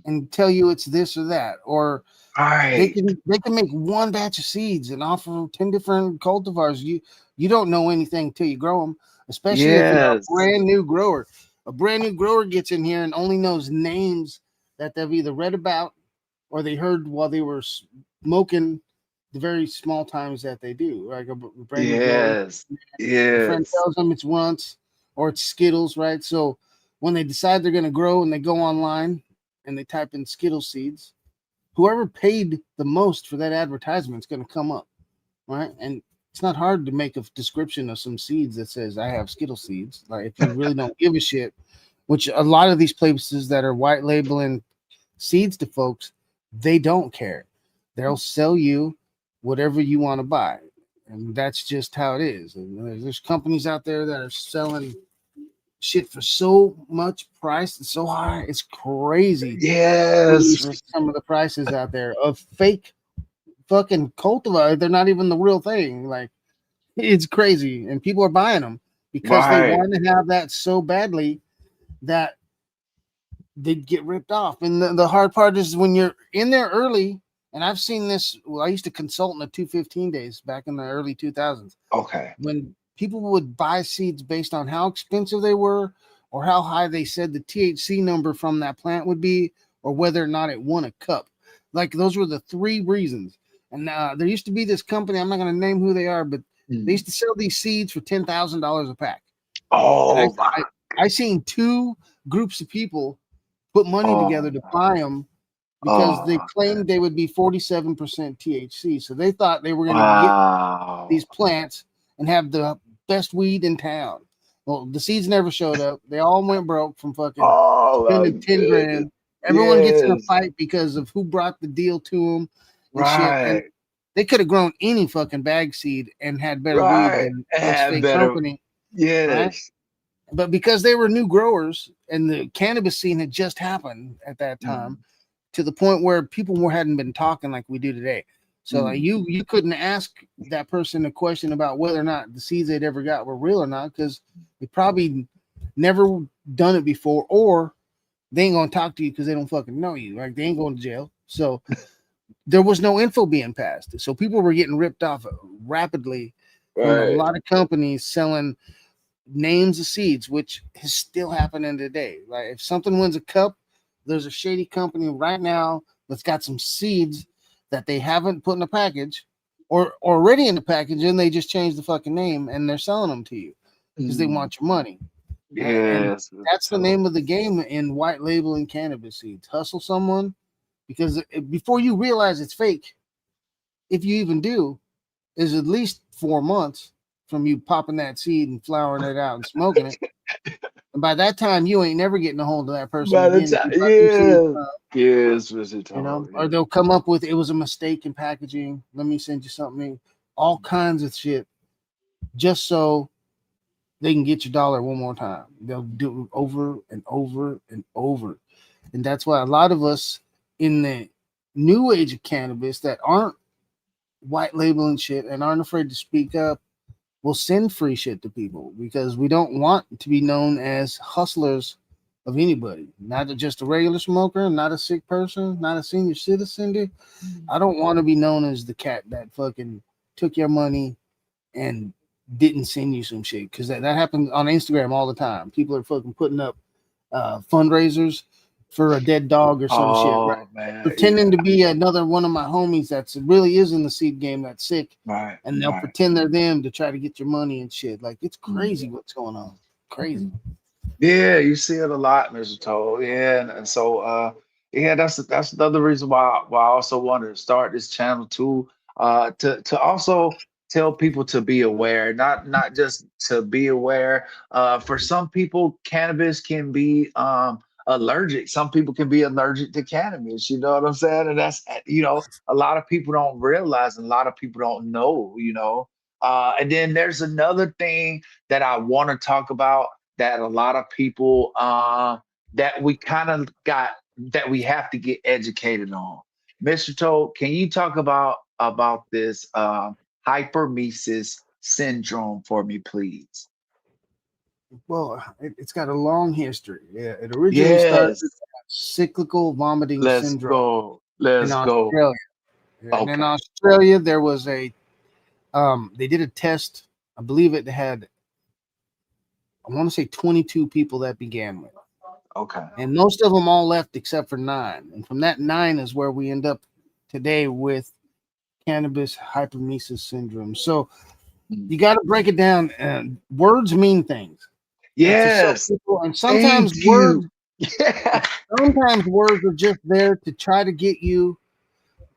and tell you it's this or that, or Right. they can make one batch of seeds and offer 10 different cultivars. You don't know anything till you grow them, especially if you're a Yes. brand new grower. A brand new grower gets in here and only knows names that they've either read about or they heard while they were smoking the very small times that they do. Like a brand new grower, Yes. a friend Yes. tells them it's Runts or it's Skittles, right? So when they decide they're going to grow and they go online and they type in Skittle seeds, whoever paid the most for that advertisement is going to come up, right? And it's not hard to make a description of some seeds that says I have Skittle seeds. Like if you really don't give a shit, which a lot of these places that are white labeling seeds to folks, they don't care. They'll sell you whatever you want to buy. And that's just how it is. And there's companies out there that are selling shit for so much price and so high. It's crazy when you Yes. see some of the prices out there of fake fucking cultivar. They're not even the real thing. Like it's crazy. And people are buying them because they Right. want to have that so badly that they get ripped off. And the hard part is when you're in there early, and I've seen this. Well, I used to consult in the 215 days back in the early 2000s Okay. when people would buy seeds based on how expensive they were or how high they said the THC number from that plant would be or whether or not it won a cup. Like those were the three reasons. And there used to be this company, I'm not going to name who they are, but they Mm. used to sell these seeds for $10,000 a pack. And Oh my. I seen two groups of people put money Oh together to my. buy them because Oh they my God. claimed they would be 47% THC. So they thought they were going to get these Wow. plants and have the best weed in town. Well, the seeds never showed up. They all went broke from fucking Oh my spending 10 goodness. grand. Everyone gets in a Yes. fight because of who brought the deal to them and shit. And Right. they could have grown any fucking bag seed and had better weed Right. than this And fake better. company, right? Yes. But because they were new growers and the cannabis scene had just happened at that time, Mm. to the point where people hadn't been talking like we do today. So like Mm. you couldn't ask that person a question about whether or not the seeds they'd ever got were real or not because they probably never done it before, or they ain't gonna talk to you because they don't fucking know you. Like they ain't going to jail. So there was no info being passed. So people were getting ripped off rapidly from a Right. lot of companies selling names of seeds, which is still happening today. Like if something wins a cup, there's a shady company right now that's got some seeds that they haven't put in a package or already in the package and they just changed the fucking name and they're selling them to you because they Mm. want your money. And Yes. that's the name of the game in white labeling cannabis seeds. Hustle someone because before you realize it's fake, if you even do, is at least 4 months from you popping that seed and flowering it out and smoking it. And by that time, you ain't never getting a hold of that person By the again. time, You brought them seeds, yes. Yes, Mr. or Tom. they'll come up with it was a mistake in packaging. Let me send you something. All kinds of shit, just so they can get your dollar one more time. They'll do it over and over and over, and that's why a lot of us in the new age of cannabis that aren't white labeling shit and aren't afraid to speak up will send free shit to people because we don't want to be known as hustlers of anybody. Not just a regular smoker, not a sick person, not a senior citizen. Dude. I don't want to be known as the cat that fucking took your money and didn't send you some shit, because that happens on Instagram all the time. People are fucking putting up fundraisers for a dead dog or some shit, right? Oh man, Pretending to be another one of my homies that's really is in the seed game that's sick, right, and they'll right. pretend they're them to try to get your money and shit. Like, it's Mm. crazy what's going on. Crazy. Yeah, you see it a lot, Mr. Toll. Yeah, and so yeah, that's another reason why I also wanted to start this channel too. To also tell people to be aware, not just to be aware. For some people, cannabis can be allergic. Some people can be allergic to cannabis. You know what I'm saying? And that's a lot of people don't realize, and a lot of people don't know. And then there's another thing that I want to talk about that a lot of people that we kind of got that we have to get educated on. Mr. Toad, can you talk about this hypermesis syndrome for me, please? Well, it's got a long history. Yeah, it originally started Yes, with cyclical vomiting let's syndrome go. in Let's go. Australia. Yeah, and in Okay. Australia, there was they did a test. I believe it had, I want to say 22 people that began with. Okay. And most of them all left except for 9. And from that 9 is where we end up today with cannabis hypermesis syndrome. So Mm. you got to break it down. And words mean things. And to some Yes. people, and Thank you. Yeah. sometimes words are just there to try to get you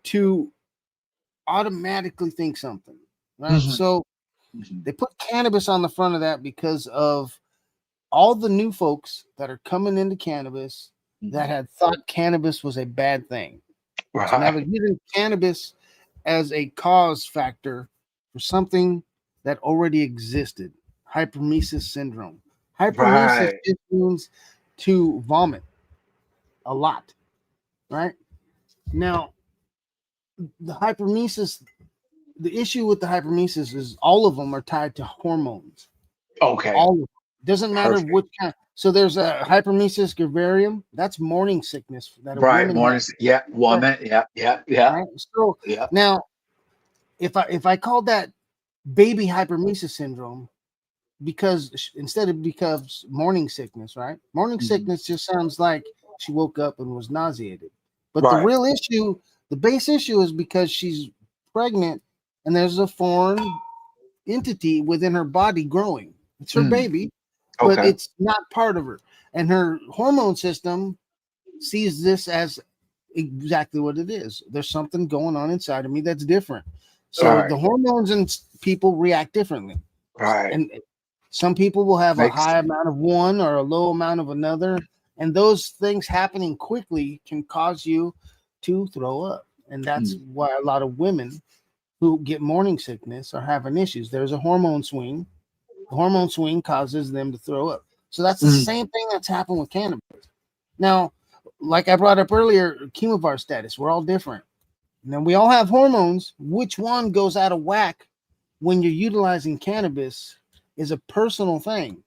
to automatically think something, right? Mhm, So mhm. they put cannabis on the front of that because of all the new folks that are coming into cannabis that Mhm. had thought cannabis was a bad thing. So now they're Right. using cannabis as a cause factor for something that already existed. Hypermesis syndrome. Hypermesis Right. just means to vomit a lot, right? Now, the hypermesis, the issue with the hypermesis is all of them are tied to hormones. Okay. All of them. Doesn't matter Perfect. which kind. So there's a hypermesis gravidarum. That's morning sickness that a Right. woman has. Mornings. Yeah. Right. Woman. Yeah. Yeah. Yeah. Right? So Yeah. now, if I call that baby hypermesis syndrome, because instead of because morning sickness, right? Morning Mhm. sickness just sounds like she woke up and was nauseated. But the Right. real issue, the base issue, is because she's pregnant and there's a foreign entity within her body growing. It's her Mm. baby, but Okay. it's not part of her. And her hormone system sees this as exactly what it is. There's something going on inside of me that's different. All So right. the hormones in people react differently. Right. And some people will have a Makes high sense. amount of one or a low amount of another. And those things happening quickly can cause you to throw up. And that's Mm. why a lot of women who get morning sickness are having issues. There's a hormone swing. The hormone swing causes them to throw up. So that's the Mm. same thing that's happened with cannabis. Now, like I brought up earlier, chemovar status, we're all different. Now, we all have hormones. Which one goes out of whack when you're utilizing cannabis is a personal thing.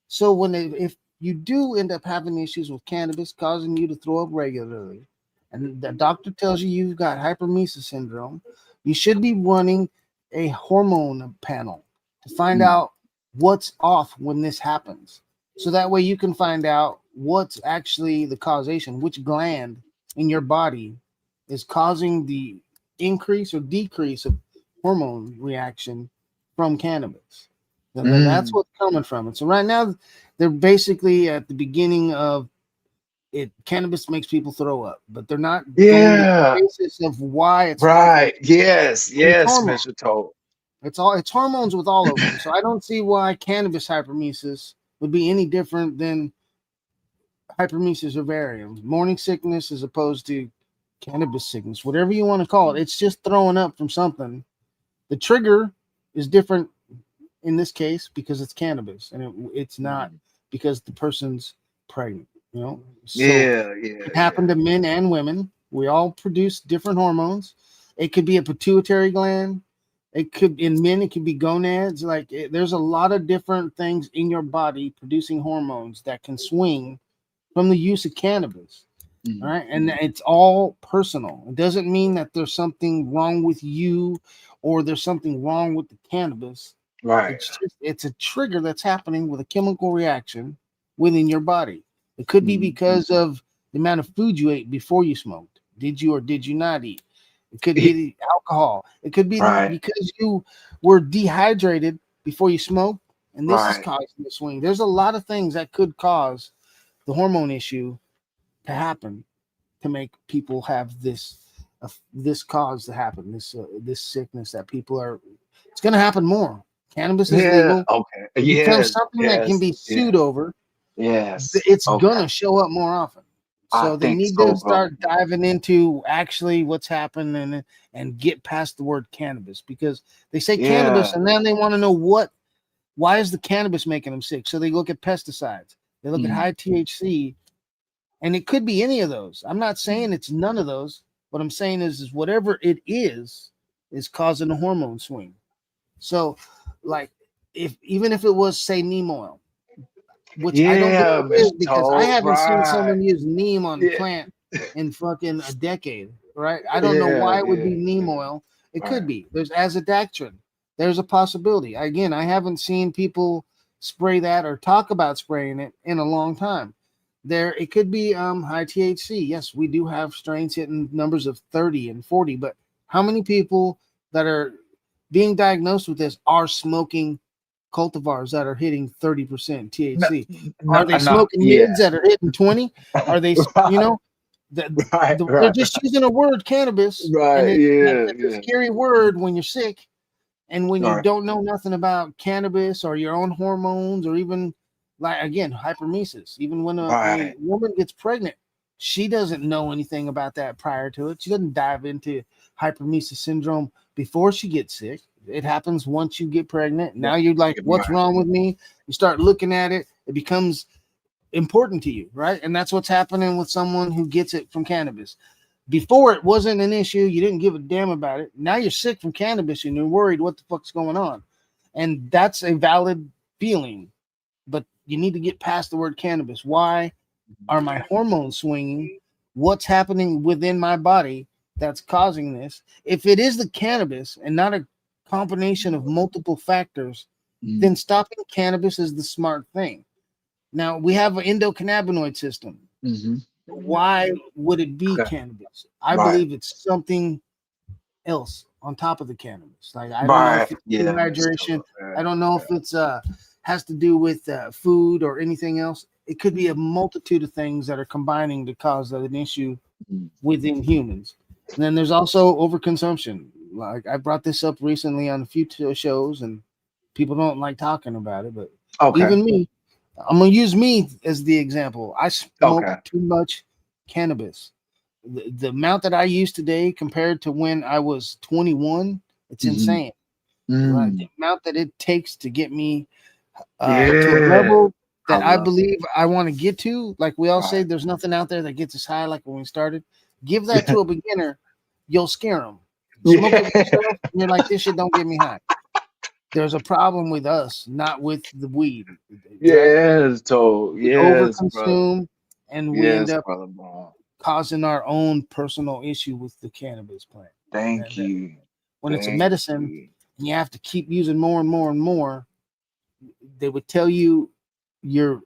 So if you do end up having issues with cannabis causing you to throw up regularly, and the doctor tells you you've got hypermesis syndrome, you should be running a hormone panel to find Mm. out what's off when this happens. So that way you can find out what's actually the causation, which gland in your body is causing the increase or decrease of hormone reaction from cannabis. And that's Mm. what's coming from it. So right now, they're basically at the beginning of it. Cannabis makes people throw up, but they're not going to the Yeah. basis of why it's happening. Right. Yes. And it's Yes, hormones. Mr. Toad. It's hormones with all of them. So I don't see why cannabis hypermesis would be any different than hypermesis ovarium, morning sickness, as opposed to cannabis sickness, whatever you want to call it. It's just throwing up from something. The trigger is different in this case because it's cannabis, and it's not Mhm. because the person's pregnant. So Yeah. it Yeah. can happen Yeah. to men and women. We all produce different hormones. It could be a pituitary gland. It could in men. It could be gonads. There's a lot of different things in your body producing hormones that can swing from the use of cannabis. All Mhm. right. And it's all personal. It doesn't mean that there's something wrong with you or there's something wrong with the cannabis. Right. It's a trigger that's happening with a chemical reaction within your body. It could be Mm. because of the amount of food you ate before you smoked. Did you or did you not eat? It could be the alcohol. It could be Right. because you were dehydrated before you smoked, and this is Right. causing the swing. There's a lot of things that could cause the hormone issue to happen to make people have this cause to happen. This sickness that people are. It's going to happen more. Cannabis is Yeah. legal. Okay. It becomes Yes. something that can Yes. be Yes. sued over. Yes. It's Okay. gonna show up more often. I So they think need to so, brother. start diving into actually what's happening and get past the word cannabis, because they say cannabis Yeah. and then they want to know why is the cannabis making them sick? So they look at pesticides, they look at Mm. high THC, and it could be any of those. I'm not saying it's none of those. What I'm saying is whatever it is causing a hormone swing. So, like, if even if it was, say, neem oil, which I don't believe Yeah, it is, Mr. because I Toe. haven't seen Right. someone use neem on Yeah. plant in fucking a decade, right? I don't know Yeah. why it would Yeah. be neem Yeah. oil. It Right. could be. There's azadactrin. There's a possibility. Again, I haven't seen people spray that or talk about spraying it in a long time. There, it could be high THC. Yes, we do have strains hitting numbers of 30 and 40, but how many people that are being diagnosed with this are smoking cultivars that are hitting 30% No, THC? no, Are they no, smoking yeah. mids that are hitting 20? Are they, you Right. know, Right. they're Right. just using a word cannabis, and Right. Yeah. that's a Yeah. scary word when you're sick and when you Right. don't know nothing about cannabis or your own hormones, or even, like, again, hypermesis. Even when a Right. woman gets pregnant, she doesn't know anything about that prior to it. She doesn't dive into hypermesis syndrome before she gets sick. It happens once you get pregnant. Now you're like, what's Right. wrong with me? You start looking at it. It becomes important to you, right? And that's what's happening with someone who gets it from cannabis. Before, it wasn't an issue. You didn't give a damn about it. Now you're sick from cannabis and you're worried what the fuck's going on. And that's a valid feeling. But you need to get past the word cannabis. Why are my hormones swinging? What's happening within my body that's causing this? If it is the cannabis and not a combination of multiple factors, Mm. then stopping cannabis is the smart thing. Now, we have an endocannabinoid system. Mm-hmm. Why would it be Okay. cannabis? I Right. believe it's something else on top of the cannabis. Like, I don't know if Right. it's Yeah, Mr. dehydration. Toe. Yeah. I don't know if it's has to do with food or anything else. It could be a multitude of things that are combining to cause an issue Mm. within humans. And then there's also overconsumption. Like, I brought this up recently on a few shows, and people don't like talking about it, but Okay. even me, I'm gonna use me as the example. I smoke Okay. too much cannabis. The amount that I use today compared to when I was 21, it's Mm-hmm. insane. Right? The Mm. amount that it takes to get me to a Yeah. level I that I love believe I want to get to. Like we all say, Right. there's nothing out there that gets us high like when we started. Give that to a beginner, you'll scare them. Smoke it Yeah. yourself, and you're like, this shit don't get me high. There's a problem with us, not with the weed, right? Yes, Toe. We Yes, brother. overconsume, and we end Yes, up brother Brown. causing our own personal issue with the cannabis plant. Thank That you. when it's a Thank medicine you. and you have to keep using more and more and more, they would tell you you're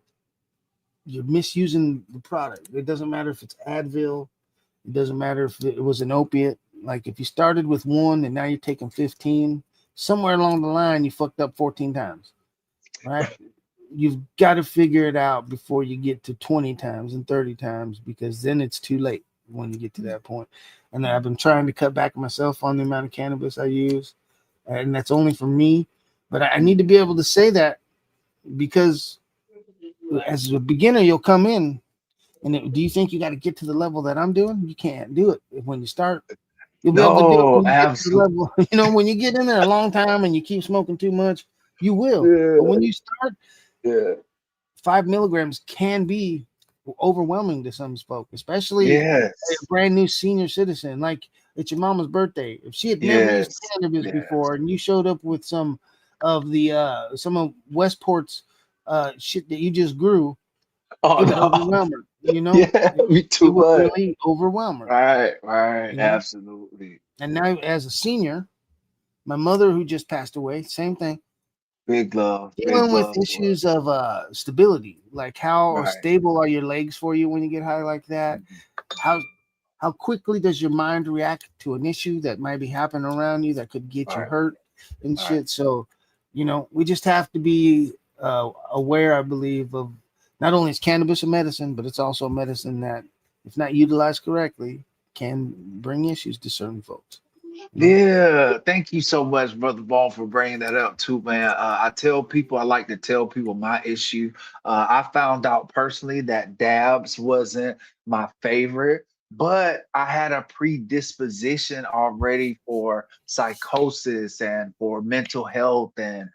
misusing the product. It doesn't matter if it's Advil. It doesn't matter if it was an opiate. Like, if you started with one and now you're taking 15, somewhere along the line you fucked up 14 times, right? You've got to figure it out before you get to 20 times and 30 times, because then it's too late when you get to that point. And I've been trying to cut back myself on the amount of cannabis I use, and that's only for me. But I need to be able to say that, because as a beginner, you'll come in, and do you think you got to get to the level that I'm doing? You can't do it when you start. You'll be able to do it No, when you get to the absolutely. level. When you get in there a long time and you keep smoking too much, you will. Yeah. But when you start, Yeah. 5 milligrams can be overwhelming to some folk, especially Yes. a brand new senior citizen. Like, it's your mama's birthday. If she had never used Yes. cannabis Yes. before, and you showed up with some of Westport's shit that you just grew, Oh it would no. overwhelm her. Yeah, me It too would much. really overwhelm her. Right, right. You know. Absolutely. And now, as a senior, my mother, who just passed away, same thing. big Dealing with love, boy. issues of stability, like how Right. stable are your legs for you when you get high like that? How how quickly does your mind react to an issue that might be happening around you that could get you Right. hurt and Right. shit? So, we just have to be aware, I believe, of not only is cannabis a medicine, but it's also a medicine that, if not utilized correctly, can bring issues to certain folks. You know? Yeah, thank you so much, Brother Ball, for bringing that up too, man. I tell people, I like to tell people my issue. I found out personally that dabs wasn't my favorite, but I had a predisposition already for psychosis and for mental health and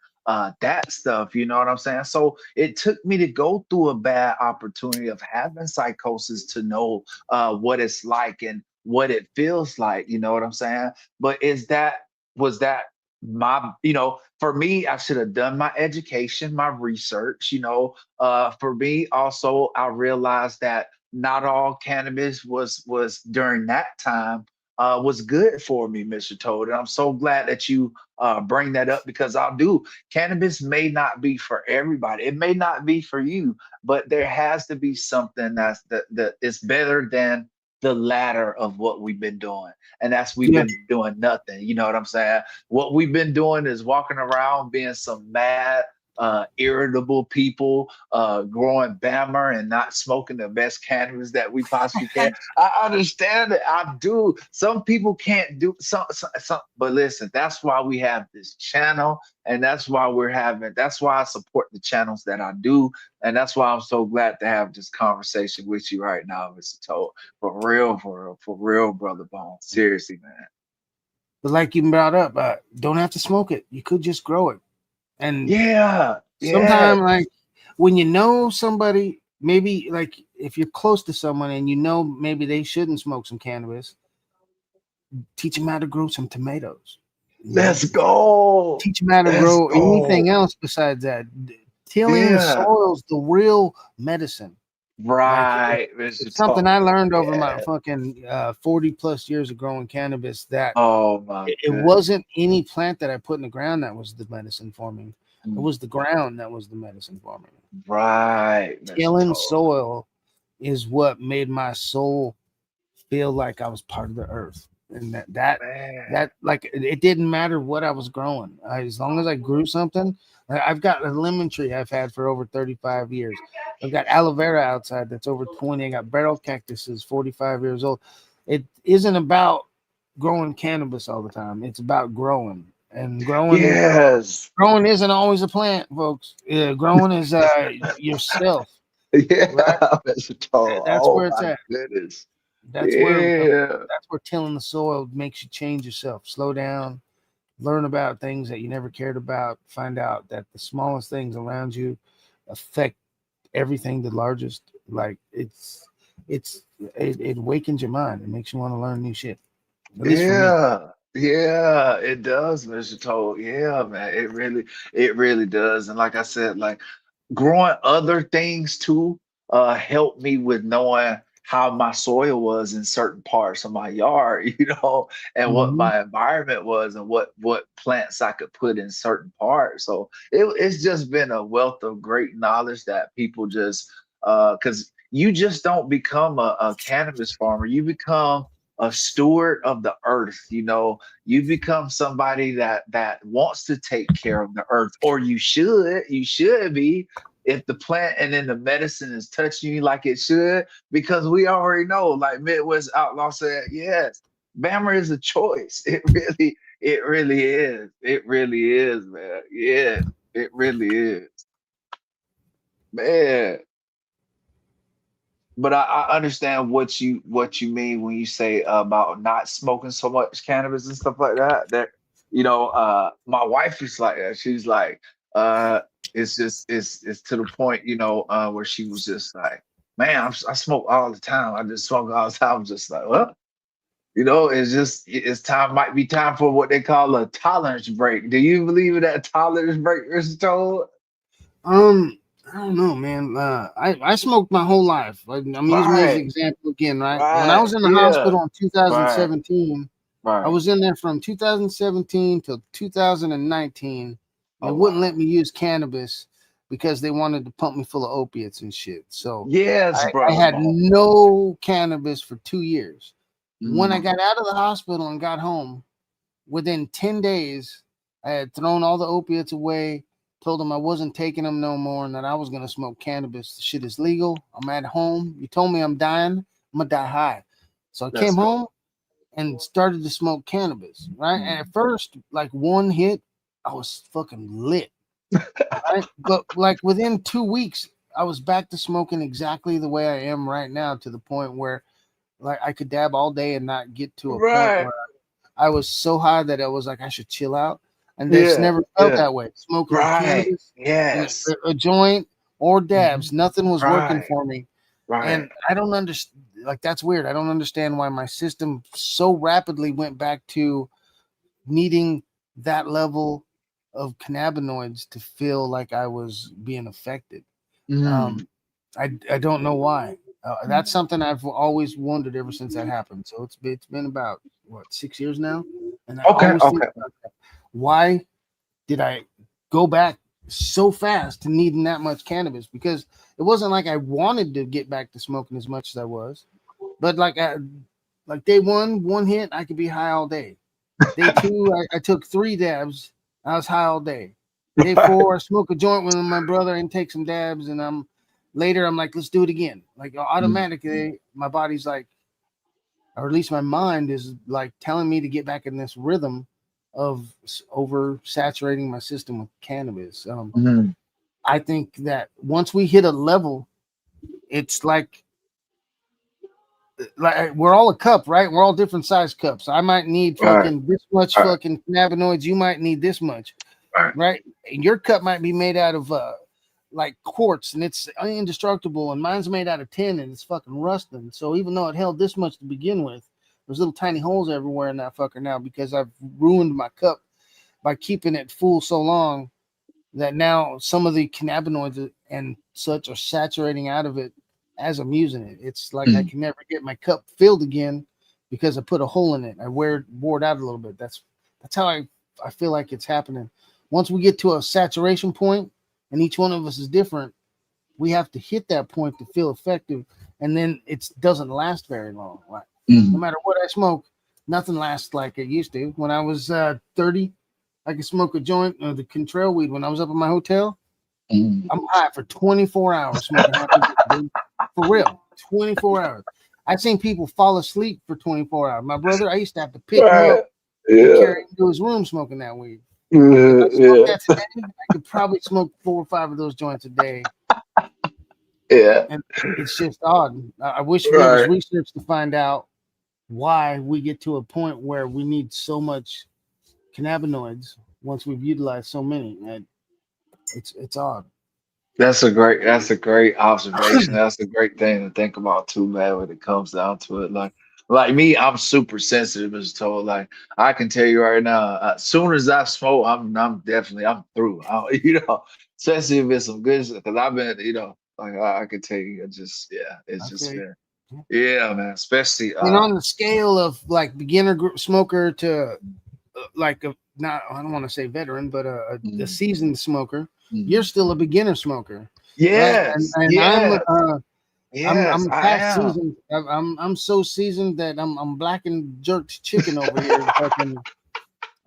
that stuff. You know what I'm saying? So it took me to go through a bad opportunity of having psychosis to know what it's like and what it feels like. You know what I'm saying? But was that my, for me, I should have done my education, my research. For me also, I realized that not all cannabis was during that time was good for me, Mr. Toad. And I'm so glad that you bring that up, because I'll do. Cannabis may not be for everybody. It may not be for you, but there has to be something that is better than the latter of what we've been doing, and that's we've Yeah. been doing nothing. You know what I'm saying? What we've been doing is walking around being some mad, irritable people, growing bammer and not smoking the best cannabis that we possibly can. I understand it. I do. Some people can't do some, but listen, that's why we have this channel, and that's why I support the channels that I do, and that's why I'm so glad to have this conversation with you right now, Mr. Toad. For real, brother Bone. Seriously, man. But like you brought up, don't have to smoke it. You could just grow it. And Yeah, yeah, sometimes, like when you know somebody, maybe like if you're close to someone and maybe they shouldn't smoke some cannabis, teach them how to grow some tomatoes. You know, let's go. teach them how to Let's grow anything go. else besides that. Tilling the Yeah, soil's the real medicine. Like right, Mr. it's something I Toad. learned over my Yeah. fucking 40 plus years of growing cannabis, that Oh my it goodness. wasn't any plant that I put in the ground that was the medicine for me. It Mm, was the ground that was the medicine for me. right, Mr. Tilling Toad. soil is what made my soul feel like I was part of the earth, and Man. that like it didn't matter what I was growing, as long as I grew something. I've got a lemon tree I've had for over 35 years. I've got aloe vera outside that's over 20. I got barrel cactuses 45 years old. It isn't about growing cannabis all the time. It's about growing, and Yes. growing isn't always a plant, folks. Growing is yourself, right? Yeah, Mr. Toad. That's Oh where it's my at. goodness. That's where Yeah. tilling the soil makes you change yourself. Slow down, learn about things that you never cared about. Find out that the smallest things around you affect everything the largest. Like it awakens your mind. It makes you want to learn new shit. At least for me. Yeah, yeah, it does, Mr. Toad. Yeah, man, it really does. And like I said, like growing other things too, helped me with knowing how my soil was in certain parts of my yard, and what Mm-hmm. my environment was and what plants I could put in certain parts. So it's just been a wealth of great knowledge that people just because you just don't become a cannabis farmer, you become a steward of the earth. You become somebody that wants to take care of the earth, or you should be, if the plant and then the medicine is touching you like it should, because we already know, like Midwest Outlaw said, yes, Bammer is a choice. It really is. It really is, man. Yeah, it really is, man. But I understand what you mean when you say about not smoking so much cannabis and stuff like that. My wife is like that. She's like, uh, it's to the point, where she was just like, man, I smoke all the time. I just smoke all the time. I'm just like, well, it's time. Might be time for what they call a tolerance break. Do you believe in that tolerance break, Mr. Toll? Um, I don't know, man. I smoked my whole life. Like, I'm gonna use me as an Right, example again, right? When I right, was in the yeah, hospital in right, 2017, I right. was in there from 2017 till 2019. They Oh wouldn't wow. let me use cannabis because they wanted to pump me full of opiates and shit. So Yes, I brother had man. no cannabis for 2 years. When I Mm. got out of the hospital and got home, within 10 days, I had thrown all the opiates away, told them I wasn't taking them no more, and that I was going to smoke cannabis. The shit is legal. I'm at home. You told me I'm dying. I'm going to die high. So I Let's came go. home and started to smoke cannabis, right? And Mm. at first, like one hit, I was fucking lit, right? But like within 2 weeks, I was back to smoking exactly the way I am right now, to the point where like I could dab all day and not get to a point Right. where I was so high that I was like, I should chill out. And that's Yeah. never felt Yeah. that way. Smoking Right. cannabis and Yes. a joint or Mhm. dabs, nothing was working Right. for me. Right. And I don't understand. Like, that's weird. I don't understand why my system so rapidly went back to needing that level of cannabinoids to feel like I was being affected. Mm. Um, I don't know why. That's something I've always wondered ever since that happened. So it's been about what, 6 years now, and I Okay. always think Okay. about that. Why did I go back so fast to needing that much cannabis? Because it wasn't like I wanted to get back to smoking as much as I was, but like day one hit, I could be high all day. Day two, I took 3 dabs, I was high all day. Day four, I smoke a joint with my brother and take some dabs, and I'm like, let's do it again. Like Mm. automatically, my body's like, or at least my mind is like telling me to get back in this rhythm of over saturating my system with cannabis. Mm. I think that once we hit a level, it's like we're all a cup, right? We're all different size cups. I might need Right. fucking this much Right. fucking cannabinoids. You might need this much, Right. right? And your cup might be made out of like quartz and it's indestructible, and mine's made out of tin and it's fucking rusting. So even though it held this much to begin with, there's little tiny holes everywhere in that fucker now because I've ruined my cup by keeping it full so long that now some of the cannabinoids and such are saturating out of it as I'm using it. It's like I Mm. can never get my cup filled again because I put a hole in it. I wore it out a little bit. That's how I feel like it's happening. Once we get to a saturation point, and each one of us is different, we have to hit that point to feel effective, and then it doesn't last very long. Like, no Mm. matter what I smoke, nothing lasts like it used to. When I was 30, I could smoke a joint of the Contrail weed. When I was up in my hotel, Mm. I'm high for 24 hours smoking half a joint, dude. For real, 24 hours. I've seen people fall asleep for 24 hours. My brother, I used to have to pick him Right. up and Yeah. carry him to his room smoking that weed. If I smoked Yeah. that today, I could probably smoke 4 or 5 of those joints a day. Yeah. And it's just odd. I wish there was Right. research to find out why we get to a point where we need so much cannabinoids once we've utilized so many. And it's odd. That's a great observation. That's a great thing to think about too, man, when it comes down to it. Like me, I'm super sensitive as told. Like I can tell you right now, as soon as I smoke, I'm definitely I'm through. Sensitive is some good because I've been, like I can tell you, it's I just feel you. been, yeah, man. Especially And on the scale of like beginner smoker to like a not, I don't want to say veteran, but a mm, seasoned smoker, you're mm. still a beginner smoker, right? And Yes, and yes, yes, I'm I past am. seasoned. I'm so seasoned that I'm black and jerked chicken over here. Fucking,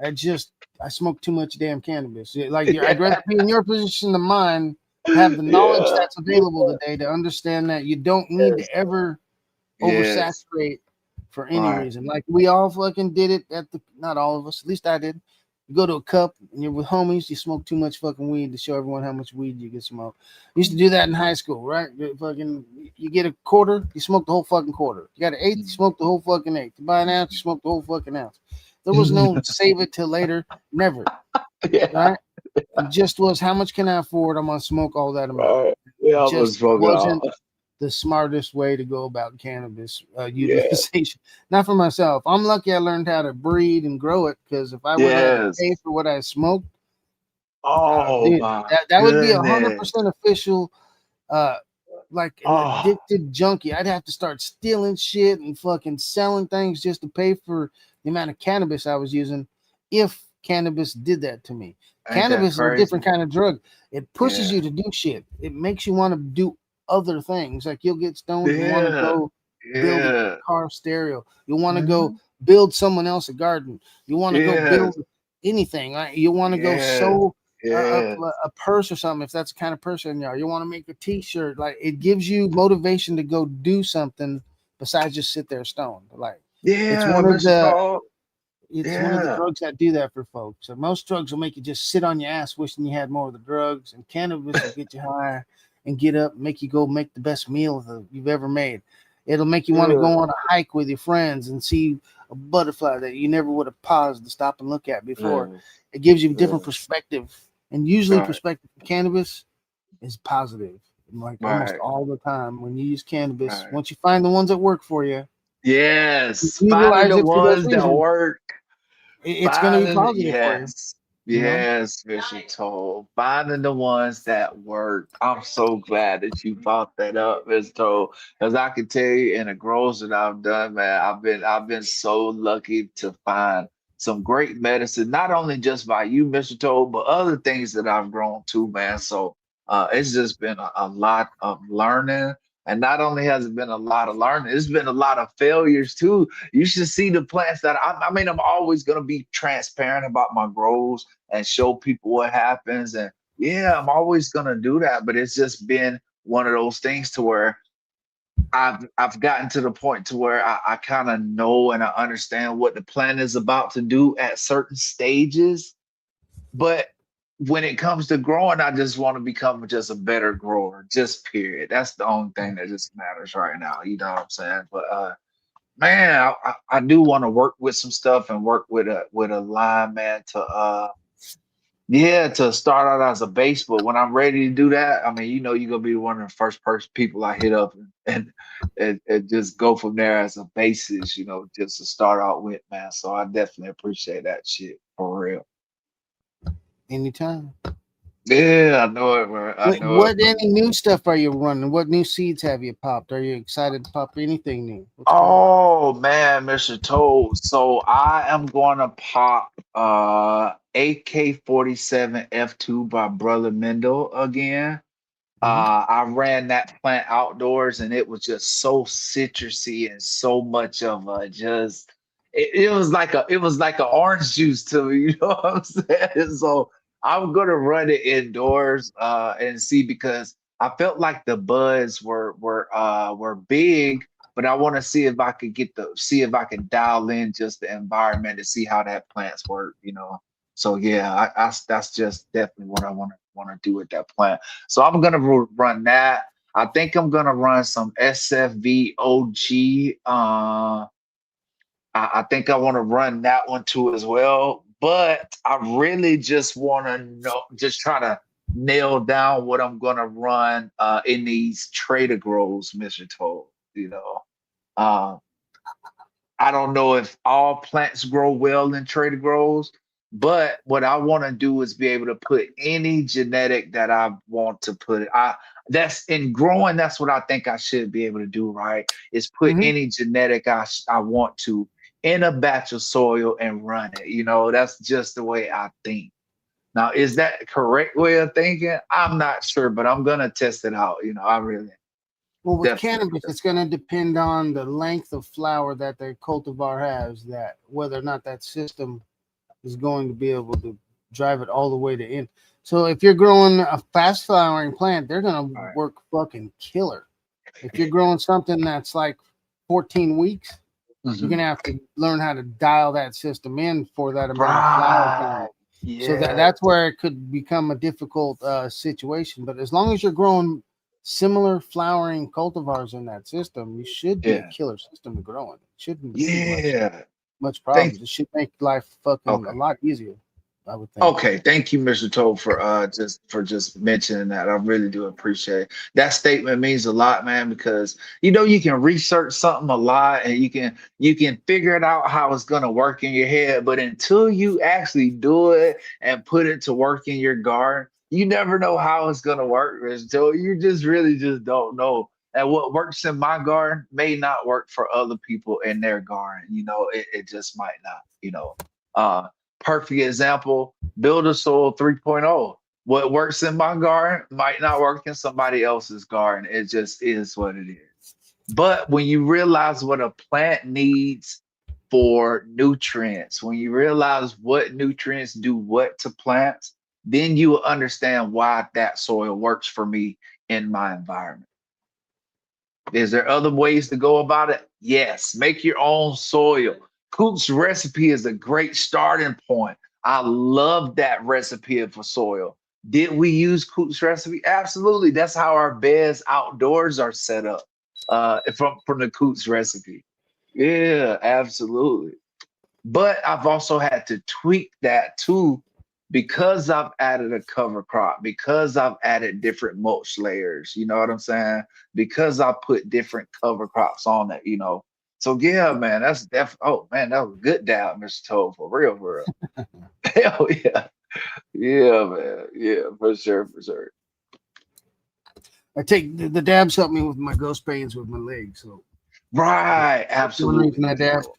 I just I smoke too much damn cannabis. Like I'd rather be in your position than mine, have the knowledge Yeah, that's available today to understand that you don't need yes, to ever yes, oversaturate for any right. reason. Like we all fucking did it at the, not all of us, at least I did. You go to a cup and you're with homies, you smoke too much fucking weed to show everyone how much weed you can smoke. Used to do that in high school, right? You get a quarter, you smoke the whole fucking quarter. You got an eighth, you Mm. smoke the whole fucking eighth. You buy an ounce, you smoke the whole fucking ounce. There was no save it till later, never, Yeah, right? It just was how much can I afford? I'm gonna smoke all that amount. right. Yeah, It I was just smoking all. wasn't the smartest way to go about cannabis Yeah, utilization. Not for myself. I'm lucky I learned how to breed and grow it, because if I would have had to yes. pay for what I smoked, Oh dude, my that would be goodness. 100% official. Uh, like an Oh, addicted junkie. I'd have to start stealing shit and fucking selling things just to pay for the amount of cannabis I was using if cannabis did that to me. Ain't that Cannabis is a crazy? different kind of drug. It pushes Yeah. you to do shit. It makes you want to do other things. Like you'll get stoned and want to Yeah. go build a Yeah. car stereo. You want to go Mhm. build someone else a garden. You want to go Yes. build anything. Right? You want to go Yes. sew Yes. a purse or something if that's the kind of person you are. You want to make a T-shirt. Like it gives you motivation to go do something besides just sit there stoned. Like it's Yeah, one of Mr. the Toll. it's one of the Yeah. drugs that do that for folks. So most drugs will make you just sit on your ass wishing you had more of the drugs, and cannabis will get you high and get up, make you go make the best meal you've ever made. It'll make you want to Yeah. go on a hike with your friends and see a butterfly that you never would have paused to stop and look at before. Yeah. It gives you a different Yeah. perspective, and usually Right. perspective from cannabis is positive. Like almost Right. all the time when you use cannabis, Right. once you find the ones that work for you, you Yes. Finding utilize the it for those ones that reasons. work. It's going to be Finding, positive for you. yes, You know. yes, Bishop Toll. Finding the ones that work. I'm so glad that you brought that up, Mr. Toll. Because I can tell you in the grows that I've done, man, I've been so lucky to find some great medicine, not only just by you, Mr. Toll, but other things that I've grown too, man. So it's just been a lot of learning. And not only has it been a lot of learning, it's been a lot of failures too. You should see the plants that I mean, I'm always gonna be transparent about my grows and show people what happens. And yeah, I'm always gonna do that. But it's just been one of those things to where I've gotten to the point to where I kind of know and I understand what the plant is about to do at certain stages. But when it comes to growing, I just want to become just a better grower, just period. That's the only thing that just matters right now. You know what I'm saying? But man, I do want to work with some stuff and work with a line man to yeah, to start out as a base. But when I'm ready to do that, I mean, you're gonna be one of the first person people I hit up and just go from there as a basis, just to start out with, man. So I definitely appreciate that shit for real. Anytime. Yeah, I know it, man. I know it, What man. any new stuff are you running? What new seeds have you popped? Are you excited to pop anything new? What's going on? Oh man, Mr. Toad. So I am gonna pop AK-47 F2 by Brother Mendel again. Mhm. I ran that plant outdoors and it was just so citrusy and so much of a just it was like a orange juice to me, you know what I'm saying? So I'm gonna run it indoors and see because I felt like the buds were big, but I want to see if I could see if I can dial in just the environment to see how that plants work. So yeah, that's just definitely what I want to do with that plant. So I'm gonna run that. I think I'm gonna run some SFVOG. I think I want to run that one too as well. But I really just want to know, just try to nail down what I'm gonna run in these trader grows, Mr. Toll. You know, uh, I don't know if all plants grow well in trader grows, but what I want to do is be able to put any genetic that I want to put. That's in growing. That's what I think I should be able to do. Right, is put Mhm. any genetic I want to in a batch of soil and run it. That's just the way I think. Now, is that the correct way of thinking? I'm not sure, but I'm gonna test it out. I really Well, with definitely. cannabis, it's going to depend on the length of flower that the cultivar has. That whether or not that system is going to be able to drive it all the way to end. So if you're growing a fast flowering plant, they're going to All right. work fucking killer. If you're growing something that's like 14 weeks, you're Mhm. gonna have to learn how to dial that system in for that amount of flower Right. count. So Yeah. that's where it could become a difficult situation. But as long as you're growing similar flowering cultivars in that system, you should be a Yeah. killer system to grow in. It shouldn't be Yeah. much Thank problems. It should make life fucking a Okay. lot easier, I would think. Okay. Thank you, Mr. Toll, for just mentioning that. I really do appreciate it. That statement means a lot, man, because you can research something a lot and you can figure it out how it's gonna work in your head, but until you actually do it and put it to work in your garden, you never know how it's gonna work. So you just really just don't know. And what works in my garden may not work for other people in their garden. It just might not. Perfect example, build a soil 3.0. What works in my garden might not work in somebody else's garden. It just is what it is. But when you realize what a plant needs for nutrients, when you realize what nutrients do what to plants, then you will understand why that soil works for me in my environment. Is there other ways to go about it? Yes. Make your own soil. Cook's recipe is a great starting point. I love that recipe for soil. Did we use Cook's recipe? Absolutely. That's how our beds outdoors are set up from the Cook's recipe. Yeah, absolutely. But I've also had to tweak that too because I've added a cover crop, because I've added different mulch layers, you know what I'm saying? Because I put different cover crops on it, you know. So yeah, man, that's oh man, that was a good dab, Mr. Toad, for real, for real. Hell yeah. Yeah, man. Yeah, for sure, for sure. I take the dabs help me with my ghost pains with my legs. So Right, that's one reason absolutely, I Mr. dab. Toad.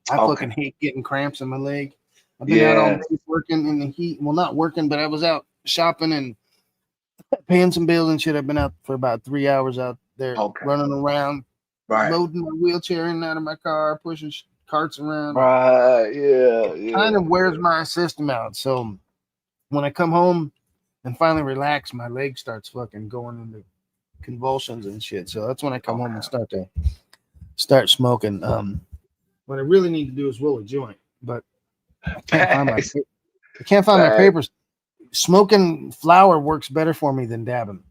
I Okay. fucking hate getting cramps in my leg. I've been out all Yeah. day working in the heat. Well, not working, but I was out shopping and paying some bills and shit. I've been out for about 3 hours out there Okay. running around, Right. loading my wheelchair in and out of my car, pushing carts around. Right. Yeah. Kind Yeah. of wears my system out. So when I come home and finally relax, my leg starts fucking going into convulsions and shit. So that's when I come home Okay. and start smoking. What I really need to do is roll a joint, but I can't find my Facts. I can't find my Facts. papers. Smoking flower works better for me than dabbing.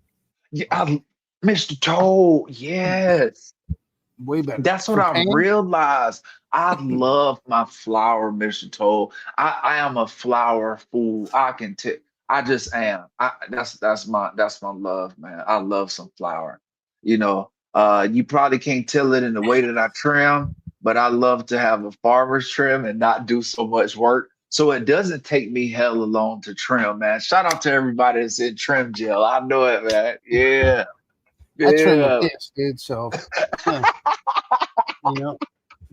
Yeah, Mr. Toad, yes. Way better That's what for I pain. realized. I love my flower, Mr. Toad. I am a flower fool. I can tell. I just am. That's my love, man. I love some flower. You know, you probably can't tell it in the way that I trim, but I love to have a farmer's trim and not do so much work. So it doesn't take me hella long to trim, man. Shout out to everybody that's in trim gel. I know it, man. Yeah, I trim with yeah. this, dude. So, huh, you know,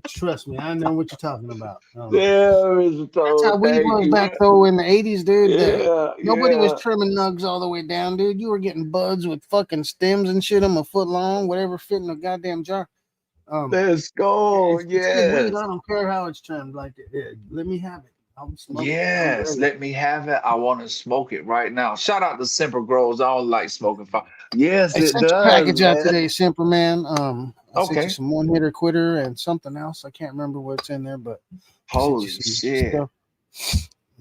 trust me, I know what you're talking about. Yeah, Mr. That's how Toad, weed thank was you, back man. though in the '80s, dude. Yeah, Nobody was yeah. trimming nugs all the way down, dude. You were getting buds with fucking stems and shit them a foot long, whatever fit in a goddamn jar. Um, Let's go. it's good weed. Yes. I don't care how it's trimmed. Like, let me have it. I'll smoke it. I'm Yes. ready. Let me have it. I want to smoke it right now. Shout out to Simple Grows. I don't like smoking fire. Yes, I it sent your does, package out man. today, Simperman. I sent you Okay. some one hitter quitter and something else. I can't remember what's in there, but I sent you Holy some shit. stuff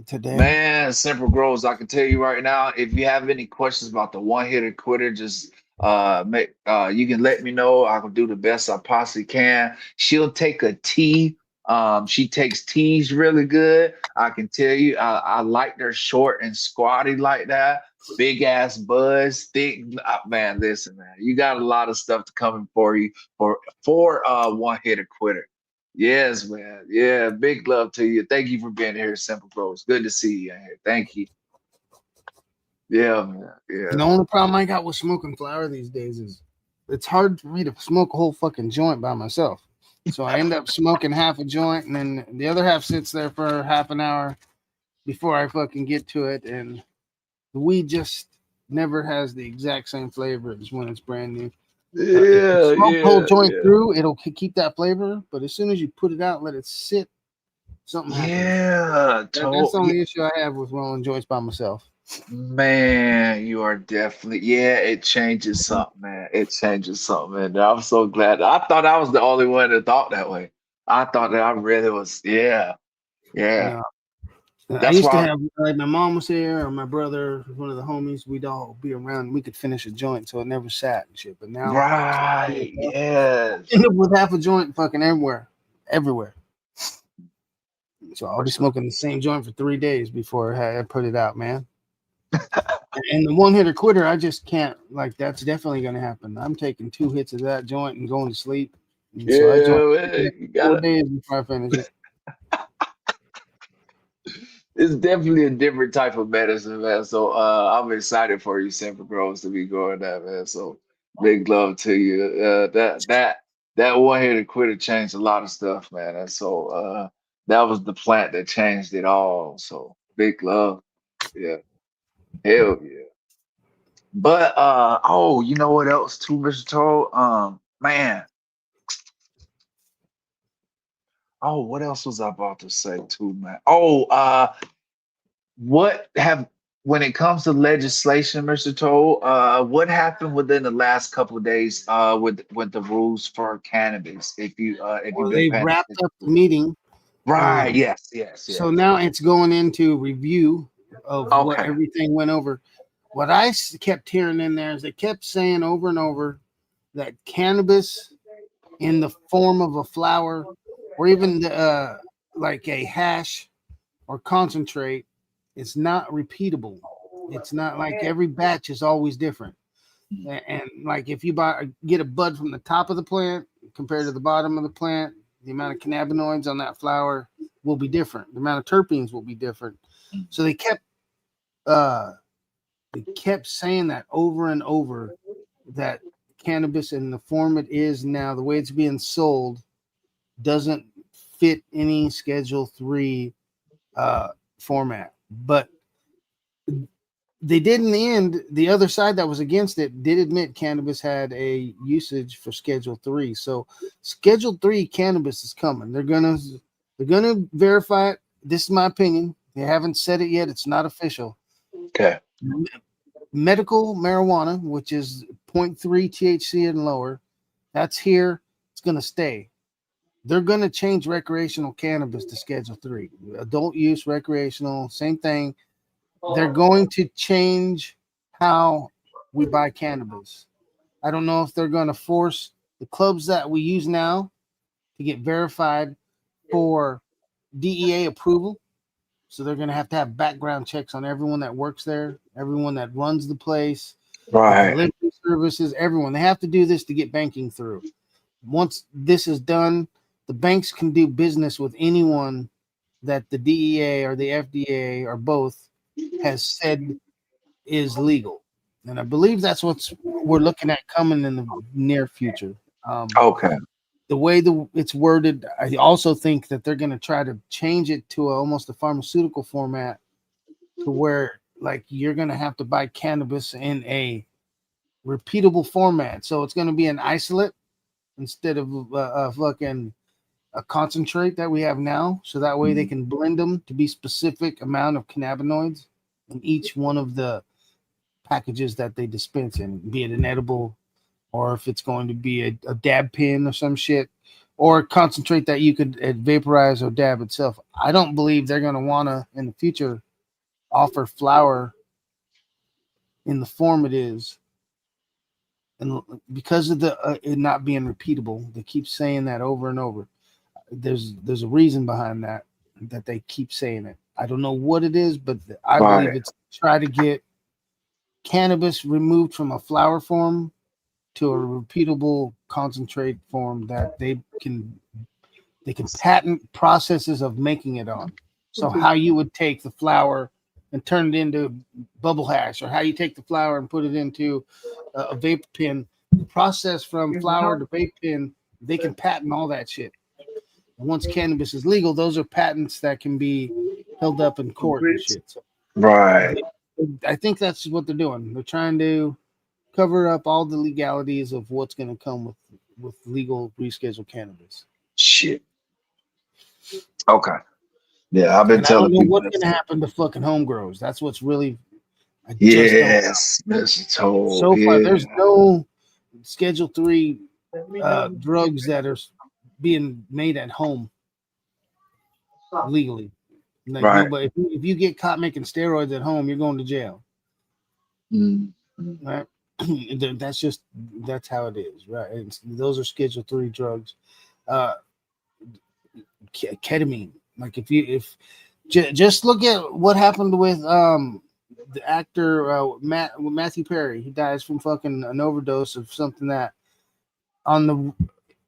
today. Man, Simple Grows, I can tell you right now, if you have any questions about the one hitter quitter, just make you can let me know. I can do the best I possibly can. She'll take a tea. She takes teas really good. I can tell you, I like her short and squatty like that. Big ass buzz, thick. Man, listen, man, you got a lot of stuff to coming for you for one hitter quitter. Yes, man. Yeah, big love to you. Thank you for being here, Simple Bros. Good to see you in here. Thank you. Yeah, man. And Yeah. the only problem I got with smoking flower these days is it's hard for me to smoke a whole fucking joint by myself. So I end up smoking half a joint, and then the other half sits there for half an hour before I fucking get to it. And the weed just never has the exact same flavor as when it's brand new. If you Yeah, smoke the whole yeah, joint yeah. through, it'll keep that flavor. But as soon as you put it out and let it sit, something happens. Yeah, That's the yeah. only issue I have with rolling joints by myself. Man, you are definitely, yeah, it changes something, man. It changes something, man. I'm so glad. I thought I was the only one that thought that way. I thought that I really was, yeah, yeah. No, I That's used to why, have like my mom was here or my brother, one of the homies. We'd all be around. We could finish a joint, so it never sat and shit. But now I right, yes, end up with half a joint fucking everywhere, everywhere. So I'll for be sure. smoking the same joint for 3 days before I put it out, man. And the one hitter quitter, I just can't. Like that's definitely going to happen. I'm taking 2 hits of that joint and going to sleep. And so I joint Yeah, man, you 4 gotta. days before I finish it. It's definitely a different type of medicine, man. So I'm excited for you, Simple Grows, to be going that, man. So big love to you. That one hitter quitter changed a lot of stuff, man. And so That was the plant that changed it all. So big love. Yeah. Hell yeah. But oh, you know what else too, Mr. Toll? Man. Oh, what else was I about to say too, man? Oh, what have when it comes to legislation, Mr. Toll, what happened within the last couple of days with the rules for cannabis? If you've Well, been they paying wrapped attention. up the meeting. Right, Um, yes, yes, so yes. now it's going into review of what Okay. everything went over. What I kept hearing in there is they kept saying over and over that cannabis in the form of a flower or even like a hash or concentrate is not repeatable. It's not like every batch is always different. And like if you get a bud from the top of the plant compared to the bottom of the plant, the amount of cannabinoids on that flower will be different. The amount of terpenes will be different. So uh they kept saying that over and over that cannabis in the form it is now, the way it's being sold, doesn't fit any Schedule 3 format. But they did in the end. The other side that was against it did admit cannabis had a usage for Schedule 3. So Schedule 3 cannabis is coming. They're gonna verify it. This is my opinion. They haven't said it yet. It's not official. Okay. Medical marijuana, which is zero point 0.3 THC and lower, that's here. It's gonna stay. They're gonna change recreational cannabis to Schedule 3. Adult use, recreational, same thing. They're going to change how we buy cannabis. I don't know if they're going to force the clubs that we use now to get verified for DEA approval. So they're going to have background checks on everyone that works there, everyone that runs the place, the Right. delivery services, everyone. They have to do this to get banking through. Once this is done, the banks can do business with anyone that the DEA or the FDA or both has said is legal. And I believe that's what we're looking at coming in the near future. Okay. The way it's worded, I also think that they're going to try to change it to almost a pharmaceutical format to where like you're going to have to buy cannabis in a repeatable format. So it's going to be an isolate instead of a fucking a concentrate that we have now. So that way they Mhm. can blend them to be specific amount of cannabinoids in each one of the packages that they dispense in, be it an edible or if it's going to be a dab pin or some shit, or concentrate that you could vaporize or dab itself. I don't believe they're going to want to in the future offer flour in the form it is, and because of the it not being repeatable, they keep saying that over and over. There's a reason behind that they keep saying it. I don't know what it is, but I believe Right. it's try to get cannabis removed from a flower form to a repeatable concentrate form that they can patent processes of making it on. So how you would take the flour and turn it into bubble hash, or how you take the flour and put it into a vape pen. The process from flour to vape pen, they can patent all that shit. And once cannabis is legal, those are patents that can be held up in court and shit. So Right. I think that's what they're doing. They're trying to cover up all the legalities of what's going to come with legal rescheduled cannabis. Shit. Okay. Yeah, I've been And I don't telling know people what's this. going to happen to fucking home grows. That's what's really, I just don't. Yes, Mr. Toll. So far, there's Yeah. no Schedule 3 drugs that are being made at home legally. Like Right. nobody, if you get caught making steroids at home, you're going to jail. Mm. Right? That's how it is. Right? Those are Schedule 3 drugs. Uh, Ketamine. Like if just look at what happened with the actor Matthew Perry. He dies from fucking an overdose of something that on the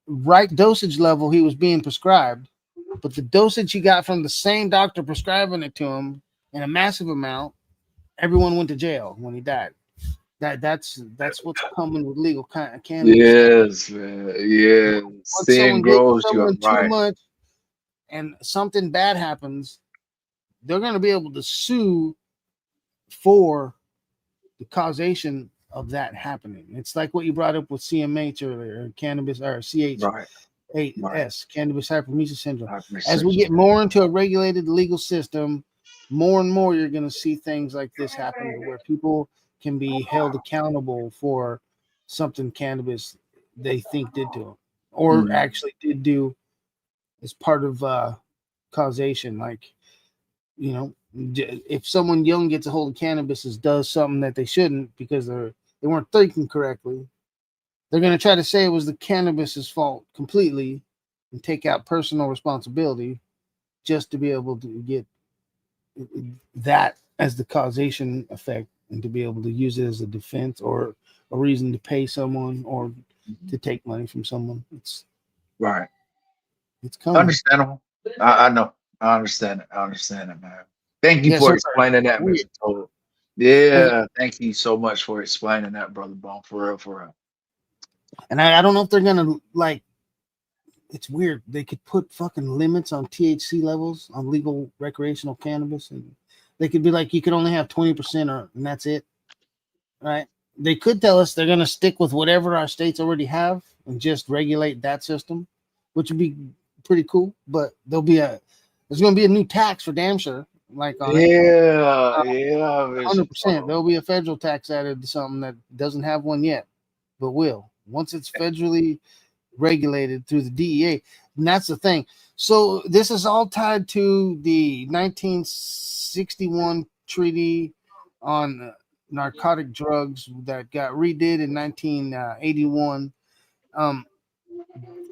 right dosage level he was being prescribed, but the dosage he got from the same doctor prescribing it to him in a massive amount, everyone went to jail when he died. That's what's coming with legal cannabis stuff. Yes, man. Yeah. Once Sin someone gives grows, you're someone too right. much, and something bad happens, they're going to be able to sue for the causation of that happening. It's like what you brought up with CMH earlier, or cannabis, or Right. Right. CH8S, cannabis hypermesia syndrome. I've been As we searching. get more into a regulated legal system, more and more you're going to see things like this happen to where people can be held accountable for something cannabis they think did to them or Mm. actually did do as part of causation. Like, you know, if someone young gets a hold of cannabis and does something that they shouldn't because they weren't thinking correctly, they're going to try to say it was the cannabis's fault completely and take out personal responsibility just to be able to get that as the causation effect and to be able to use it as a defense or a reason to pay someone or to take money from someone. Right. It's coming. Understandable. I know. I understand it. I understand it, man. Thank you Yeah, so for explaining that, weird. Mr. Total. And Yeah, thank you so much for explaining that, brother Bone. For real, for real. I don't know if they're gonna like. It's weird. They could put fucking limits on THC levels on legal recreational cannabis, and they could be like, you could only have 20%, or and that's it, right? They could tell us they're gonna stick with whatever our states already have and just regulate that system, which would be pretty cool. But there's gonna be a new tax for damn sure, like on it. Yeah, yeah, Mr. 100%. Total. There'll be a federal tax added to something that doesn't have one yet, but will once it's federally regulated through the DEA. And that's the thing. So this is all tied to the 1961 treaty on narcotic drugs that got redid in 1981. Um,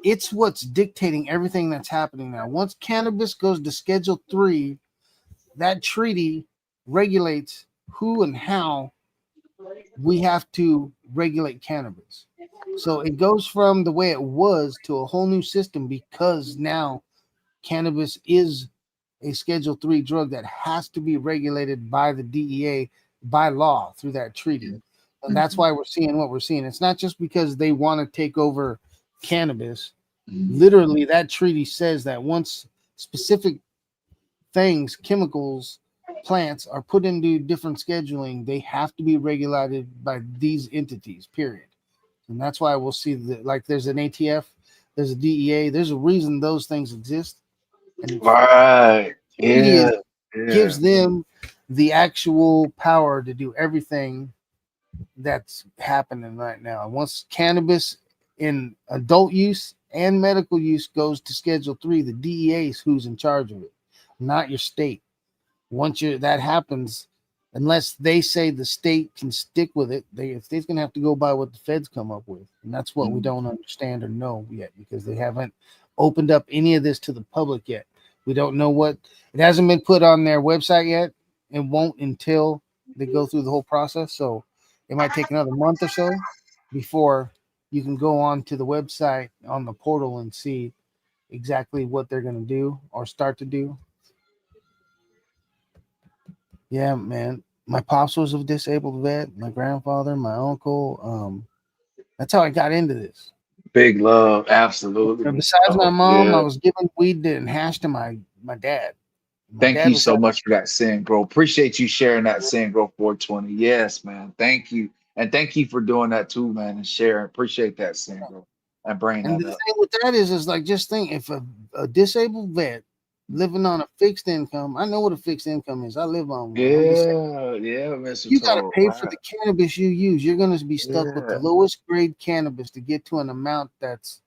it's what's dictating everything that's happening now. Once cannabis goes to Schedule 3, that treaty regulates who and how we have to regulate cannabis. So it goes from the way it was to a whole new system because now cannabis is a Schedule 3 drug that has to be regulated by the DEA by law through that treaty. And that's Mhm. why we're seeing what we're seeing. It's not just because they want to take over cannabis. Mhm. Literally, that treaty says that once specific things, chemicals, plants are put into different scheduling, they have to be regulated by these entities, period. And that's why we'll see that, like, there's an ATF, there's a DEA, there's a reason those things exist. And Right. treaty Yeah. Yeah. gives them the actual power to do everything that's happening right now. Once cannabis in adult use and medical use goes to Schedule 3, the DEA is who's in charge of it, not your state. Once that happens, unless they say the state can stick with it, the state's gonna have to go by what the feds come up with, and that's what we Mhm. don't understand or know yet because they haven't opened up any of this to the public yet. We don't know what it hasn't been put on their website yet. It won't until they go through the whole process. So it might take another month or so before you can go on to the website on the portal and see exactly what they're going to do or start to do. Yeah, man. My pops was a disabled vet. My grandfather, my uncle. That's how I got into this. Big love. Absolutely, And Mr. besides my Total. mom, I Yeah. was giving weed and hash to my dad. My Thank dad you was so like, much for that sin, bro. Appreciate you sharing that sin, bro. 420. Yes, man. Thank you. And thank you for doing that too, man, and sharing. Appreciate that sin, bro. And bringing and that the up. thing with that is like, just think if a disabled vet living on a fixed income, I know what a fixed income is. I live on one. I'm disabled. Yeah, yeah, Mr. You got to Total. pay for Right. the cannabis you use. You're going to be stuck with the Yeah. lowest grade cannabis to get to an amount that's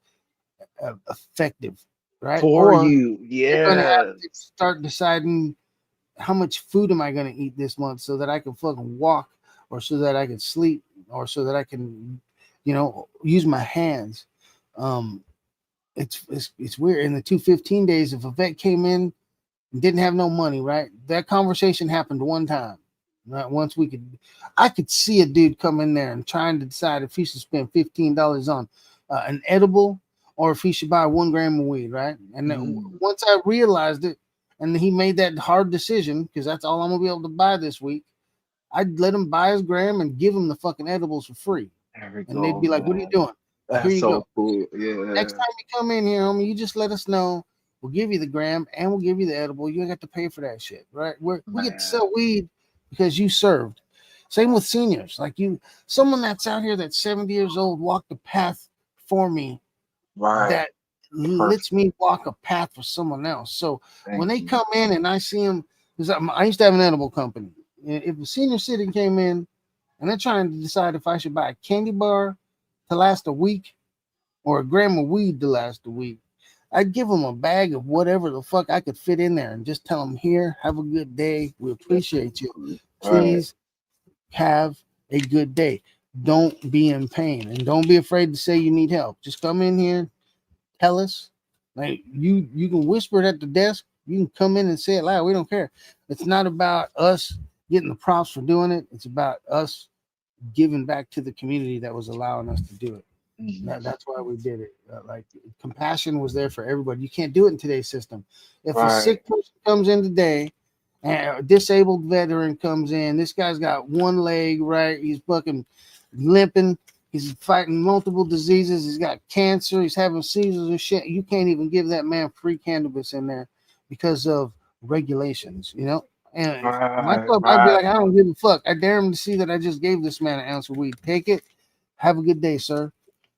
effective, right? For Or you. you're going to have Yeah. to start deciding how much food am I going to eat this month so that I can fucking walk or so that I can sleep or so that I can, use my hands. Um, it's weird. In the 215 days, if a vet came in and didn't have no money, right? That conversation happened one time. Right. Once I could see a dude come in there and trying to decide if he should spend $15 on an edible or if he should buy 1 gram of weed, right? And Mm. once I realized it, and he made that hard decision because that's all I'm gonna be able to buy this week, I'd let him buy his gram and give him the fucking edibles for free, There we and they'd go, be like, "What are you man. doing? Here That's you go. so cool. Next Yeah. time you come in here, homie, you just let us know. We'll give you the gram and we'll give you the edible. You ain't got to pay for that shit, right? We get to sell weed because you served. Same with seniors. Like someone that's out here that's 70 years old walked the path for me that lets me walk a path for someone else. So when they come in and I see them, because I used to have an edible company. If a senior citizen came in and they're trying to decide if I should buy a candy bar to last a week or a gram of weed to last a week, I'd give them a bag of whatever the fuck I could fit in there and just tell them, here, have a good day. We appreciate you. Please have a good day. Don't be in pain and don't be afraid to say you need help. Just come in here, tell us. Like you can whisper it at the desk. You can come in and say it loud. We don't care. It's not about us getting the props for doing it. It's about us giving back to the community that was allowing us to do it. That's why we did it. Like compassion was there for everybody. You can't do it in today's system. If a sick person comes in today and a disabled veteran comes in, this guy's got one leg, right? He's fucking limping. He's fighting multiple diseases. He's got cancer. He's having seizures and shit. You can't even give that man free cannabis in there because of regulations, you know? And my club, I'd be like, I don't give a fuck. I dare him to see that I just gave this man an ounce of weed. Take it. Have a good day, sir.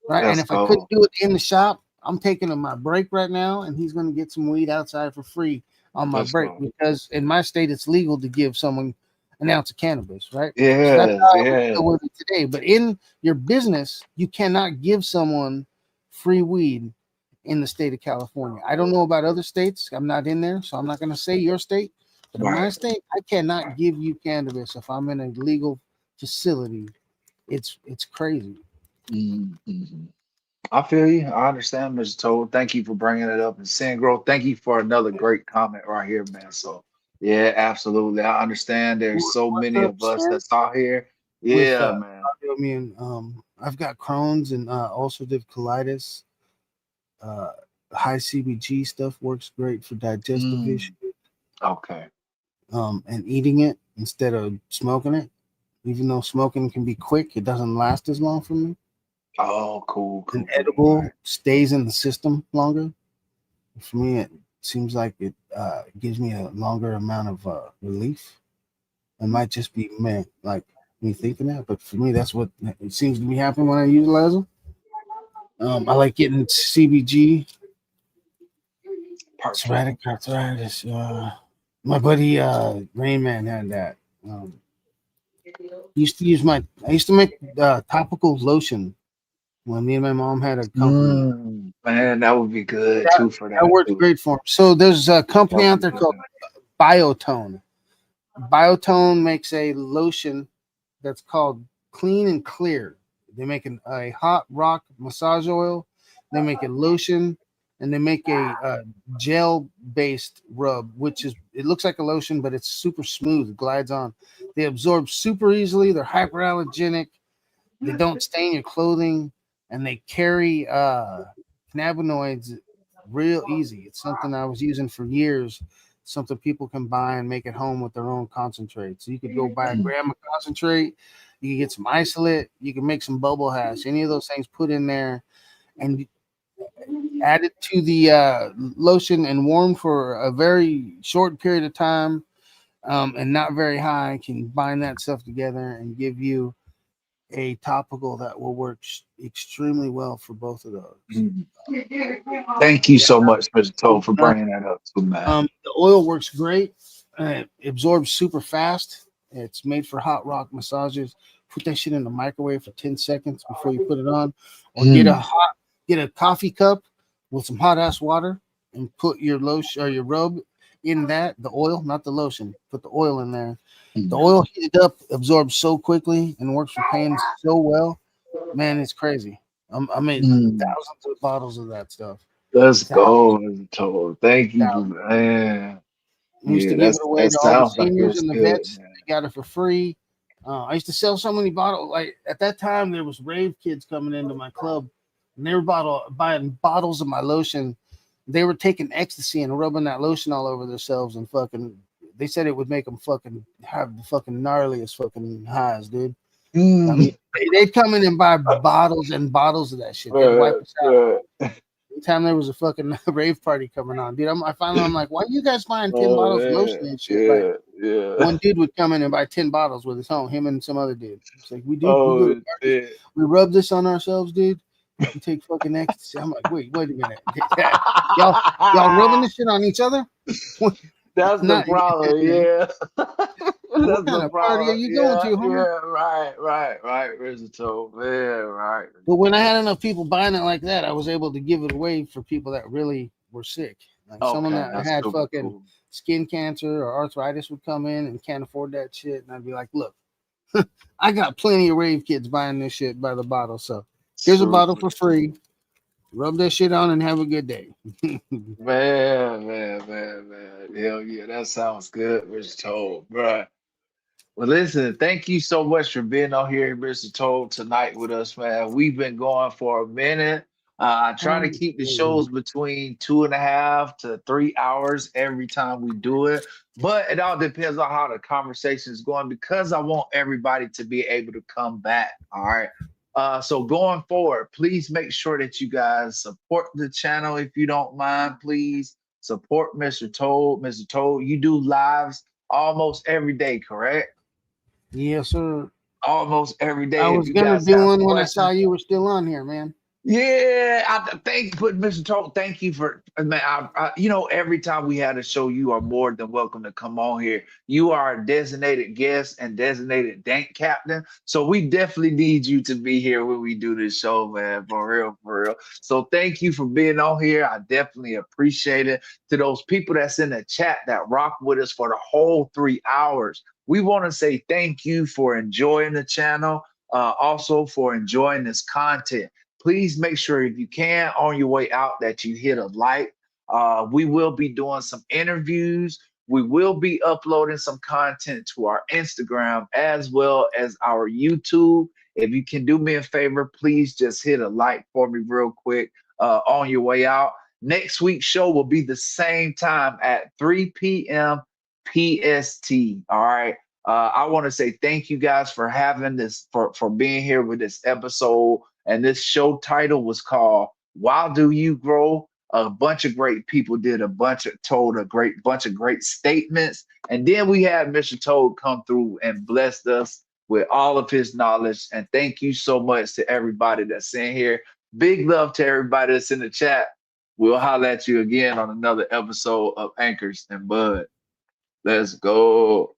Right. And if I couldn't do it in the shop, I'm taking him my break right now, and he's going to get some weed outside for free on my break because in my state it's legal to give someone an ounce of cannabis, right? So that's how I deal with it today. But in your business, you cannot give someone free weed in the state of California. I don't know about other states. I'm not in there, so I'm not going to say your state. But in my state, I cannot give you cannabis if I'm in a legal facility. It's crazy. I feel you. I understand, Mr. Toad. Thank you for bringing it up. And Sandgrove, thank you for another great comment right here, man. So, yeah, absolutely. I understand there's so many of us that's out here. Yeah, man. I've got Crohn's and ulcerative colitis. High CBG stuff works great for digestive issues. Okay. And eating it instead of smoking it. Even though smoking can be quick, it doesn't last as long for me. Oh, cool. An edible stays in the system longer. For me, it seems like it gives me a longer amount of relief. It might just be me thinking that, but for me, that's what it seems to be happening when I utilize them. I like getting CBG, psoriatic arthritis. My buddy Rain Man had that. I used to make topical lotion when me and my mom had a company. Man, that would be good too for that. That works great for him. So there's a company out there called Biotone. Biotone makes a lotion that's called Clean and Clear. They make a hot rock massage oil. They make a lotion, and they make a gel-based rub, it looks like a lotion, but it's super smooth. It glides on. They absorb super easily. They're hyperallergenic. They don't stain your clothing. And they carry cannabinoids real easy. It's something I was using for years, something people can buy and make at home with their own concentrate. So you could go buy a gram of concentrate, you can get some isolate, you can make some bubble hash, any of those things put in there and add it to the lotion and warm for a very short period of time and not very high. Can bind that stuff together and give you a topical that will work extremely well for both of those. Thank you so much, Mr. Toad, for bringing that up too, man. The oil works great. It absorbs super fast. It's made for hot rock massages. Put that shit in the microwave for 10 seconds before you put it on. Or get a coffee cup with some hot ass water and put your lotion or your rub in that, the oil, not the lotion. Put the oil in there. The oil heated up, absorbs so quickly, and works for pain so well. Man, it's crazy. I made thousands of bottles of that stuff. Let's go, Mr. Toad. Thank you, man. We used to give it away to all the seniors and the vets. They got it for free. I used to sell so many bottles. Like at that time, there was rave kids coming into my club, and they were buying bottles of my lotion. They were taking ecstasy and rubbing that lotion all over themselves and fucking. They said it would make them fucking have the fucking gnarliest fucking highs, dude. I mean, they'd come in and buy bottles and bottles of that shit. They'd wipe us out. time there was a fucking rave party coming on, dude. I'm like, why are you guys buying 10 Oh bottles of lotion man, and shit? Like, yeah, yeah. one dude would come in and buy 10 bottles with him and some other dude. It's like, we go to Oh parties, shit. we rub this on ourselves, dude. We take fucking ecstasy. I'm like, wait a minute. y'all rubbing this shit on each other? That's the Not problem, yeah. what That's kind the of party are problem. you going Yeah, to, homie? yeah, right. Versatile. Yeah, right. But when I had enough people buying it like that, I was able to give it away for people that really were sick. Like someone Okay, that that's had super fucking cool. skin cancer or arthritis would come in and can't afford that shit. And I'd be like, look, I got plenty of rave kids buying this shit by the bottle. So here's a bottle Super for free. Rub that shit on and have a good day. man. Hell yeah, that sounds good, Mr. Toll, bruh. Well, listen, thank you so much for being on here, Mr. Toll, tonight with us, man. We've been going for a minute. I try to keep the shows between 2.5 to 3 hours every time we do it, but it all depends on how the conversation is going because I want everybody to be able to come back. All right. So going forward, please make sure that you guys support the channel if you don't mind. Please support Mr. Toll. Mr. Toll, you do lives almost every day, correct? Yes, sir. Almost every I day. If was you gonna guys do have one when I saw questions, you were still on here, man. yeah, I thank, but Mr. Toll, thank you for, man. Every time we had a show, you are more than welcome to come on here. You are a designated guest and designated dank captain, so we definitely need you to be here when we do this show, man. For real, for real. So thank you for being on here. I definitely appreciate it. To those people that's in the chat that rock with us for the whole 3 hours, we want to say thank you for enjoying the channel. Also for enjoying this content. Please make sure if you can on your way out that you hit a like. We will be doing some interviews. We will be uploading some content to our Instagram as well as our YouTube. If you can do me a favor, please just hit a like for me real quick on your way out. Next week's show will be the same time at 3 p.m. PST. All right. I want to say thank you guys for having this, for being here with this episode. And this show title was called "Why Do You Grow?" A bunch of great people told a great bunch of great statements, and then we had Mr. Toad come through and blessed us with all of his knowledge. And thank you so much to everybody that's in here. Big love to everybody that's in the chat. We'll holler at you again on another episode of Anchors and Bud. Let's go.